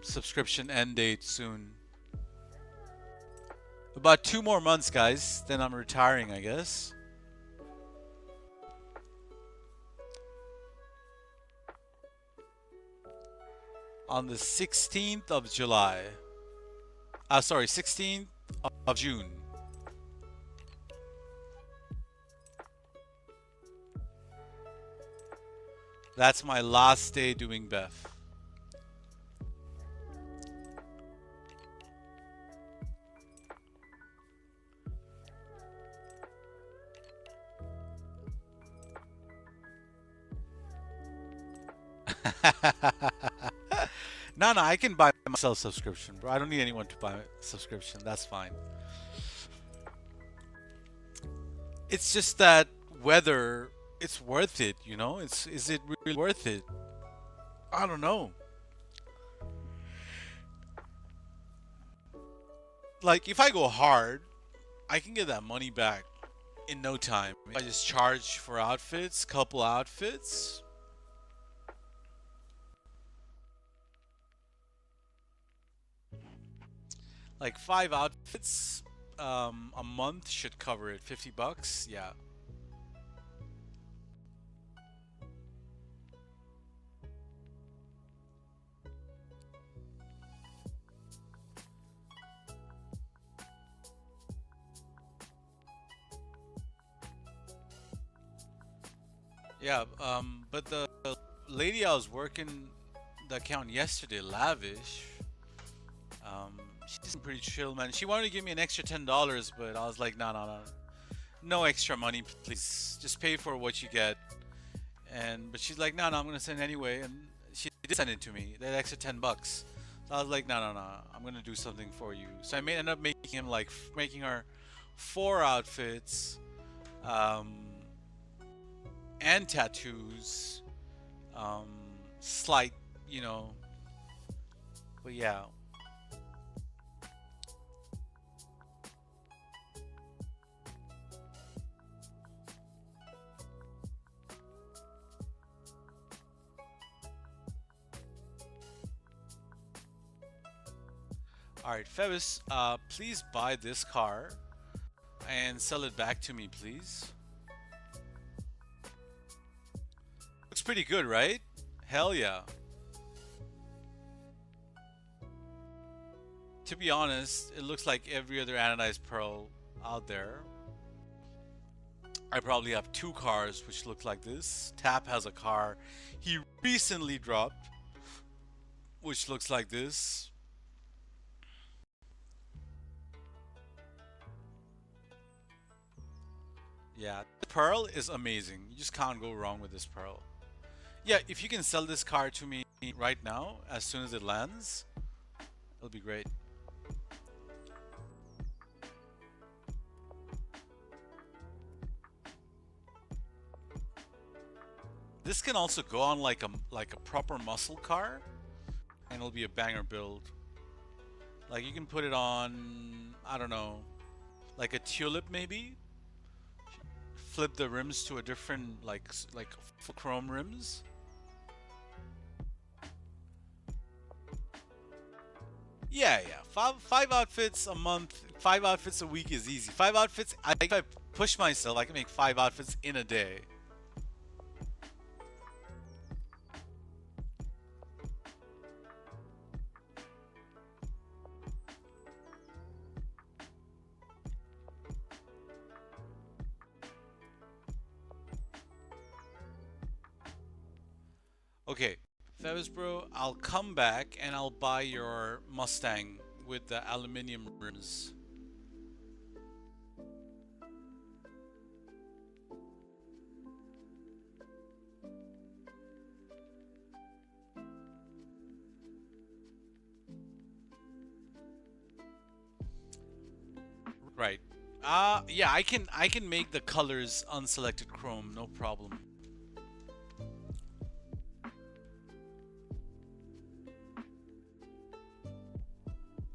subscription end date soon. About 2 more months, guys. Then I'm retiring, I guess. on the 16th of July. Sorry, 16th of June. That's my last day doing BEFF. No, no, I can buy myself subscription, bro. I don't need anyone to buy a subscription. That's fine. It's just that whether it's worth it, you know? Is it really worth it? I don't know. Like if I go hard, I can get that money back in no time. I just charge for outfits, couple outfits. Like 5 outfits a month should cover it. 50 bucks, yeah. Yeah, but the lady I was working the account yesterday, Lavish, she's pretty chill, man. She wanted to give me an extra $10, but I was like, no, no, no, no extra money, please. Just pay for what you get. But she's like, no, no, I'm gonna send it anyway, and she did send it to me. That extra 10 bucks. So I was like, no, no, no, I'm gonna do something for you. So I ended up making him like making her 4 outfits. And tattoos, um, slight, you know, but yeah. All right, Fevis, please buy this car and sell it back to me, please. Looks pretty good, right? Hell yeah. To be honest, it looks like every other anodized pearl out there. I probably have 2 cars which look like this. Tap has a car he recently dropped, which looks like this. Yeah, the pearl is amazing. You just can't go wrong with this pearl. Yeah, if you can sell this car to me right now, as soon as it lands, it'll be great. This can also go on like a proper muscle car, and it'll be a banger build. Like you can put it on, I don't know, like a tulip maybe. Flip the rims to a different like full chrome rims. Yeah, yeah. Five outfits a month, 5 outfits a week is easy. 5 outfits. I think if I push myself, I can make 5 outfits in a day. Okay, Fevs bro, I'll come back and I'll buy your Mustang with the aluminum rims. Right. Yeah, I can make the colors unselected chrome, no problem.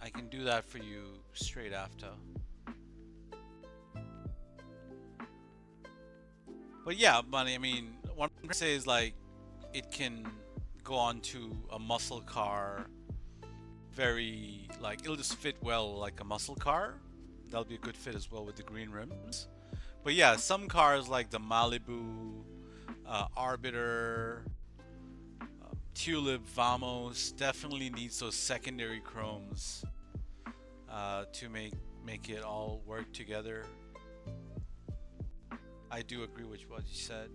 I can do that for you straight after. But yeah, but I mean, what I'm trying to say is like, it can go onto a muscle car. Very like it'll just fit well like a muscle car. That'll be a good fit as well with the green rims. But yeah, some cars like the Malibu, Arbiter, Tulip, Vamos definitely needs those secondary chromes to make it all work together. I do agree with what you said.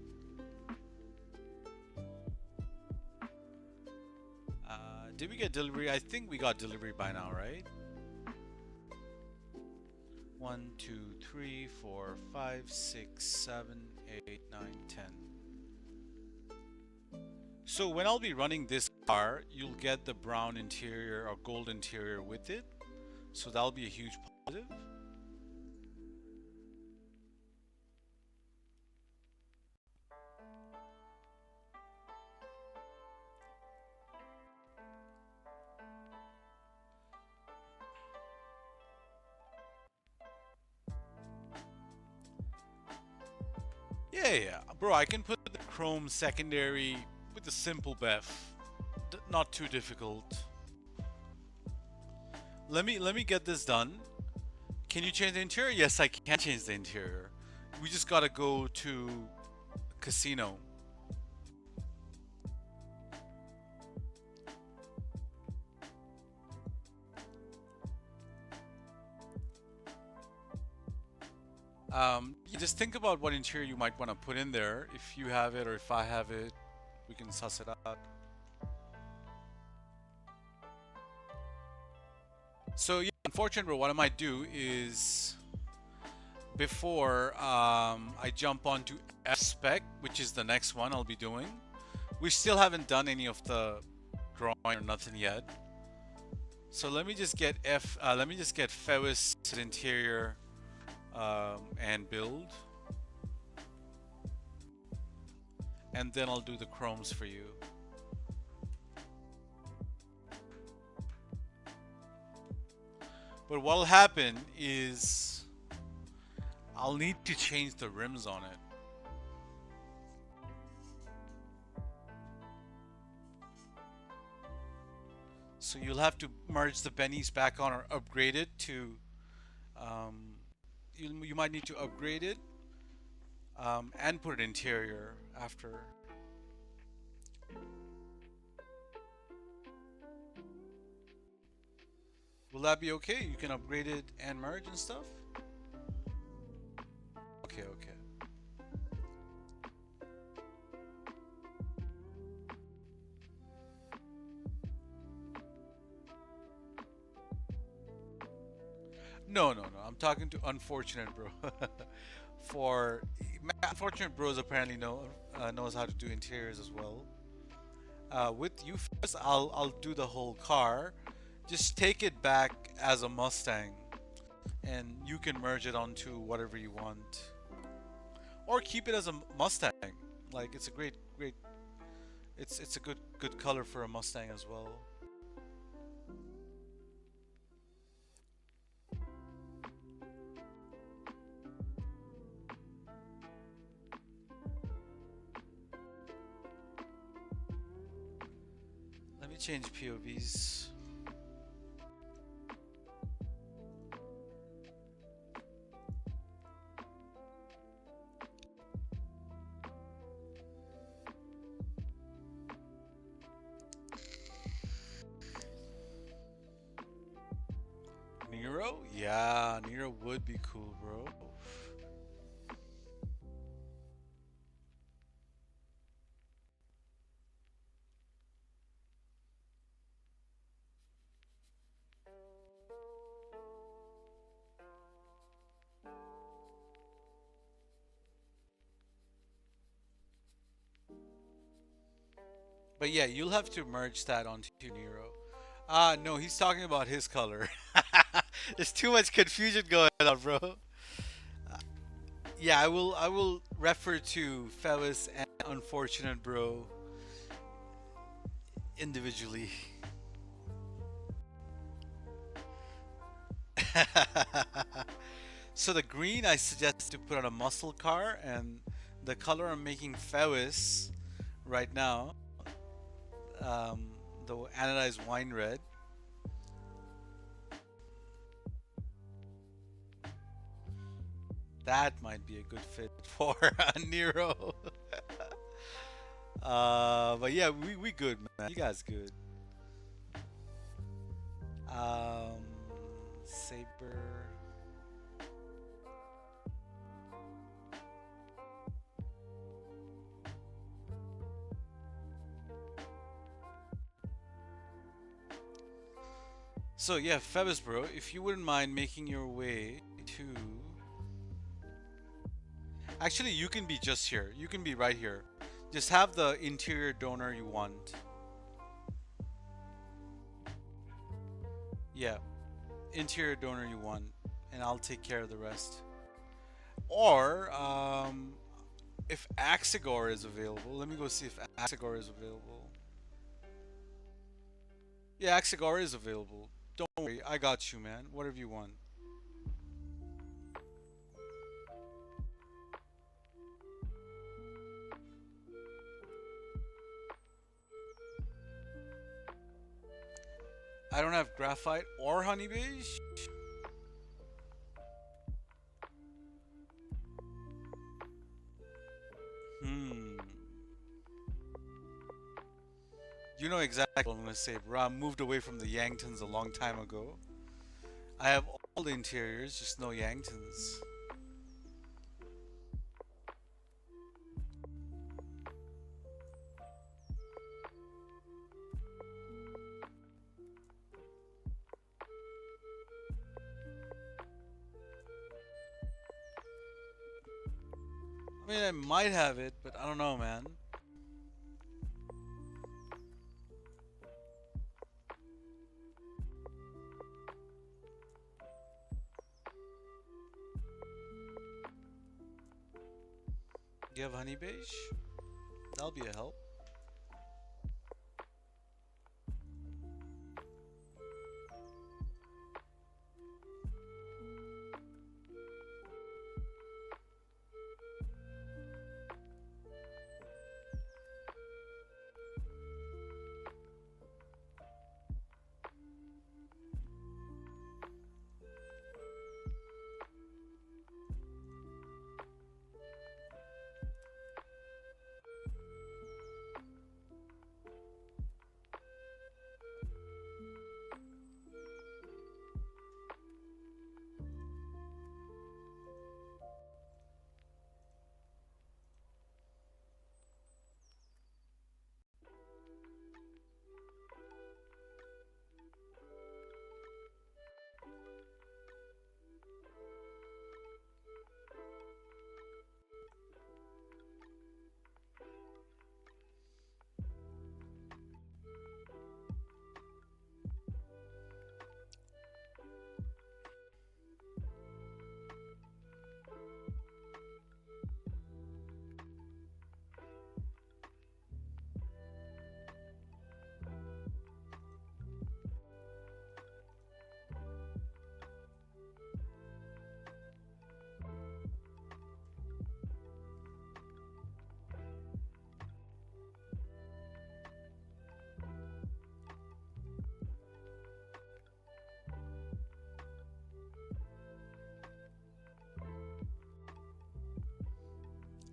Did we get delivery? I think we got delivery by now, right? 1, 2, 3, 4, 5, 6, 7, 8, 9, 10. So when I'll be running this car, you'll get the brown interior or gold interior with it. So that'll be a huge positive. Yeah, bro, I can put the chrome secondary with the simple BEFF. Not too difficult. Let me get this done. Can you change the interior? Yes, I can change the interior. We just gotta go to casino. Just think about what interior you might want to put in there. If you have it or if I have it, we can suss it out. So yeah, unfortunately, what I might do is before I jump onto F spec, which is the next one I'll be doing. We still haven't done any of the drawing or nothing yet. So let me just get Fewis interior and build, and then I'll do the chromes for you. But what'll happen is I'll need to change the rims on it. So you'll have to merge the bennies back on or upgrade it to you might need to upgrade it and put it interior after. Will that be okay? You can upgrade it and merge and stuff? Okay. No. I'm talking to Unfortunate Bro. For Unfortunate Bros apparently knows how to do interiors as well. With you first, I'll do the whole car. Just take it back as a Mustang, and you can merge it onto whatever you want, or keep it as a Mustang. Like it's a great. It's a good color for a Mustang as well. Let me change POVs. Nero? Yeah, Nero would be cool, bro. But yeah, you'll have to merge that onto Nero. No, he's talking about his color. There's too much confusion going on, bro. Yeah, I will refer to Fellas and Unfortunate Bro individually. So the green I suggest to put on a muscle car, and the color I'm making Fewis right now, the anodized wine red. That might be a good fit for Nero. But yeah, we good, man. man. You guys good. Um, Saber. So yeah, Febus bro, if you wouldn't mind making your way to... Actually, you can be just here. You can be right here. Just have the interior donor you want. Yeah, interior donor you want, and I'll take care of the rest. Or, if Axigor is available, let me go see if Axigor is available. Yeah, Axigor is available. Don't worry, I got you, man. Whatever you want. I don't have graphite or honey beige. Hmm. You know exactly what I'm gonna say, bro. I moved away from the Yangtons a long time ago. I have all the interiors, just no Yangtons. I mean, I might have it, but I don't know, man. Do you have honey beige? That'll be a help.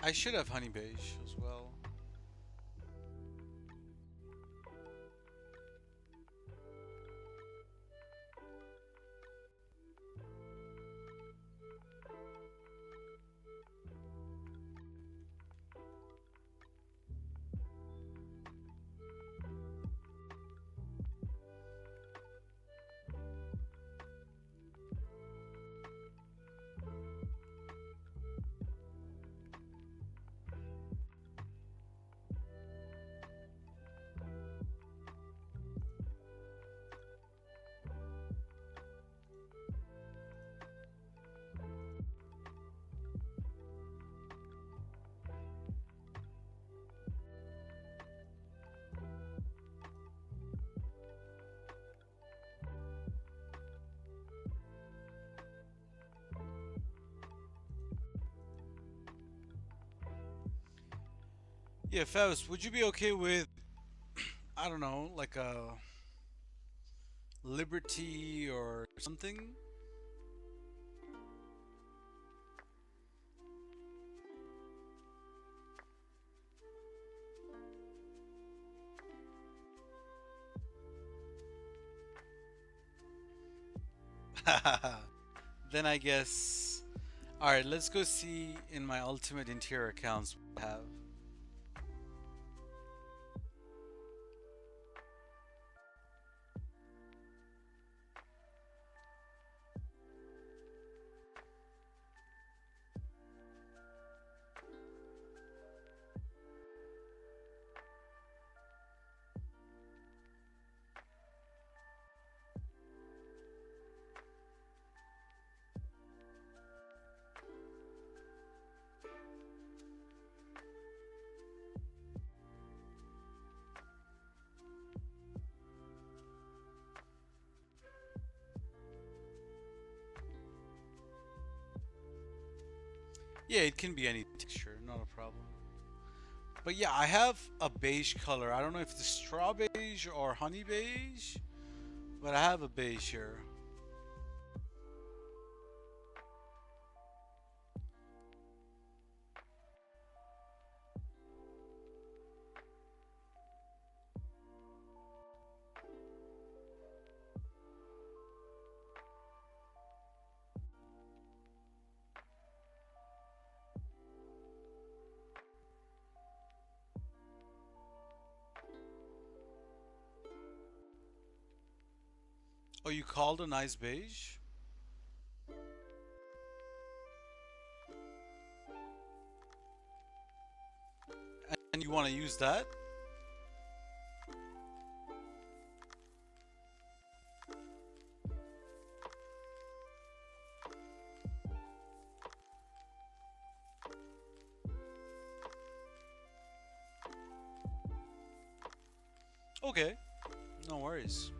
I should have honey beige as well. Yeah, Faust, would you be okay with, I don't know, like a Liberty or something? Then I guess. Alright, let's go see in my ultimate interior accounts what I have. Yeah, it can be any texture, not a problem. But yeah, I have a beige color. I don't know if it's straw beige or honey beige, but I have a beige here. Oh, you called a nice beige? And you want to use that? Okay, no worries.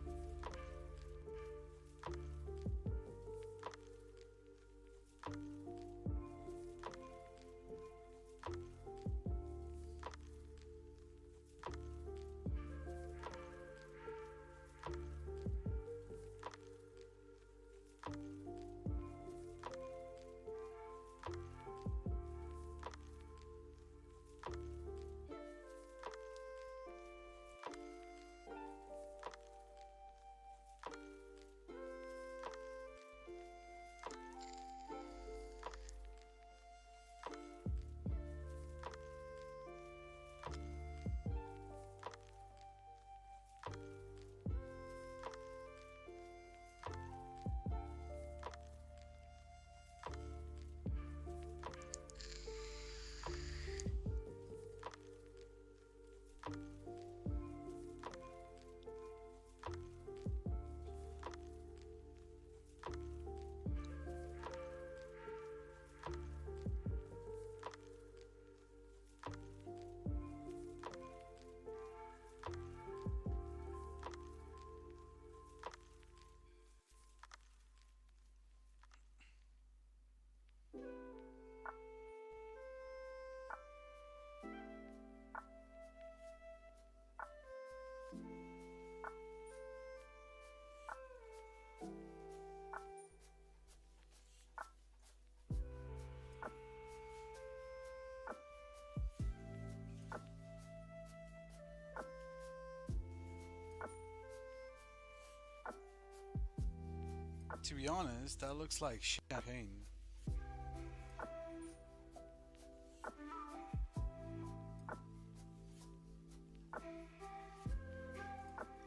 To be honest, that looks like champagne.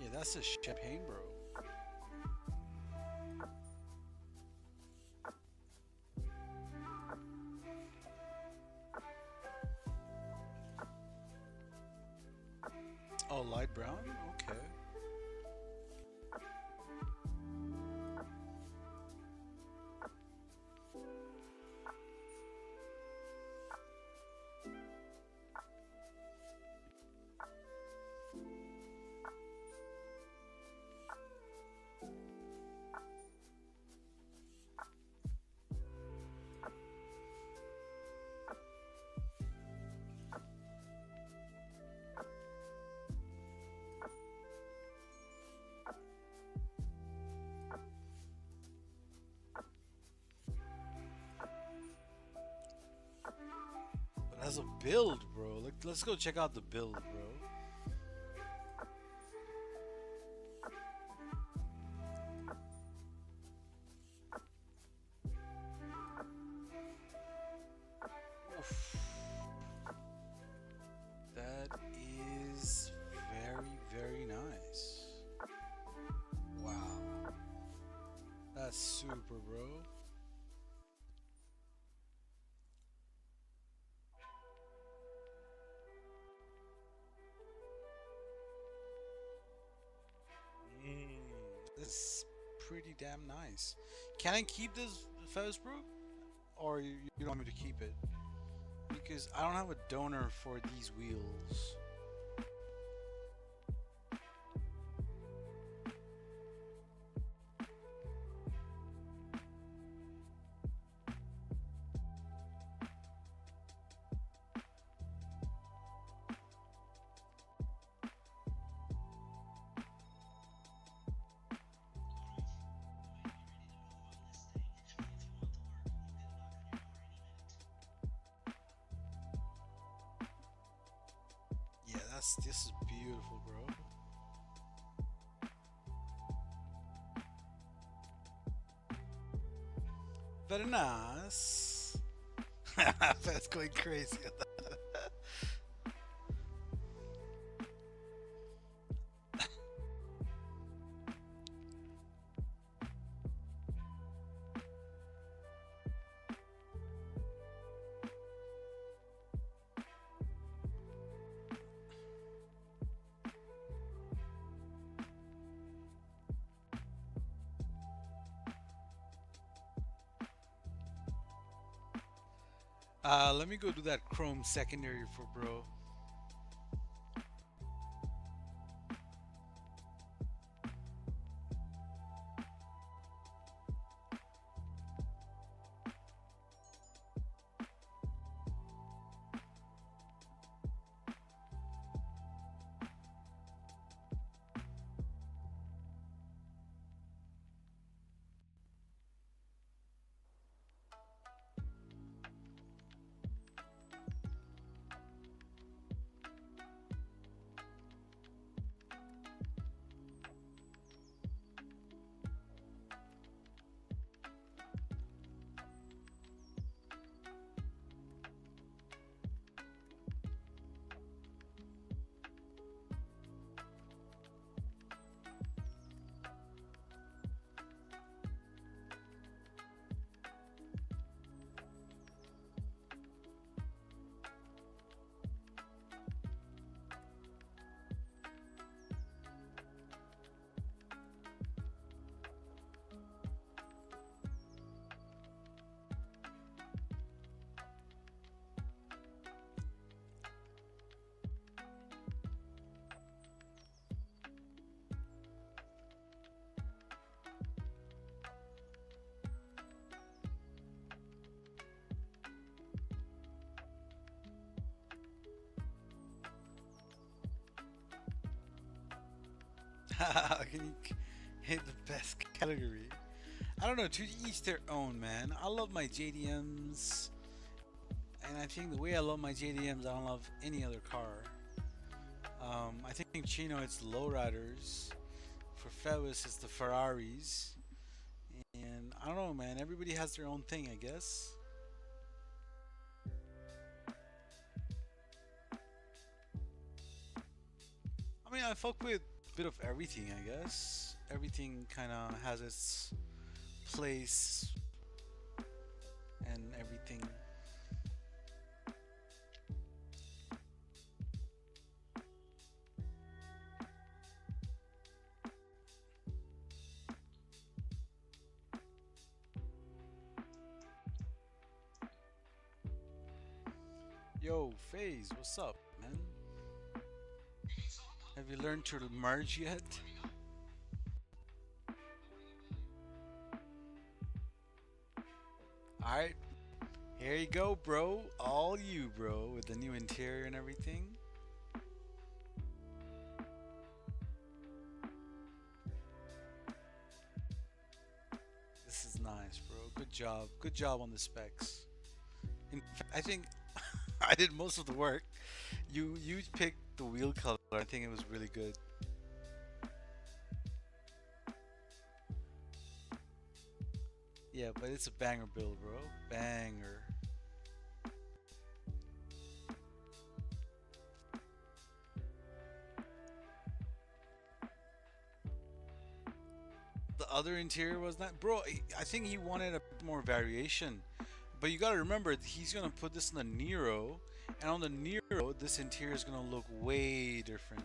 Yeah, that's a champagne, bro. Oh, light brown? Okay. But as a build, bro, like, let's go check out the build, bro. That's super, bro. Mm, this is pretty damn nice. Can I keep this Fez, bro? Or you don't want me to keep it? Because I don't have a donor for these wheels. Yeah, this is beautiful, bro. Very nice. That's going crazy. Let me go do that chrome secondary for bro. Can you hit the best category? I don't know, to each their own, man. I love my JDMs, and I think the way I love my JDMs, I don't love any other car. I think Chino, it's the lowriders. For Febus, it's the Ferraris. And I don't know, man. Everybody has their own thing, I guess. I mean, I fuck with a bit of everything, I guess. Everything kind of has its place and everything. Yo, FaZe, what's up, man? Have you learned to merge yet? Alright, here you go, bro. All you, bro, with the new interior and everything. This is nice, bro. Good job. Good job on the specs. In fact, I think I did most of the work. You picked the wheel color. I think it was really good. Yeah, but it's a banger build, bro. Banger. The other interior was not, bro. I think he wanted a bit more variation, but you gotta remember he's gonna put this in the Nero, and on the Nero, this interior is gonna look way different,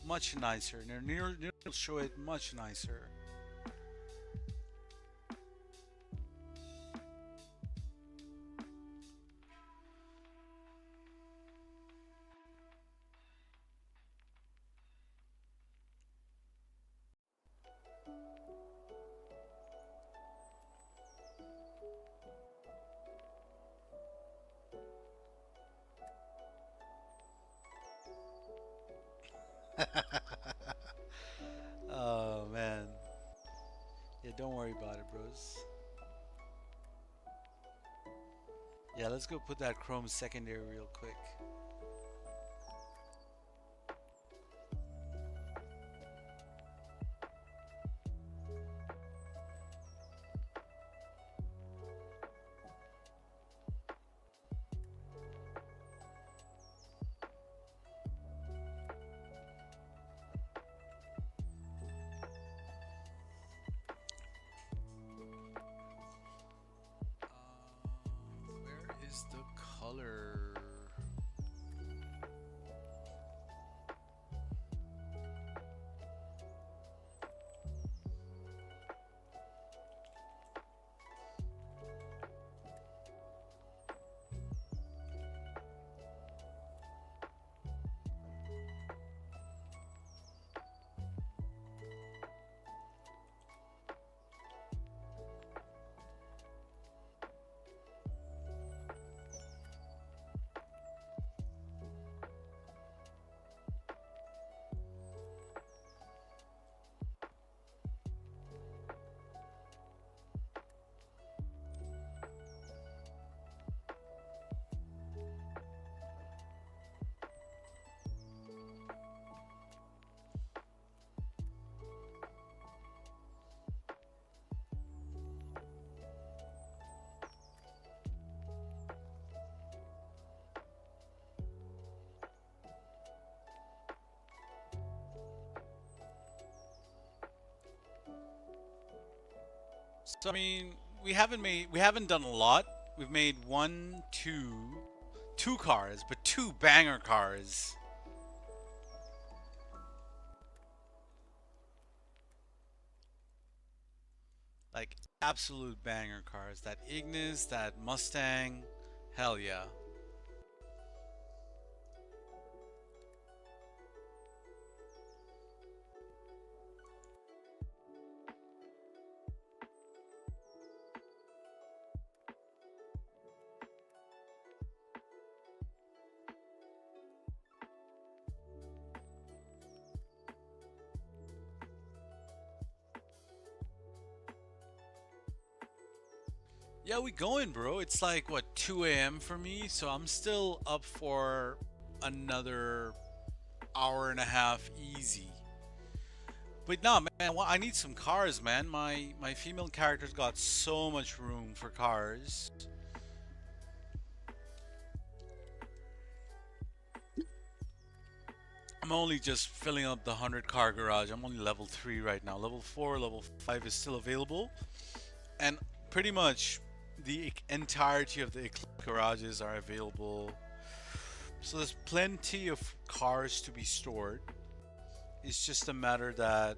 much nicer. And the Nero will show it much nicer. Oh man, yeah, don't worry about it, bros. Yeah, let's go put that chrome secondary real quick. Where is the color? So I mean, we haven't done a lot. We've made two cars, but two banger cars. Like absolute banger cars. That Ignis, that Mustang, hell yeah. Yeah, we going, bro. It's like what 2 a.m. for me, so I'm still up for another hour and a half easy. But no, man, I need some cars, man. My female character's got so much room for cars. I'm only just filling up the 100 car garage. I'm only level 3 right now. Level 4, level 5 is still available. And pretty much the entirety of the garages are available. So there's plenty of cars to be stored. It's just a matter that,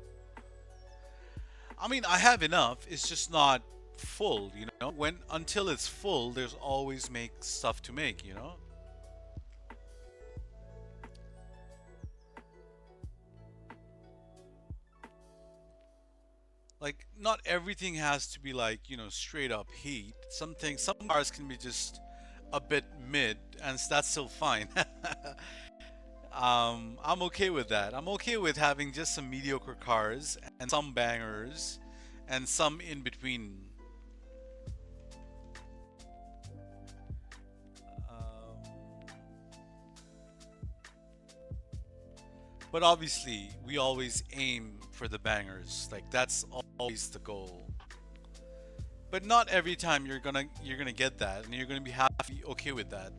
I mean, I have enough. It's just not full, you know. When until it's full, there's always make stuff to make, you know. Like not everything has to be like, you know, straight up heat. Some cars can be just a bit mid, and that's still fine. I'm okay with that. I'm okay with having just some mediocre cars and some bangers and some in between. Um, but obviously, we always aim for the bangers. Like that's always the goal. But not every time you're gonna get that, and you're gonna be happy, okay with that.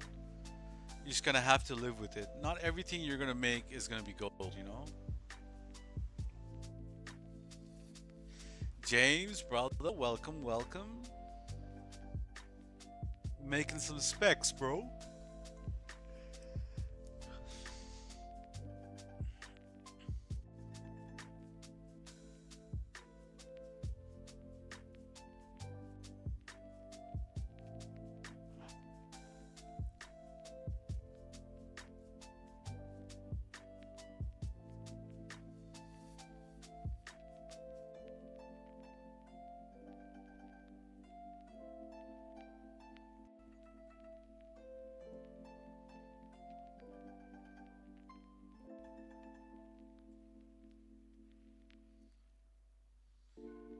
You're just gonna have to live with it. Not everything you're gonna make is gonna be gold, you know. James, brother, welcome, welcome. Making some specs, bro.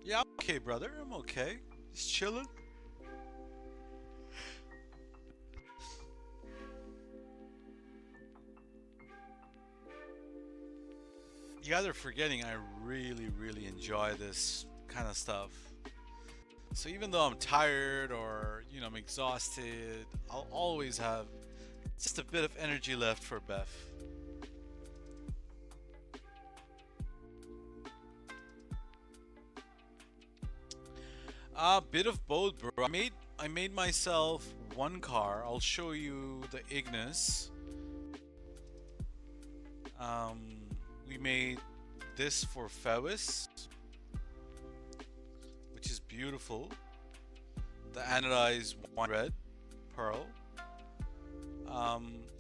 Yeah, I'm okay, brother. I'm okay. Just chilling. You guys are forgetting I really, really enjoy this kind of stuff. So even though I'm tired or, I'm exhausted, I'll always have just a bit of energy left for BEFF. A bit of both, bro. I made myself one car. I'll show you the Ignis. Um, we made this for Fewis, which is beautiful. The anodized wine red pearl.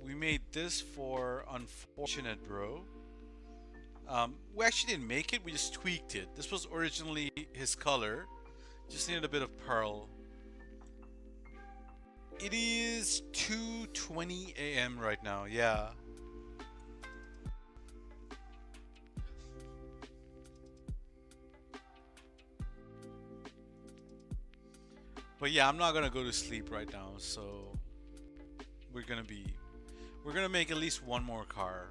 We made this for Unfortunate Bro. We actually didn't make it, we just tweaked it. This was originally his color. Just needed a bit of pearl. It is 2:20 a.m. right now, yeah. But yeah, I'm not gonna go to sleep right now, so we're gonna be we're gonna make at least one more car.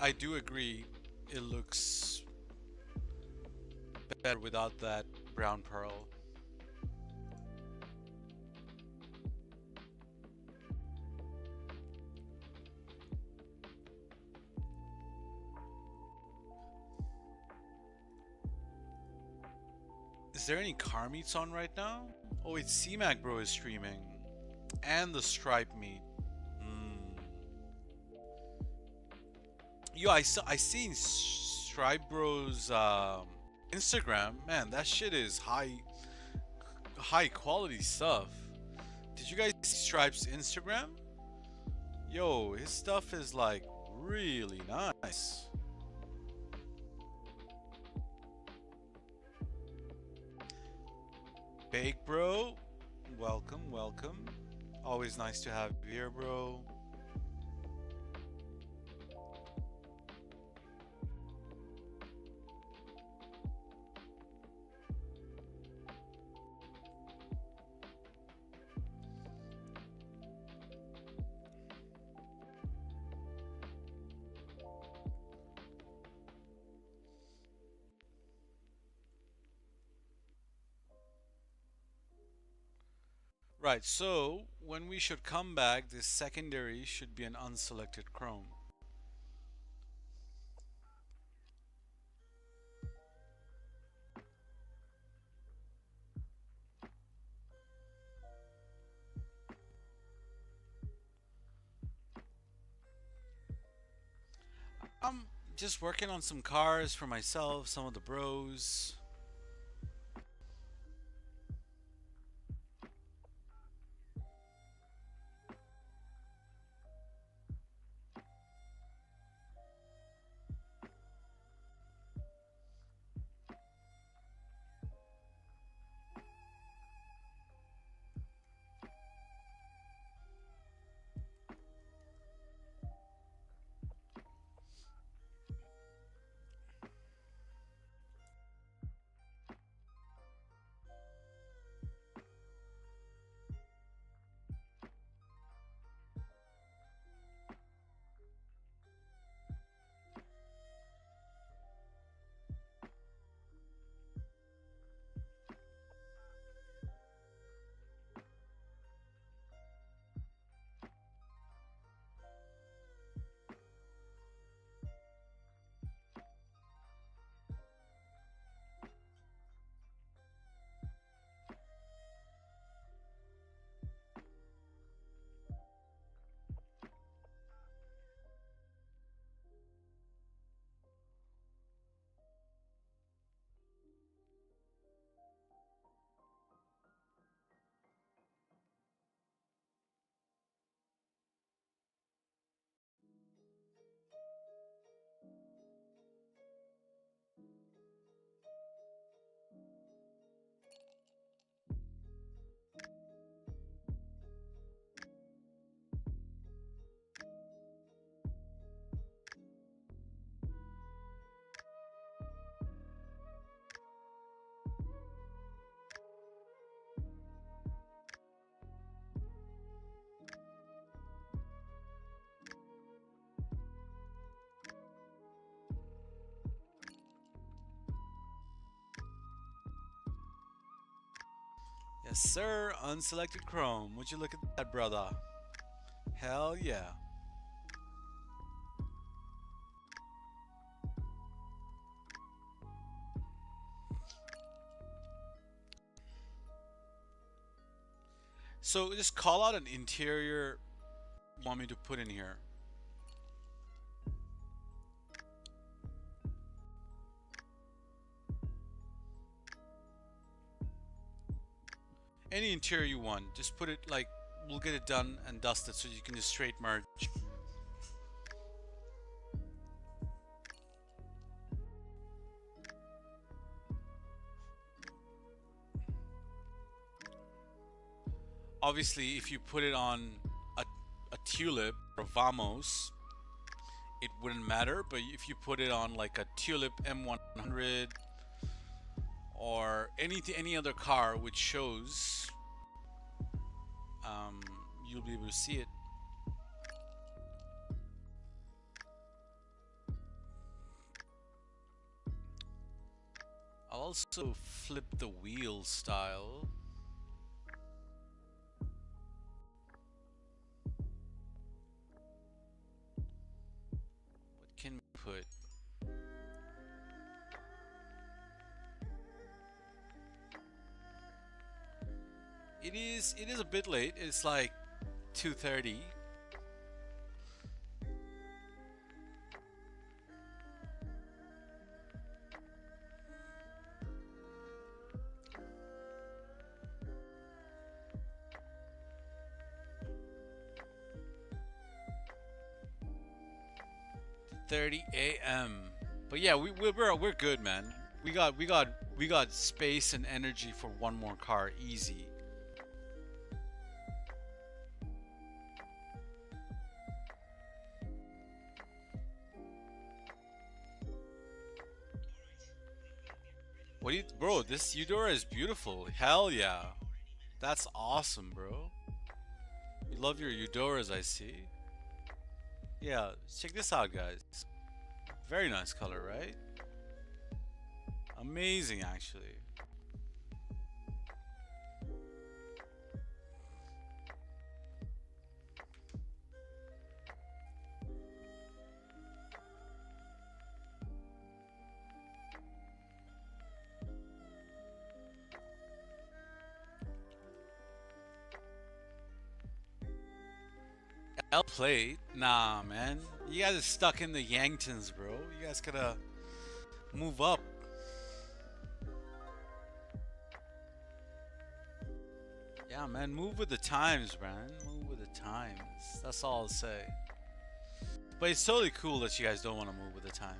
I do agree. It looks better without that brown pearl. Is there any car meets on right now? Oh, it's C-Mac Bro is streaming. And the stripe meet. Hmm. Yo, I seen Stripe Bro's Instagram. Man, that shit is high quality stuff. Did you guys see Stripe's Instagram? Yo, his stuff is like really nice. Bake Bro, welcome, welcome. Always nice to have you here, bro. Right, so when we should come back, this secondary should be an unselected chrome. Just working on some cars for myself, some of the bros. Yes, sir. Unselected chrome. Would you look at that, brother? Hell yeah. So just call out an interior you want me to put in here. Any interior you want. Just put it like, we'll get it done and dusted so you can just straight merge. Obviously, if you put it on a tulip or a Vamos, it wouldn't matter. But if you put it on like a tulip M100 or any other car which shows, you'll be able to see it. I'll also flip the wheel style. What can we put? It is a bit late. It's like 2:30. a.m. But yeah, we're good, man. We got space and energy for one more car, easy. What do you, bro? This Eudora is beautiful. Hell yeah, that's awesome, bro. You love your Eudoras, I see. Yeah, check this out, guys. Very nice color, right? Amazing, actually. L plate? Nah, man. You guys are stuck in the Yanktons, bro. You guys gotta move up. Yeah, man, move with the times, man. Move with the times. That's all I'll say. But it's totally cool that you guys don't want to move with the time.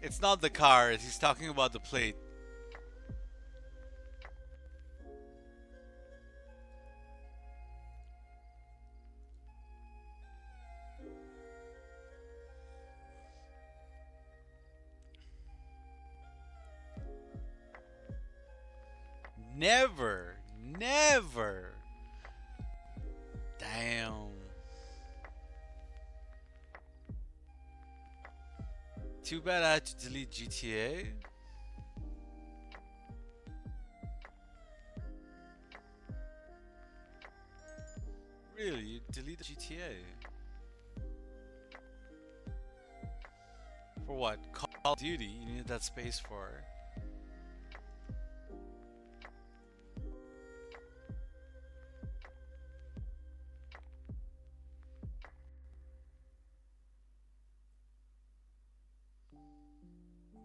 It's not the car. He's talking about the plate. Never. Never. Damn. Too bad I had to delete GTA. Really? You deleted GTA? For what? Call of Duty? You needed that space for.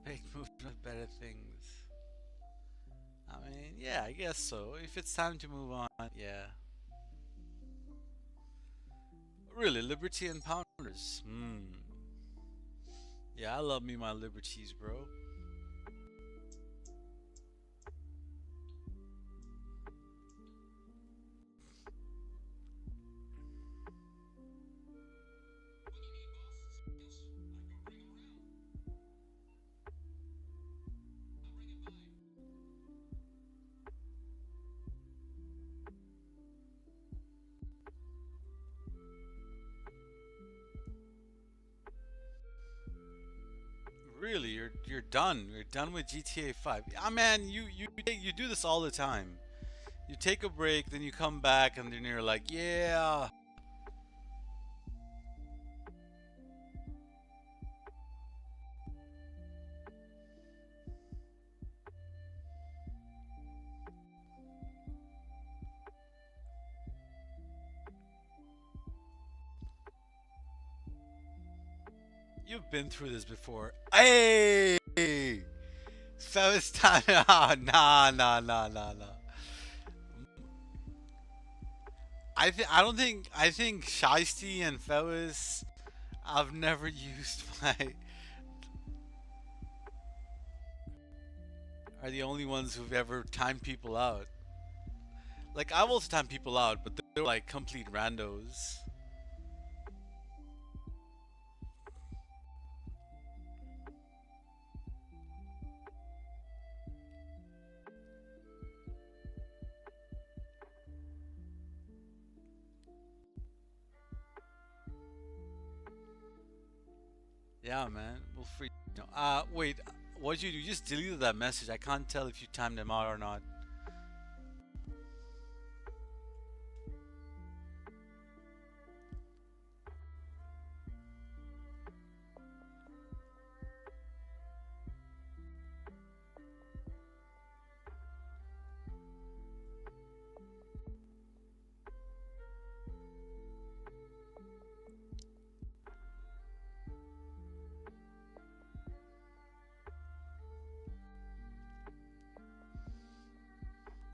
Big movement, better things. I mean, yeah, I guess so. If it's time to move on, yeah. Really, Liberty and Pounders. Yeah, I love me my liberties, bro. Really, you're done. You're done with GTA 5. Ah, man, you do this all the time. You take a break, then you come back, and then you're like, yeah. You've been through this before. Hey, so it's time. Oh, nah, nah, nah, nah, nah. I don't think I think Shiesty and Fellas. I've never used my are the only ones who've ever timed people out. Like I've also timed people out, but they're like complete randos. Yeah, man. We'll free. Wait. What'd you do? You just deleted that message. I can't tell if you timed them out or not.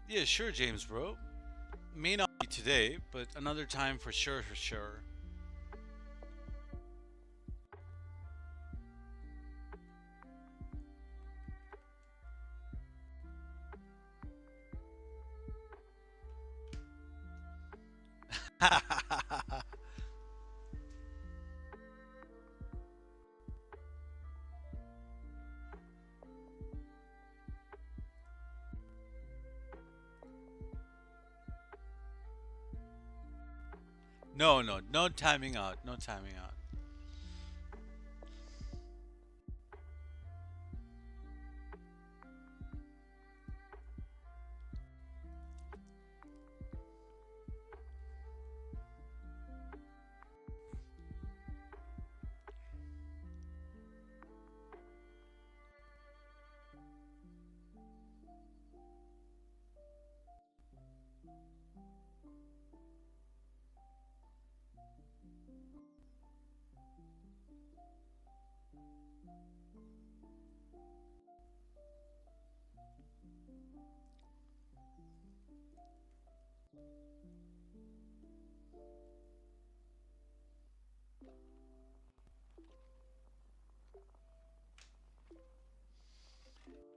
Yeah, sure, James, bro. May not be today, but another time for sure, for sure. No, no, no timing out. No timing out.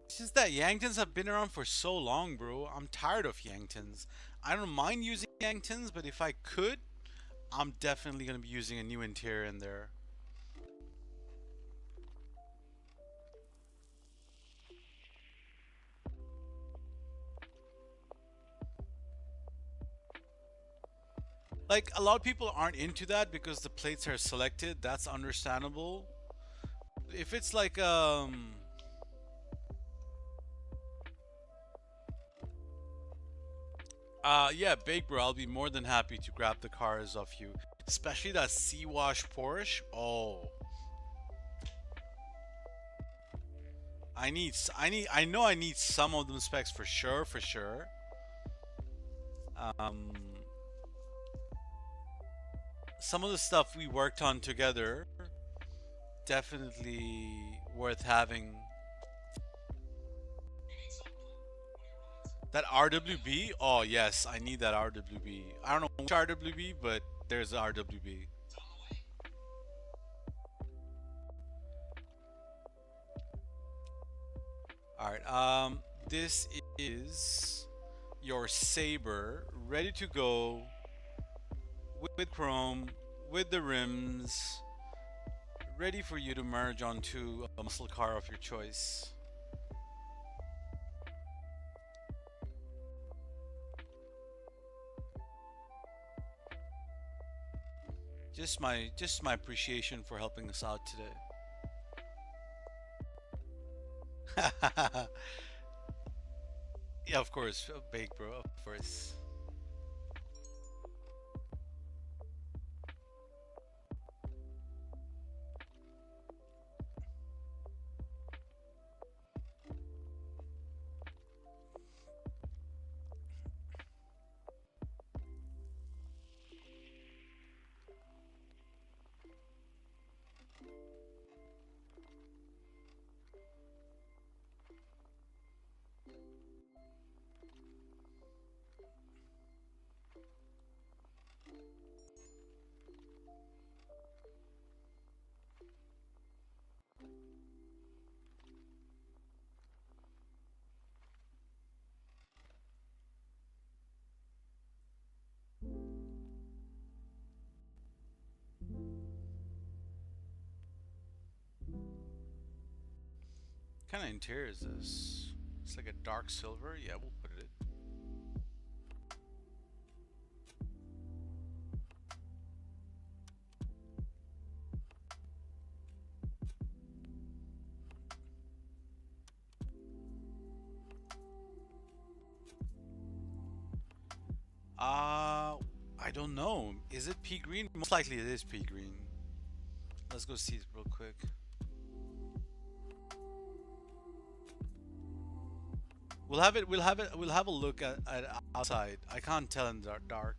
It's just that Yanktons have been around for so long, bro. I'm tired of Yanktons. I don't mind using Yanktons, but if I could, I'm definitely gonna be using a new interior in there. Like a lot of people aren't into that because the plates are selected. That's understandable. If it's like yeah, Big Bro, I'll be more than happy to grab the cars off you. Especially that sea wash Porsche. Oh, I know I need some of them specs for sure, for sure. Um, some of the stuff we worked on together, definitely worth having. That RWB? Oh yes, I need that RWB. I don't know which RWB, but there's a RWB. All right. This is your Saber, ready to go with chrome, with the rims, ready for you to merge onto a muscle car of your choice. Just my appreciation for helping us out today. Yeah, of course, bake, bro. Of course. What kind of interior is this? It's like a dark silver. Yeah, we'll put it. I don't know. Is it pea green? Most likely it is pea green. Let's go see it real quick. We'll have it. We'll have it. We'll have a look at outside. I can't tell in the dark,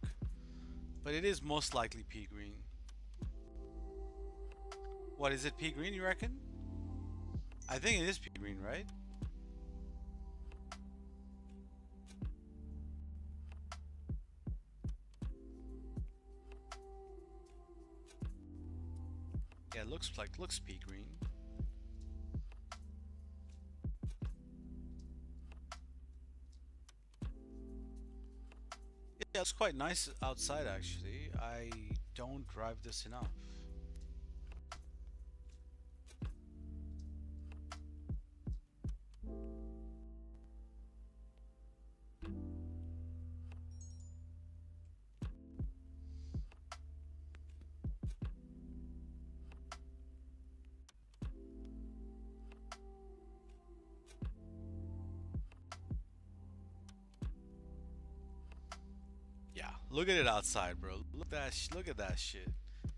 but it is most likely pea green. What is it? Pea green? You reckon? I think it is pea green, right? Yeah, it looks pea green. Yeah, it's quite nice outside actually. I don't drive this enough. Yeah, look at it outside, bro. Look at that shit.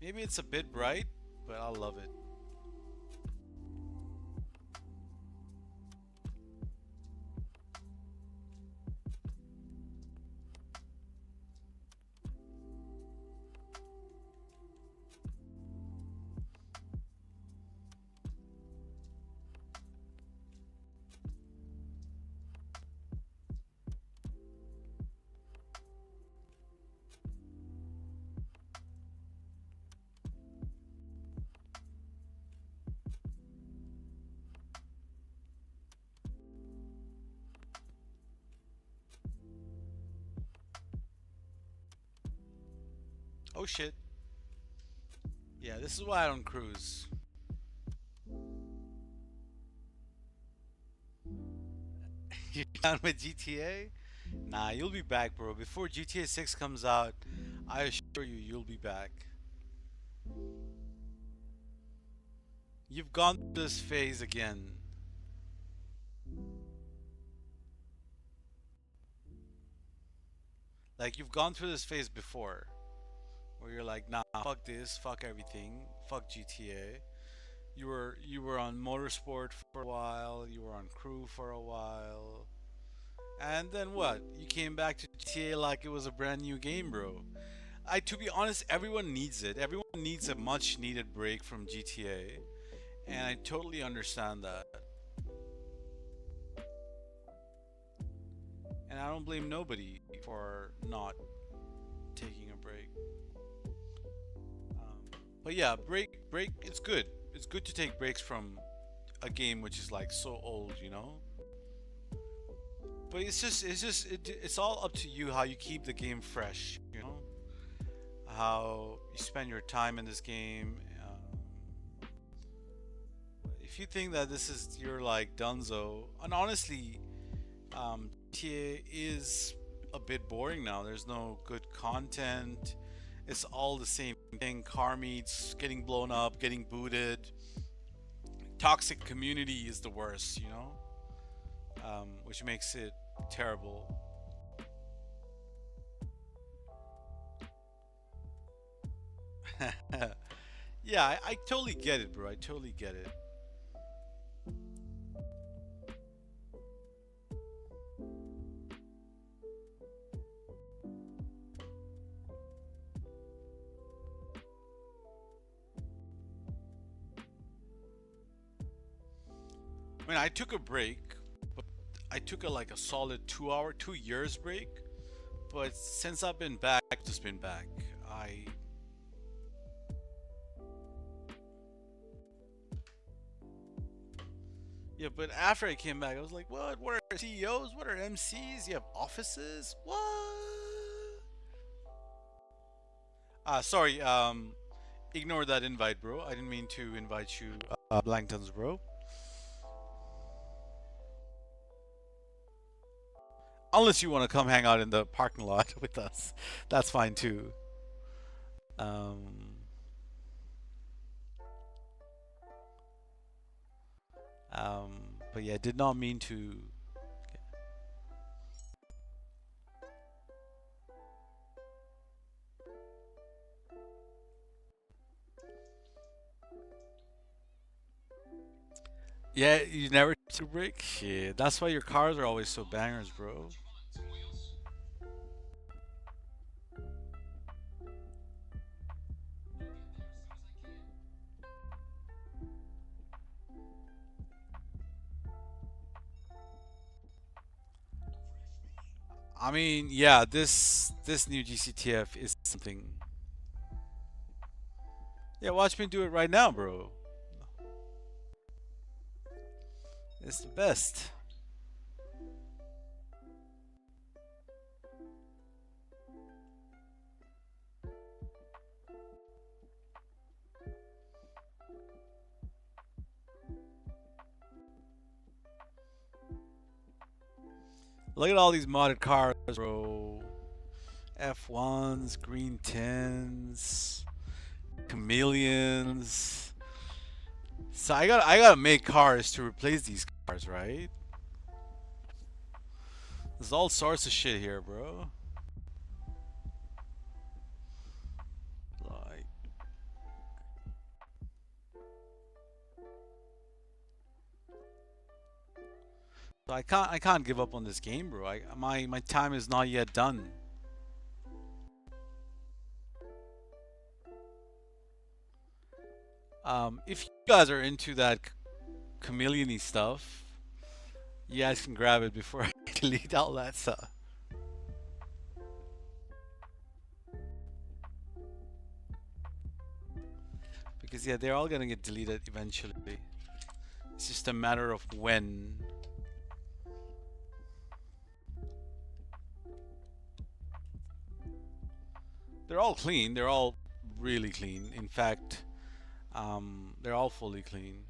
Maybe it's a bit bright, but I love it. Oh shit. Yeah, this is why I don't cruise. You're done with GTA? Nah, you'll be back, bro. Before GTA 6 comes out, I assure you, you'll be back. You've gone through this phase again. Like, you've gone through this phase before, where you're like, nah, fuck this, fuck everything, fuck GTA. You were on motorsport for a while, you were on crew for a while, and then what? You came back to GTA like it was a brand new game, bro. To be honest, everyone needs it. Everyone needs a much needed break from GTA, and I totally understand that. And I don't blame nobody for not taking a break. But yeah, break. It's good. It's good to take breaks from a game which is like so old, you know. But it's all up to you how you keep the game fresh, you know. How you spend your time in this game. If you think that this is your like Dunzo, and honestly, GTA is a bit boring now. There's no good content. It's all the same thing. Car meets, getting blown up, getting booted. Toxic community is the worst, you know, which makes it terrible. Yeah, I totally get it, bro. I totally get it. I mean, I took a break, but I took a like a solid 2 hour, 2 years break. But since I've been back, I've just been back. I Yeah, but after I came back, I was like, what? What are CEOs? What are MCs? You have offices? What? Sorry. Ignore that invite, bro. I didn't mean to invite you, Blankton's, bro. Unless you want to come hang out in the parking lot with us, that's fine too. Um, but yeah, did not mean to. Yeah, you never took a break. Shit, that's why your cars are always so bangers, bro. I mean, yeah, this new GCTF is something. Yeah, watch me do it right now, bro. It's the best. Look at all these modded cars, bro. F1s, green tins, chameleons. So I gotta make cars to replace these cars, right? There's all sorts of shit here, bro. Like, so I can't give up on this game, bro. My time is not yet done. If you guys are into that chameleon stuff, you guys can grab it before I delete all that stuff. Because yeah, they're all gonna get deleted eventually. It's just a matter of when. They're all clean. They're all really clean. In fact, they're all fully clean.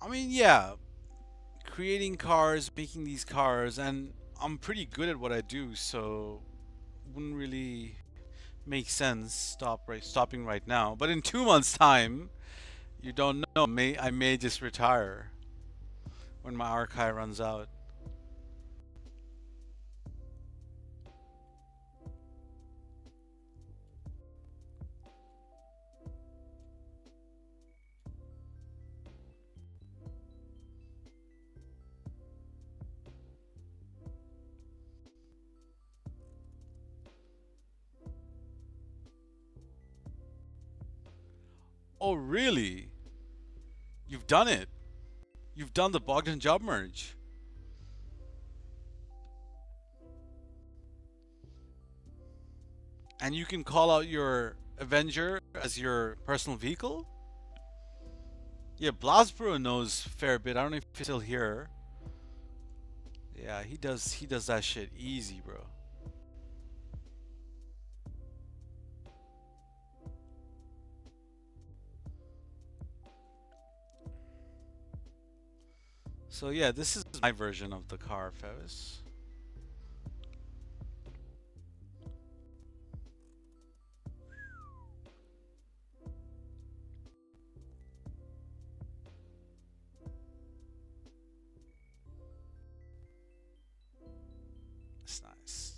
I mean, yeah, creating cars, making these cars, and I'm pretty good at what I do, so wouldn't really make sense stopping right now. But in 2 months' time, you don't know. I may just retire when my archive runs out. Oh, really? You've done it. You've done the Bogdan job merge. And you can call out your Avenger as your personal vehicle? Yeah, Blasbro knows a fair bit. I don't know if he's still here. Yeah, he does that shit easy, bro. So yeah, this is my version of the car, Fevis. It's nice.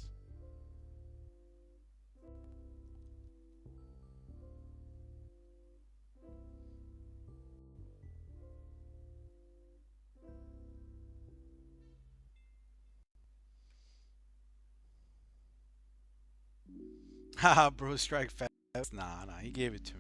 Haha, bro, strike fast. Nah, he gave it to me.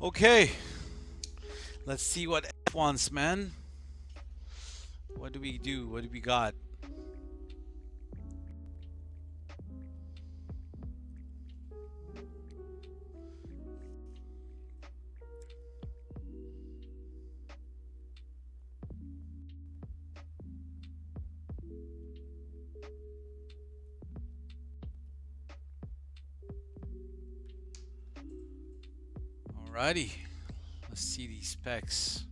Okay, let's see what F wants, man. What do we do? What do we got? Alrighty, let's see these specs.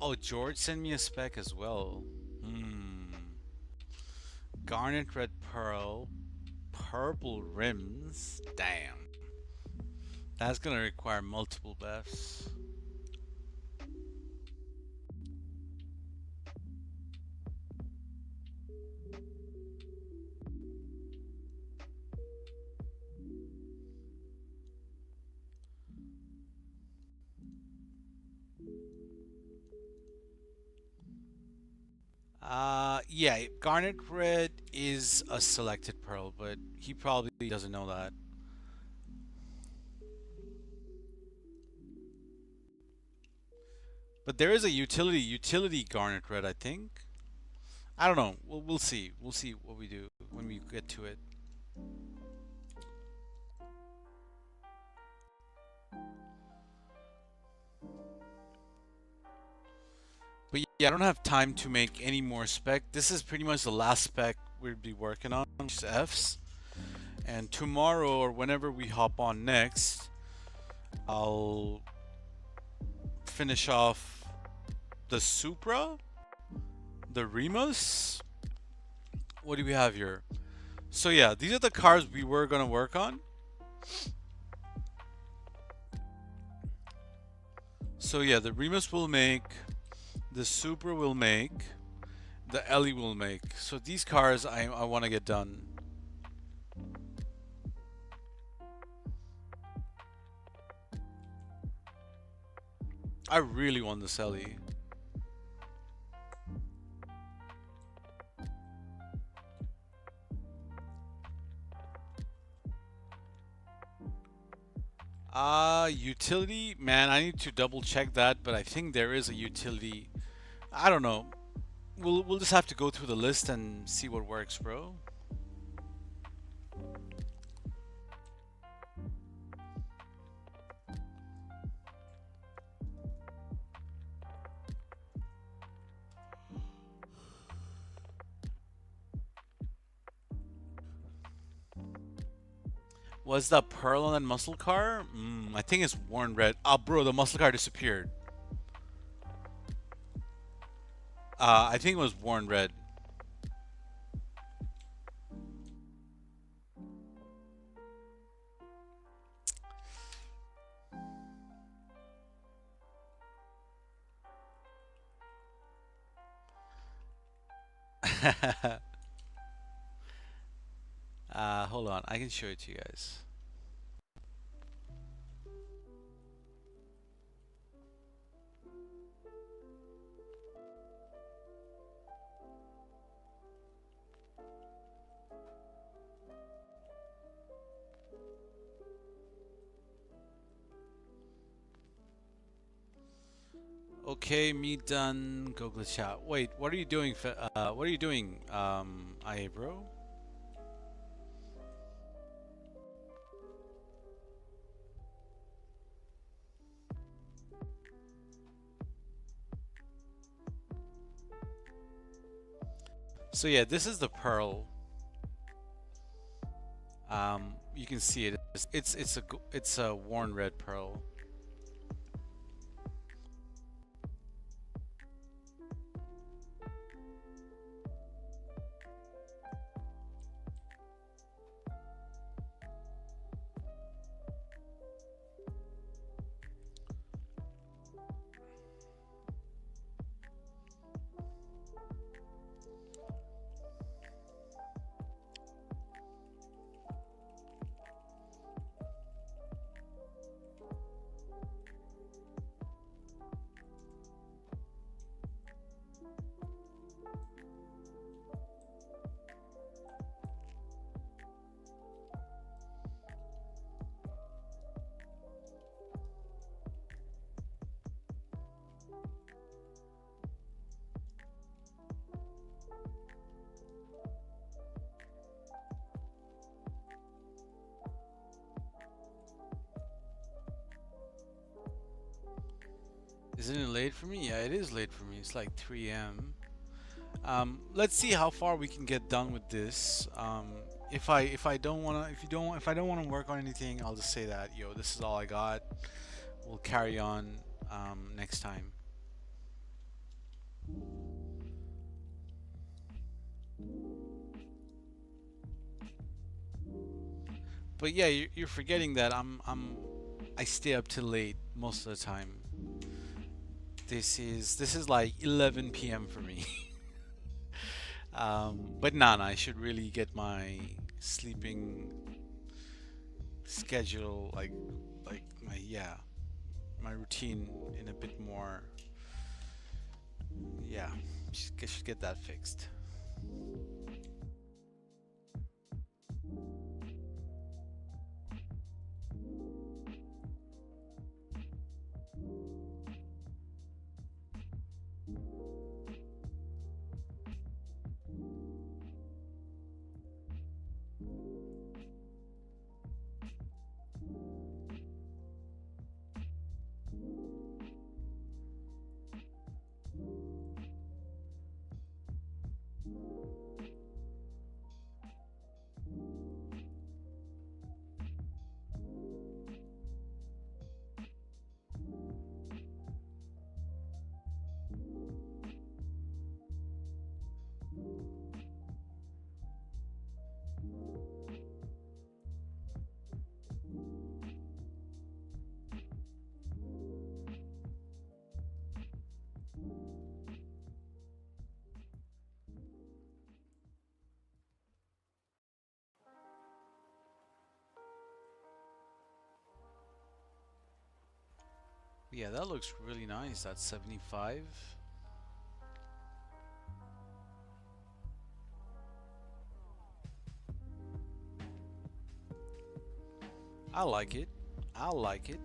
Oh, George sent me a spec as well. Garnet red pearl, purple rims. Damn. That's gonna require multiple BEFFs. Yeah, garnet red is a selected pearl, but he probably doesn't know that. But there is a utility garnet red, I think. I don't know. We'll see. We'll see what we do when we get to it. But Yeah, I don't have time to make any more spec. This is pretty much the last spec we'll be working on, which is Fs. And tomorrow or whenever we hop on next, I'll finish off the Supra, the Remus. What do we have here? So yeah, these are the cars we were gonna work on. So yeah, the Remus will make, the Supra will make, the Ellie will make. So these cars I want to get done. I really want this Ellie. Utility, man, I need to double check that, but I think there is a utility. I don't know. We'll just have to go through the list and see what works, bro. Was the Pearl on that muscle car? I think it's worn red. Ah, bro, the muscle car disappeared. I think it was worn red. Hold on, I can show it to you guys. Okay, me done. Go glitch out. Wait, what are you doing? What are you doing, IA bro? So yeah, this is the Pearl. You can see it. It's a worn red Pearl. Isn't it late for me? Yeah, it is late for me. It's like 3 a.m. Let's see how far we can get done with this. If I don't wanna if I don't wanna work on anything, I'll just say that this is all I got. We'll carry on next time. But yeah, you're forgetting that I stay up till late most of the time. This is like 11 p.m. for me. But nah, I should really get my sleeping schedule like my routine in a bit more. Yeah, should get that fixed. Yeah, that looks really nice. That's 75. I like it. I like it.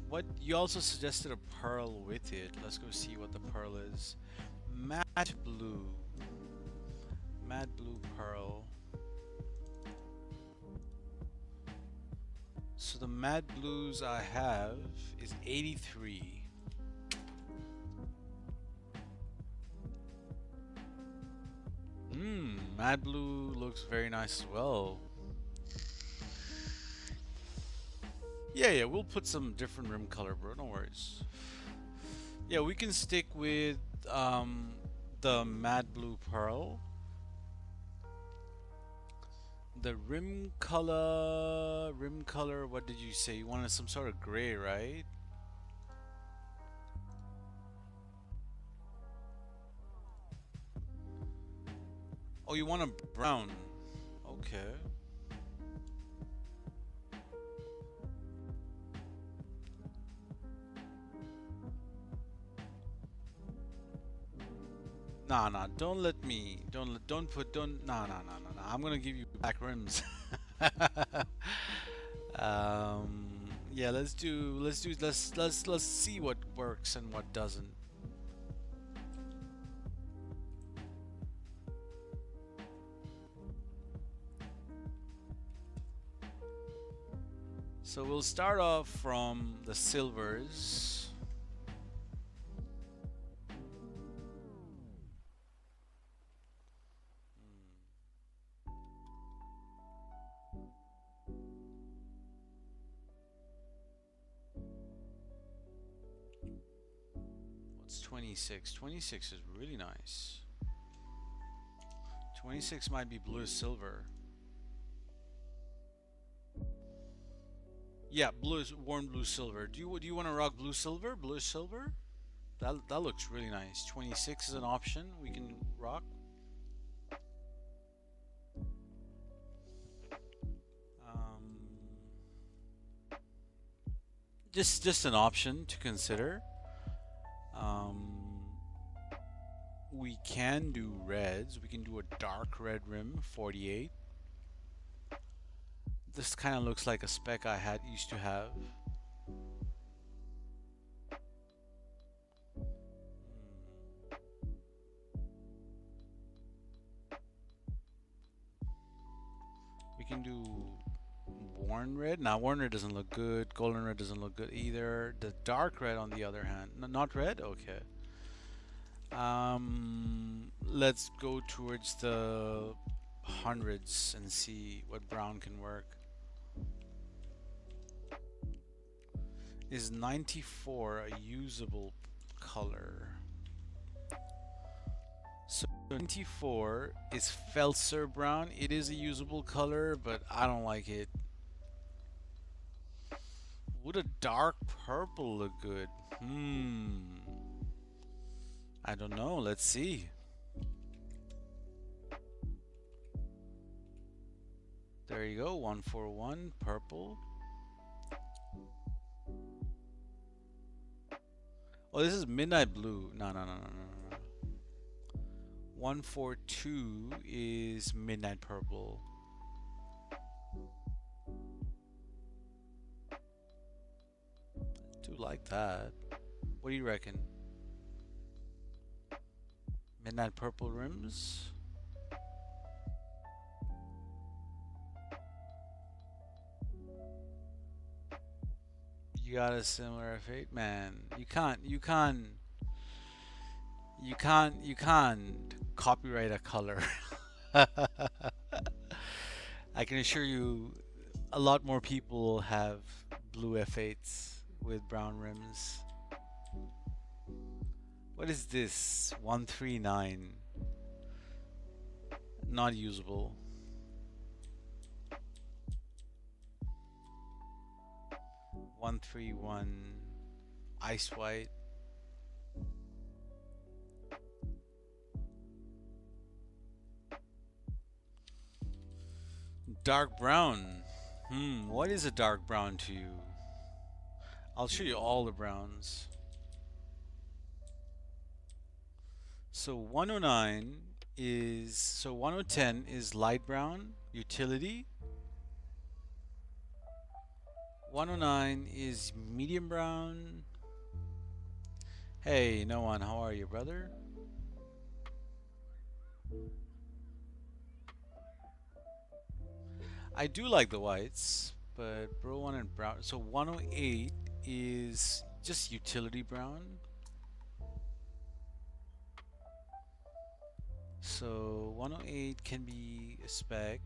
What you also suggested a pearl with it. Let's go see what the pearl is. Matte blue. Matte blue pearl. So the matte blues I have is 83. Matte blue looks very nice as well. Yeah, we'll put some different rim color, bro. No worries. Yeah, we can stick with the matte blue pearl. The rim color, what did you say? You wanted some sort of gray, right? Oh, you want a brown. Okay. Nah, nah. I'm gonna give you black rims. Yeah, let's see what works and what doesn't. So we'll start off from the silvers. What's 26? 26 is really nice. 26 might be blue silver. Yeah, blue is warm blue silver. Do you want to rock blue silver? Bluish silver? That looks really nice. 26 is an option we can rock. Just an option to consider. We can do reds. We can do a dark red rim, 48. This kind of looks like a spec I used to have. We can do worn red. Now worn red doesn't look good. Golden red doesn't look good either. The dark red on the other hand, not red. Okay. Let's go towards the hundreds and see what brown can work. Is 94 a usable color? So 94 is Felser brown. It is a usable color, but I don't like it. Would a dark purple look good? I don't know. Let's see. There you go. 141 purple. Oh, this is midnight blue. No. 142 is midnight purple. Do like that. What do you reckon? Midnight purple rims? You got a similar F8, man. You can't copyright a color. I can assure you a lot more people have blue F8s with brown rims. What is this? 139. Not usable. 131 ice white. Dark brown. What is a dark brown to you? I'll show you all the browns. So 109 is, so 1010 is light brown, utility. 109 is medium brown. Hey, no one, how are you, brother? I do like the whites, but bro wanted brown. So 108 is just utility brown. So 108 can be a spec.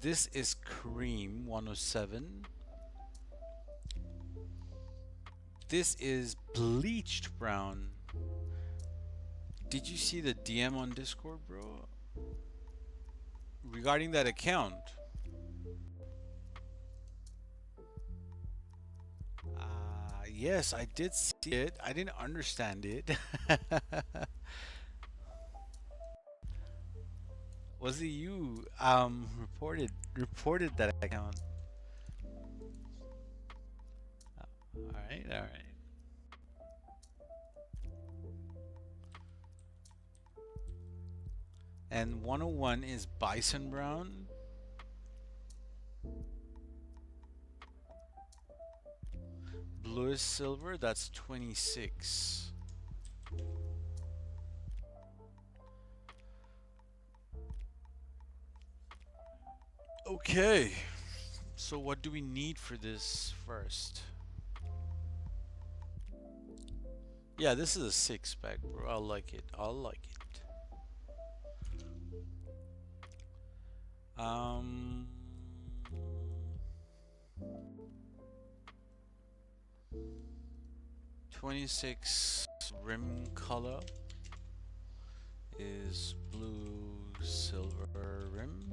This is cream 107. This is bleached brown. Did you see the DM on Discord, bro? Regarding that account. Yes, I did see it. I didn't understand it. Was it you reported that account? All right, all right. And 101 is bison brown. Bluish silver, that's 26. Okay, so what do we need for this first? Yeah, this is a 6-pack, bro. I like it. I like it. 26 rim color is blue silver rim.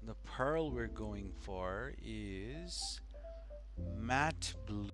The pearl we're going for is matte blue.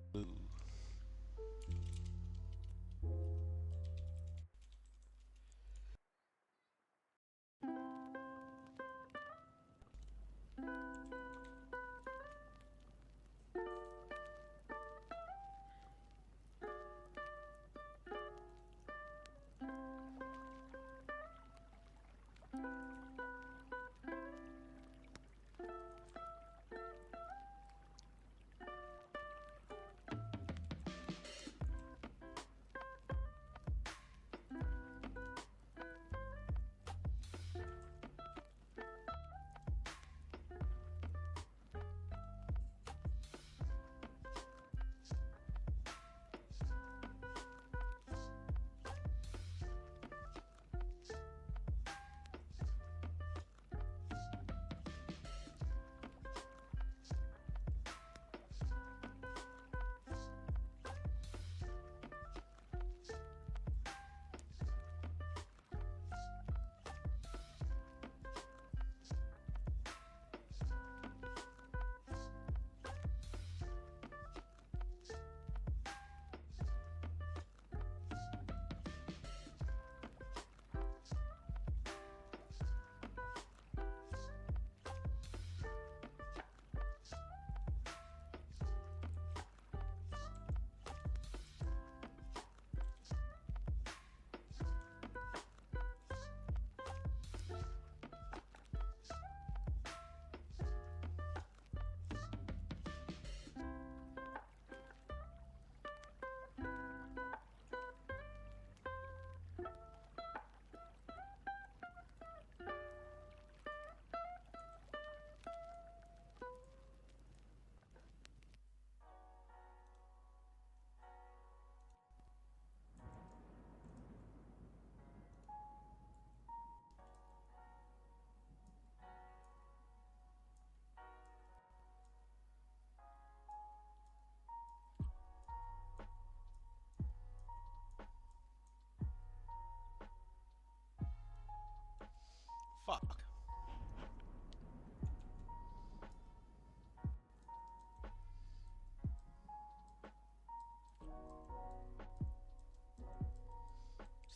Fuck.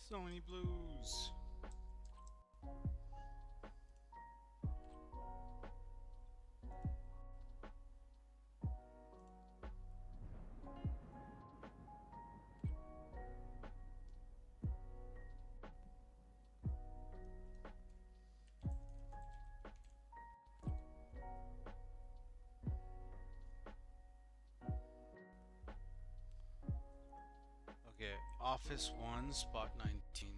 So many blues. Office 1, spot 19.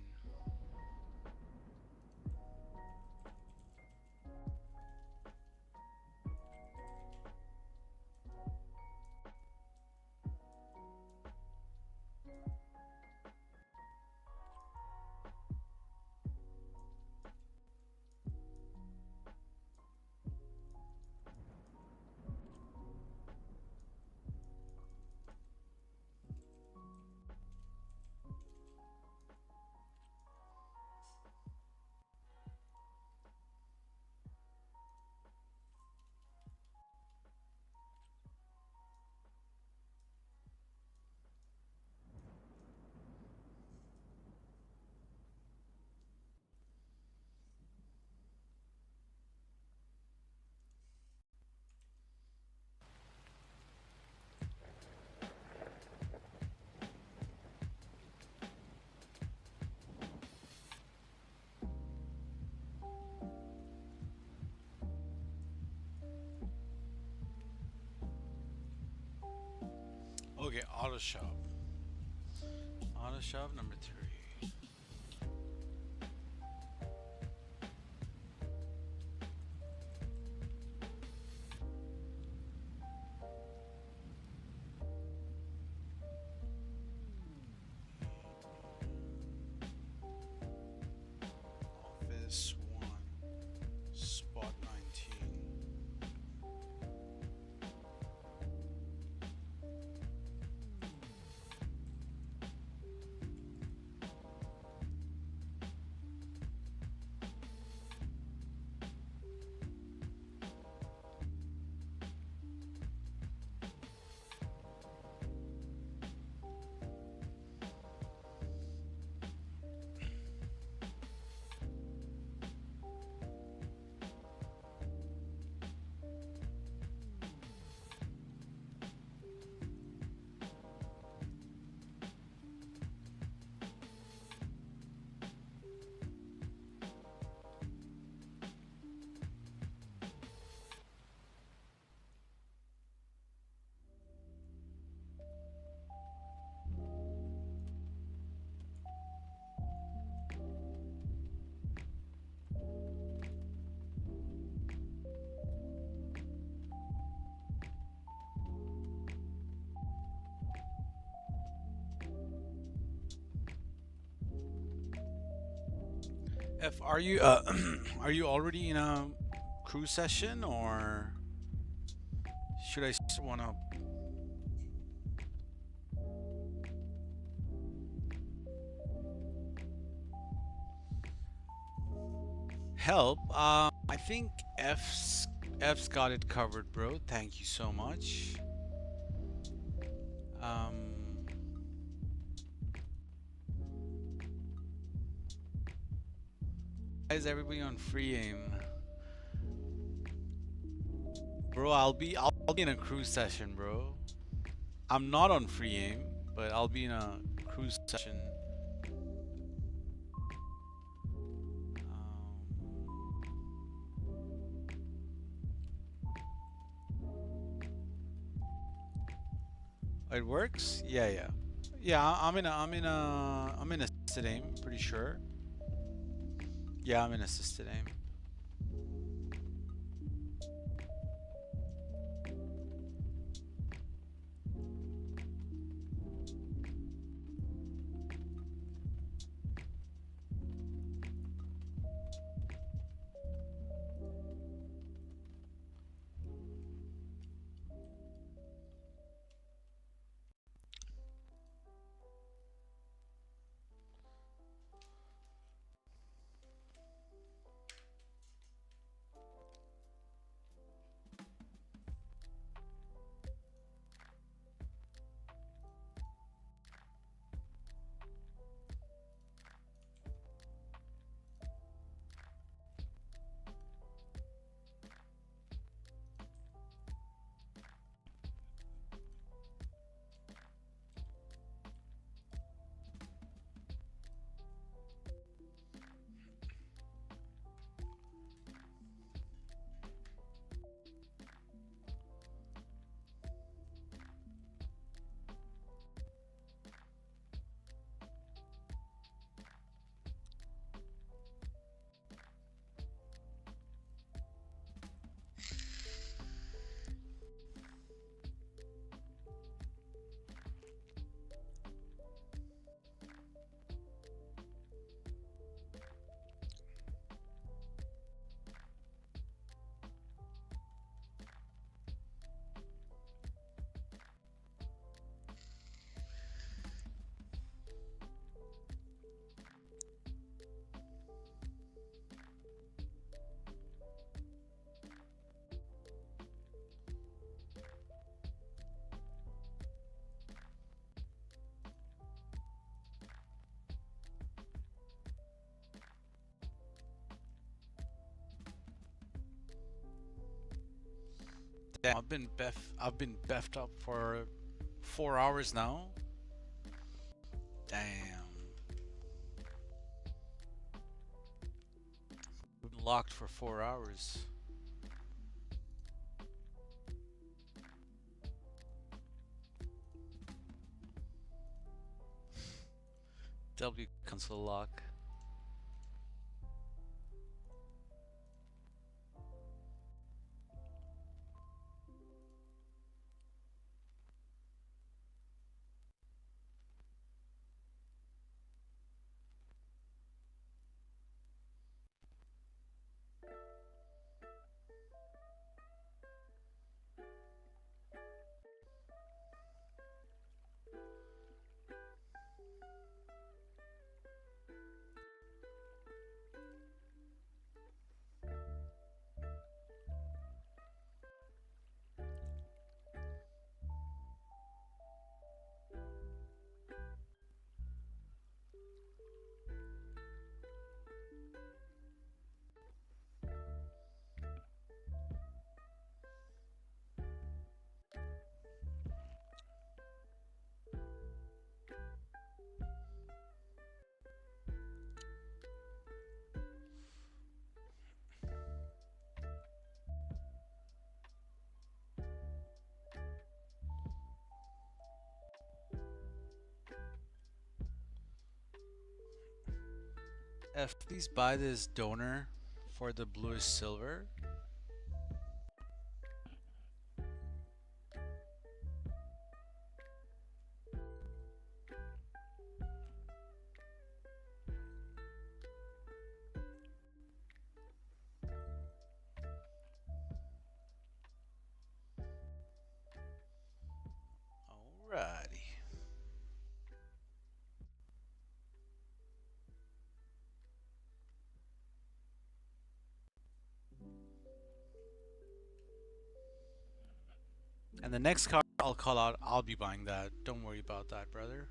Okay, auto shop. Auto shop number 3. Office 1, spot 19. F, are you are you already in a crew session, or should I start one up? Help. I think F's got it covered, bro. Thank you so much. Why is everybody on free aim? Bro, I'll be in a cruise session, bro. I'm not on free aim, but I'll be in a cruise session. It works? Yeah, yeah. Yeah, I'm in assisted aim, pretty sure. Yeah, I'm in assisted aim. Damn, I've been beffed up for 4 hours now. Damn. Been locked for 4 hours. W console lock. F, please buy this donor for the bluish silver. Alrighty. And the next card I'll call out, I'll be buying that. Don't worry about that, brother.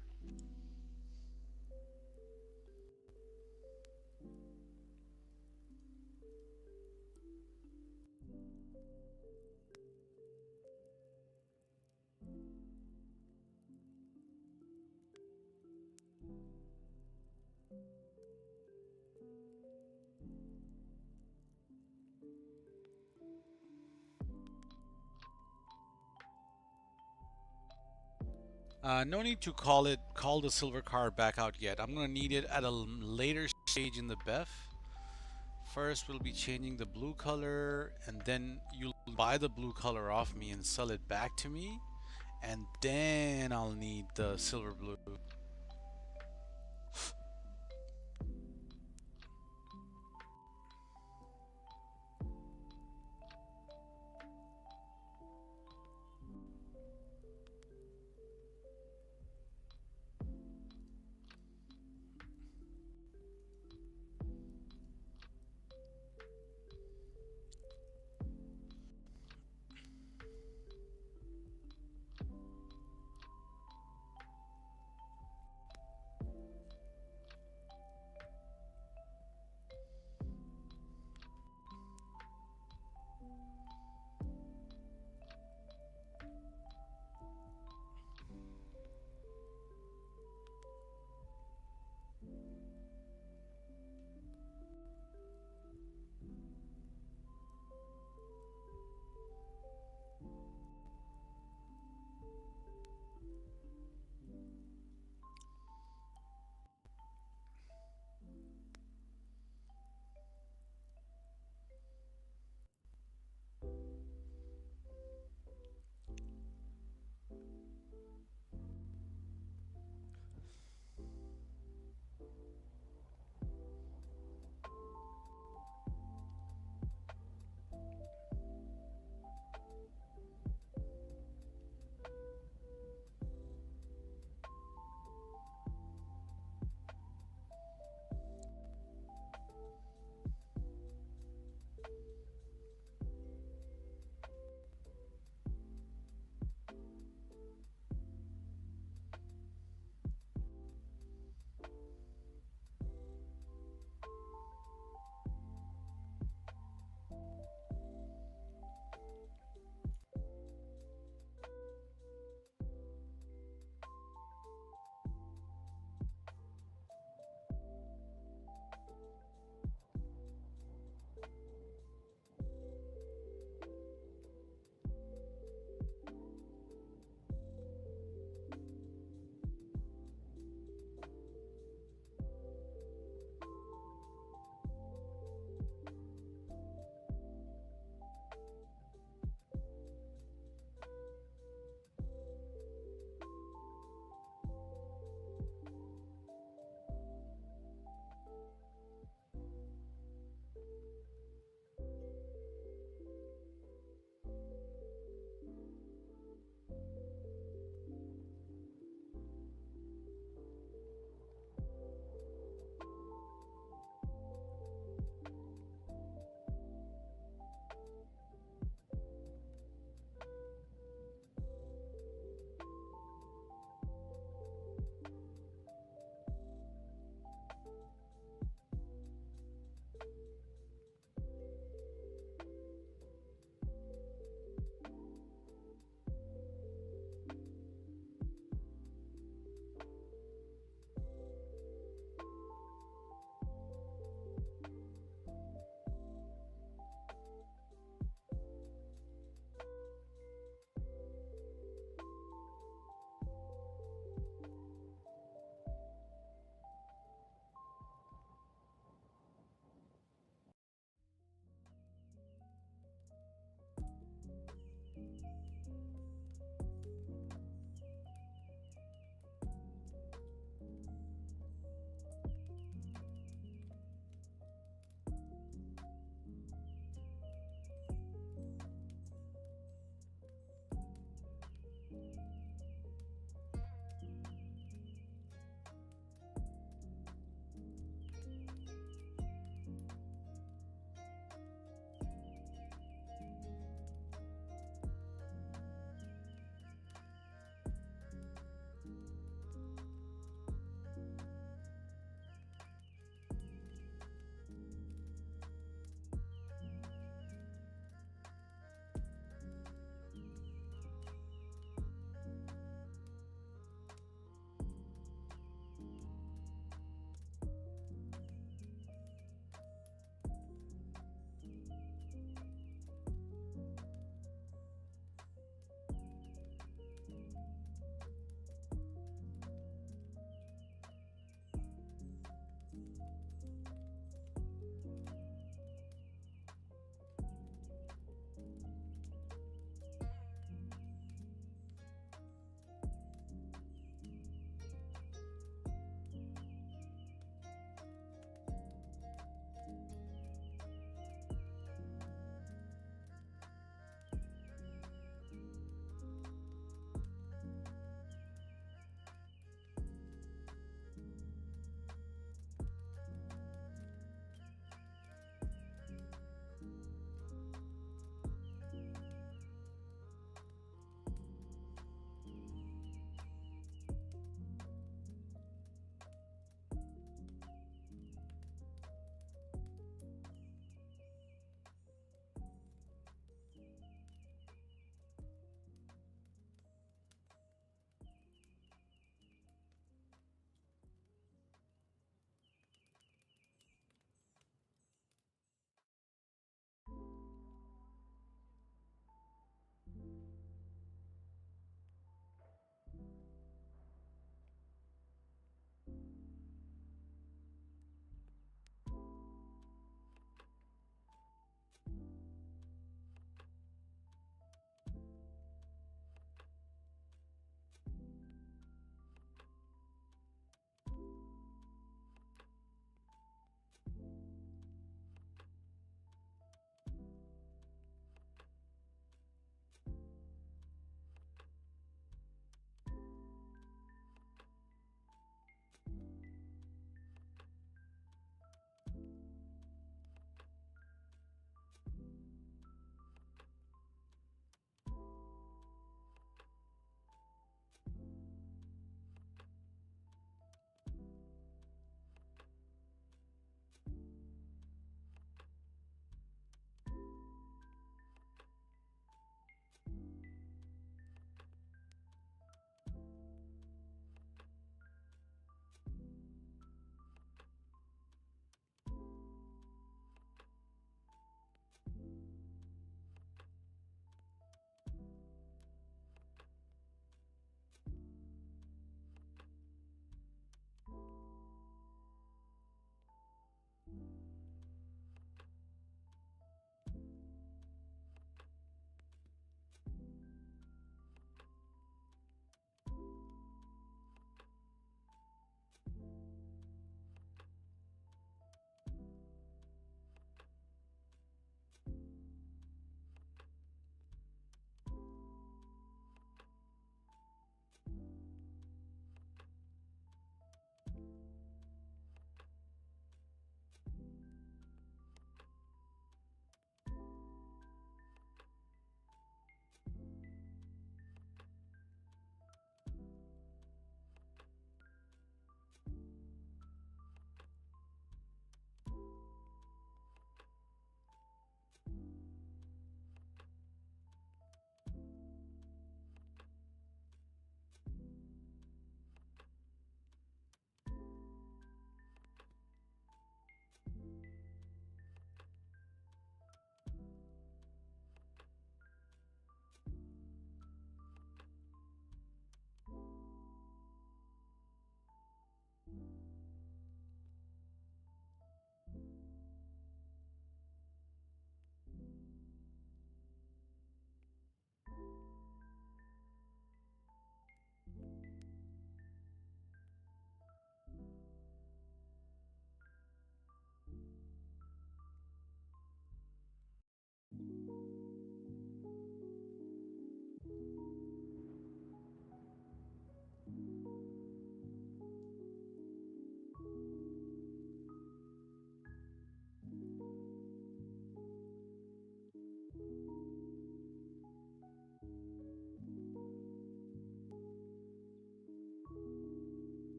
No need to call the silver card back out yet. I'm gonna need it at a later stage in the BEFF. First, we'll be changing the blue color, and then you'll buy the blue color off me and sell it back to me, and then I'll need the silver blue.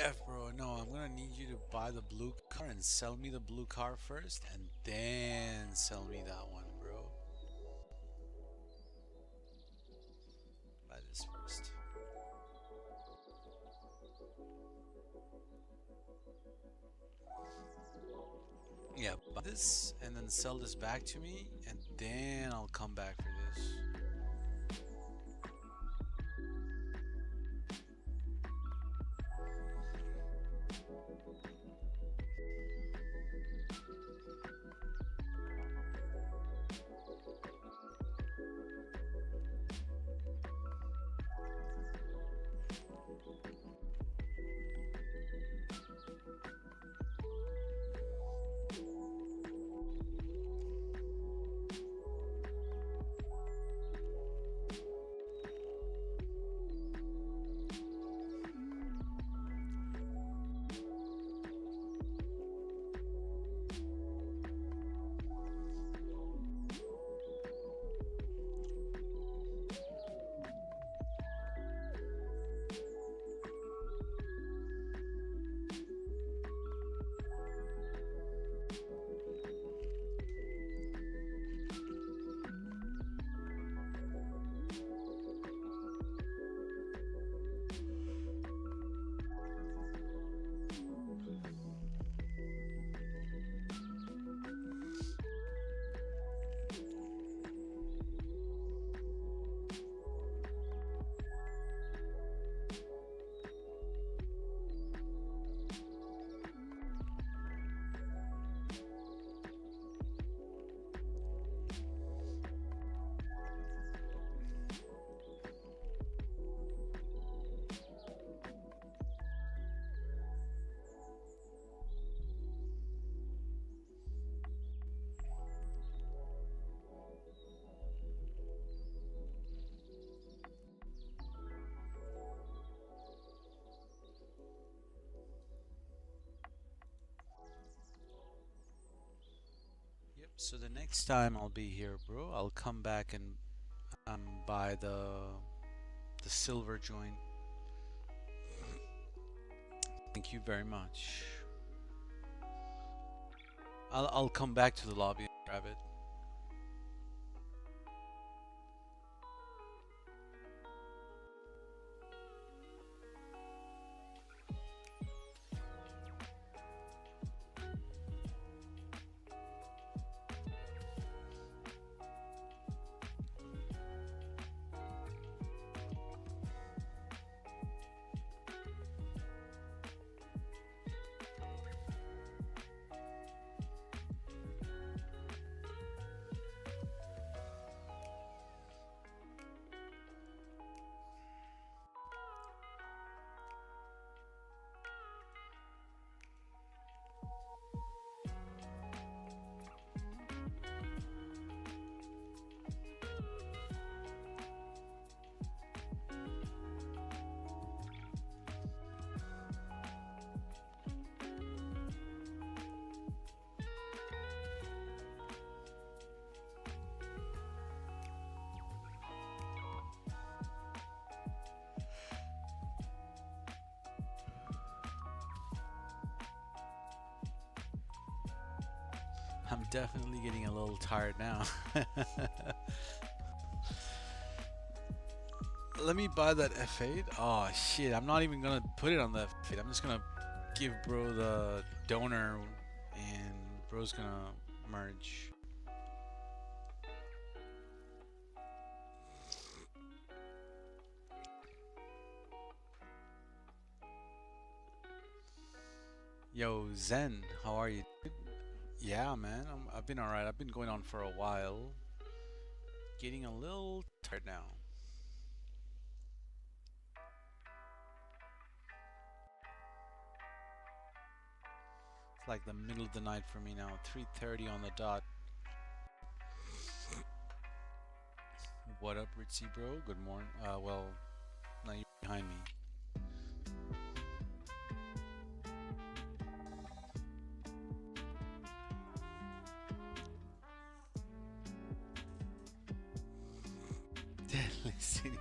F, bro. No, I'm gonna need you to buy the blue car and sell me the blue car first, and then sell me that one, bro. Buy this first. Yeah, buy this and then sell this back to me, and then I'll come back for this. Yep. So the next time I'll be here, bro, I'll come back and buy the silver joint. Thank you very much. I'll come back to the lobby and grab it. I'm definitely getting a little tired now. Let me buy that F8. Oh shit, I'm not even gonna put it on the F8. I'm just gonna give bro the donor and bro's gonna merge. Yo, Zen, how are you? Yeah, man, I've been alright. I've been going on for a while. Getting a little tired now. It's like the middle of the night for me now. 3:30 on the dot. What up, Ritzy bro? Good morning. Well, now you're behind me. Deadly Senior.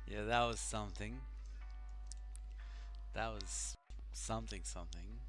Yeah, that was something. That was something, something.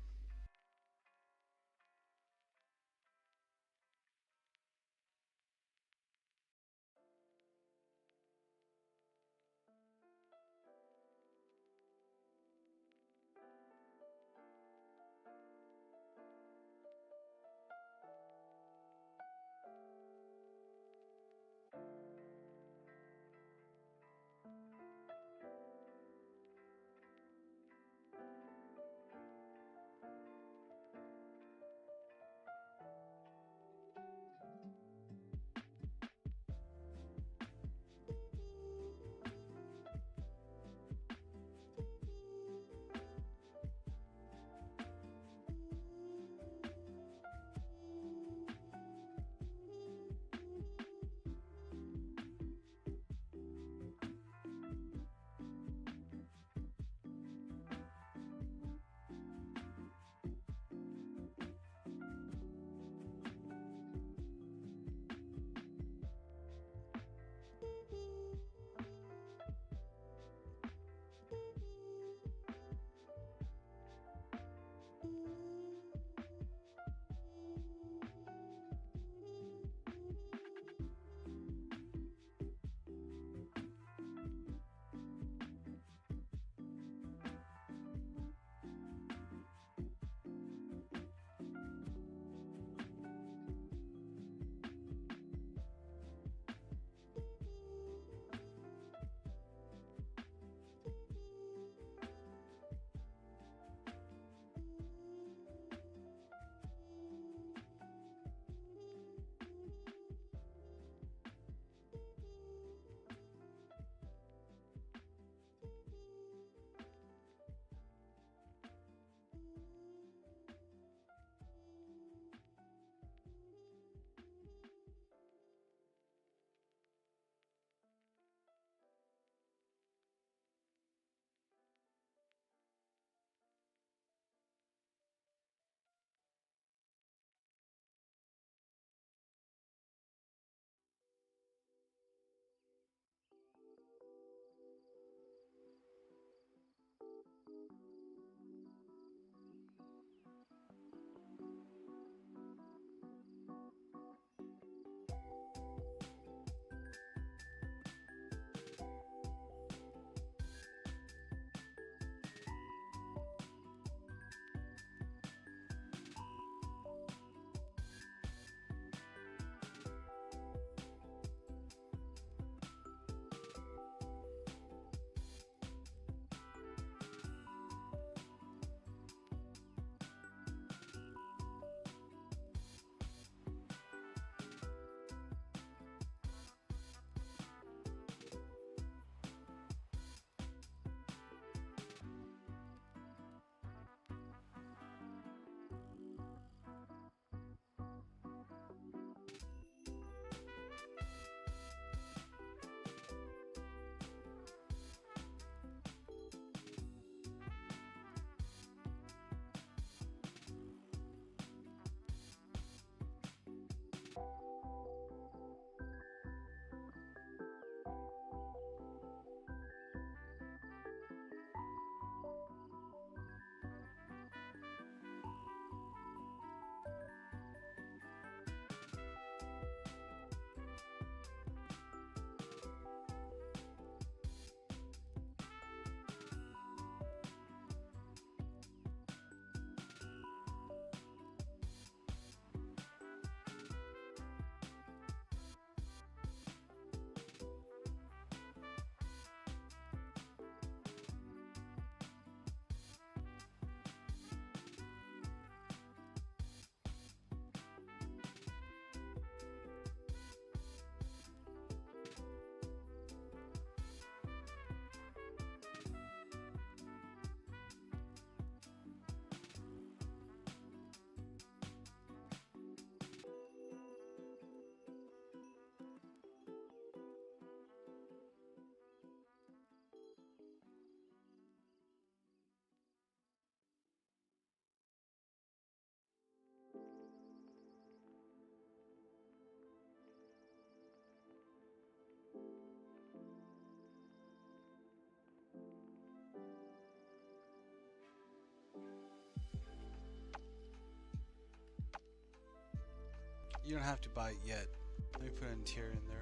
you don't have to buy it yet. Let me put an interior in there.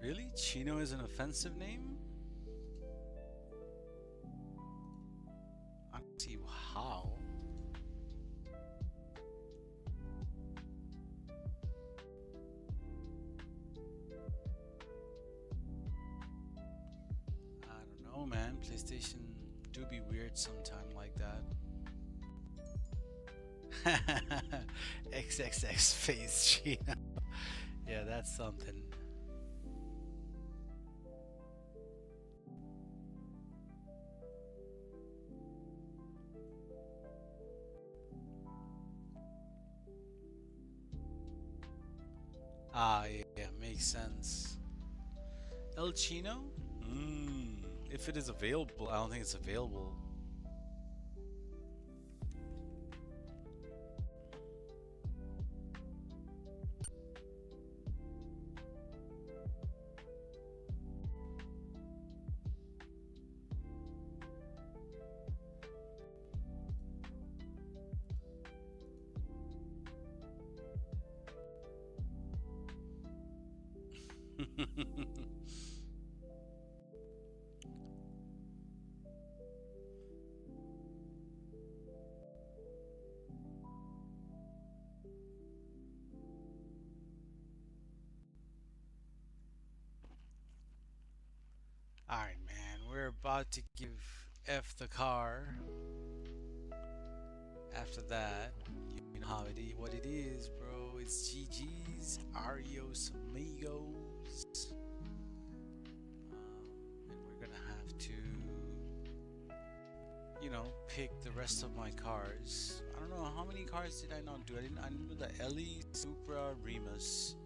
Really? Chino is an offensive name? I don't see how. I don't know, man. PlayStation do be weird sometime like that. XXX face Chino. Yeah, that's something. Ah, yeah, makes sense. El Chino? If it is available, I don't think it's available. Alright, man, we're about to give F the car. After that, you know how what it is, bro. It's GG's, Arios, amigos. And we're gonna have to, you know, pick the rest of my cars. I don't know, how many cars did I not do? I didn't do the Ellie, Supra, Remus.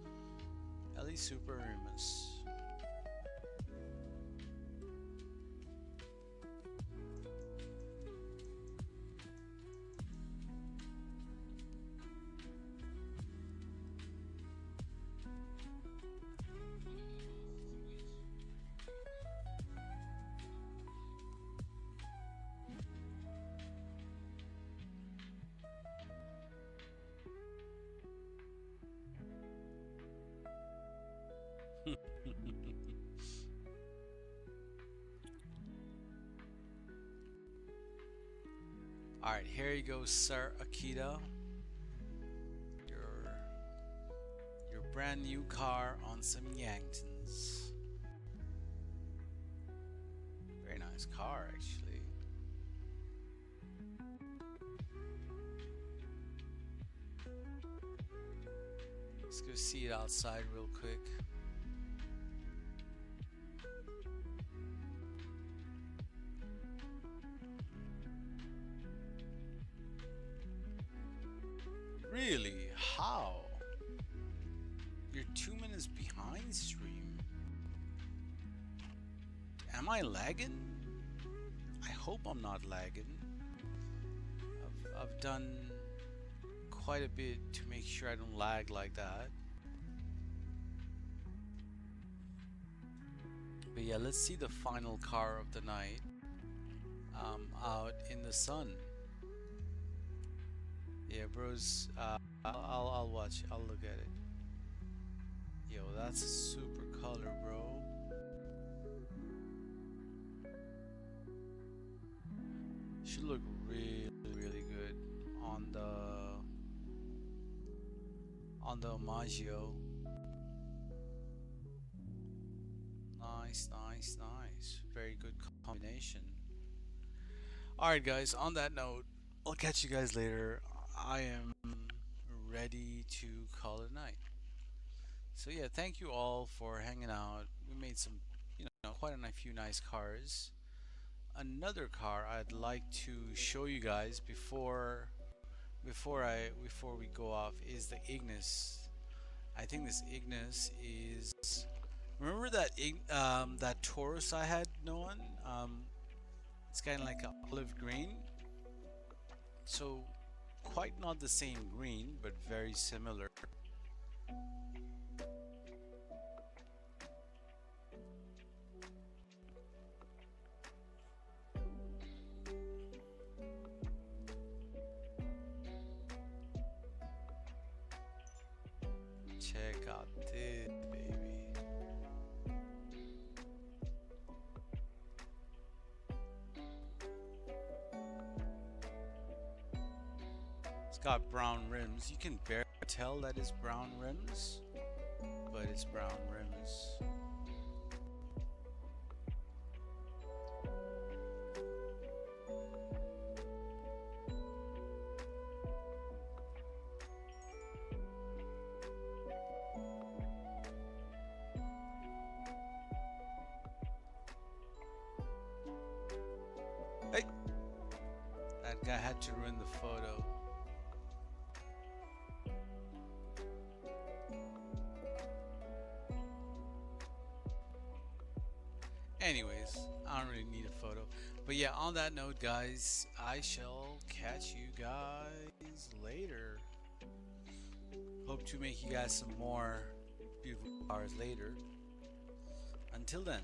Ellie, Supra, Remus. Alright, here you go, Sir Akita. Your brand new car on some Yanktons. Very nice car, actually. Let's go see it outside real quick. Really? How? You're 2 minutes behind stream. Am I lagging? I hope I'm not lagging. I've done quite a bit to make sure I don't lag like that. But yeah, let's see the final car of the night out in the sun. Yeah, bros, I'll watch, I'll look at it. Yo, that's a super color, bro. Should look really, really good on the Maggio. Nice, nice, nice. Very good combination. Alright guys, on that note, I'll catch you guys later. I am ready to call it a night. So yeah, thank you all for hanging out. We made some, quite a few nice cars. Another car I'd like to show you guys before we go off is the Ignis. I think this Ignis is, remember that that Taurus I had, Noan? It's kind of like an olive green. So quite not the same green, but very similar. Check out this, baby. It's got brown rims. You can barely tell that it's brown rims, but it's brown rims. Hey! That guy had to ruin the photo. Anyways, I don't really need a photo. But yeah, on that note, guys, I shall catch you guys later. Hope to make you guys some more beautiful cars later. Until then.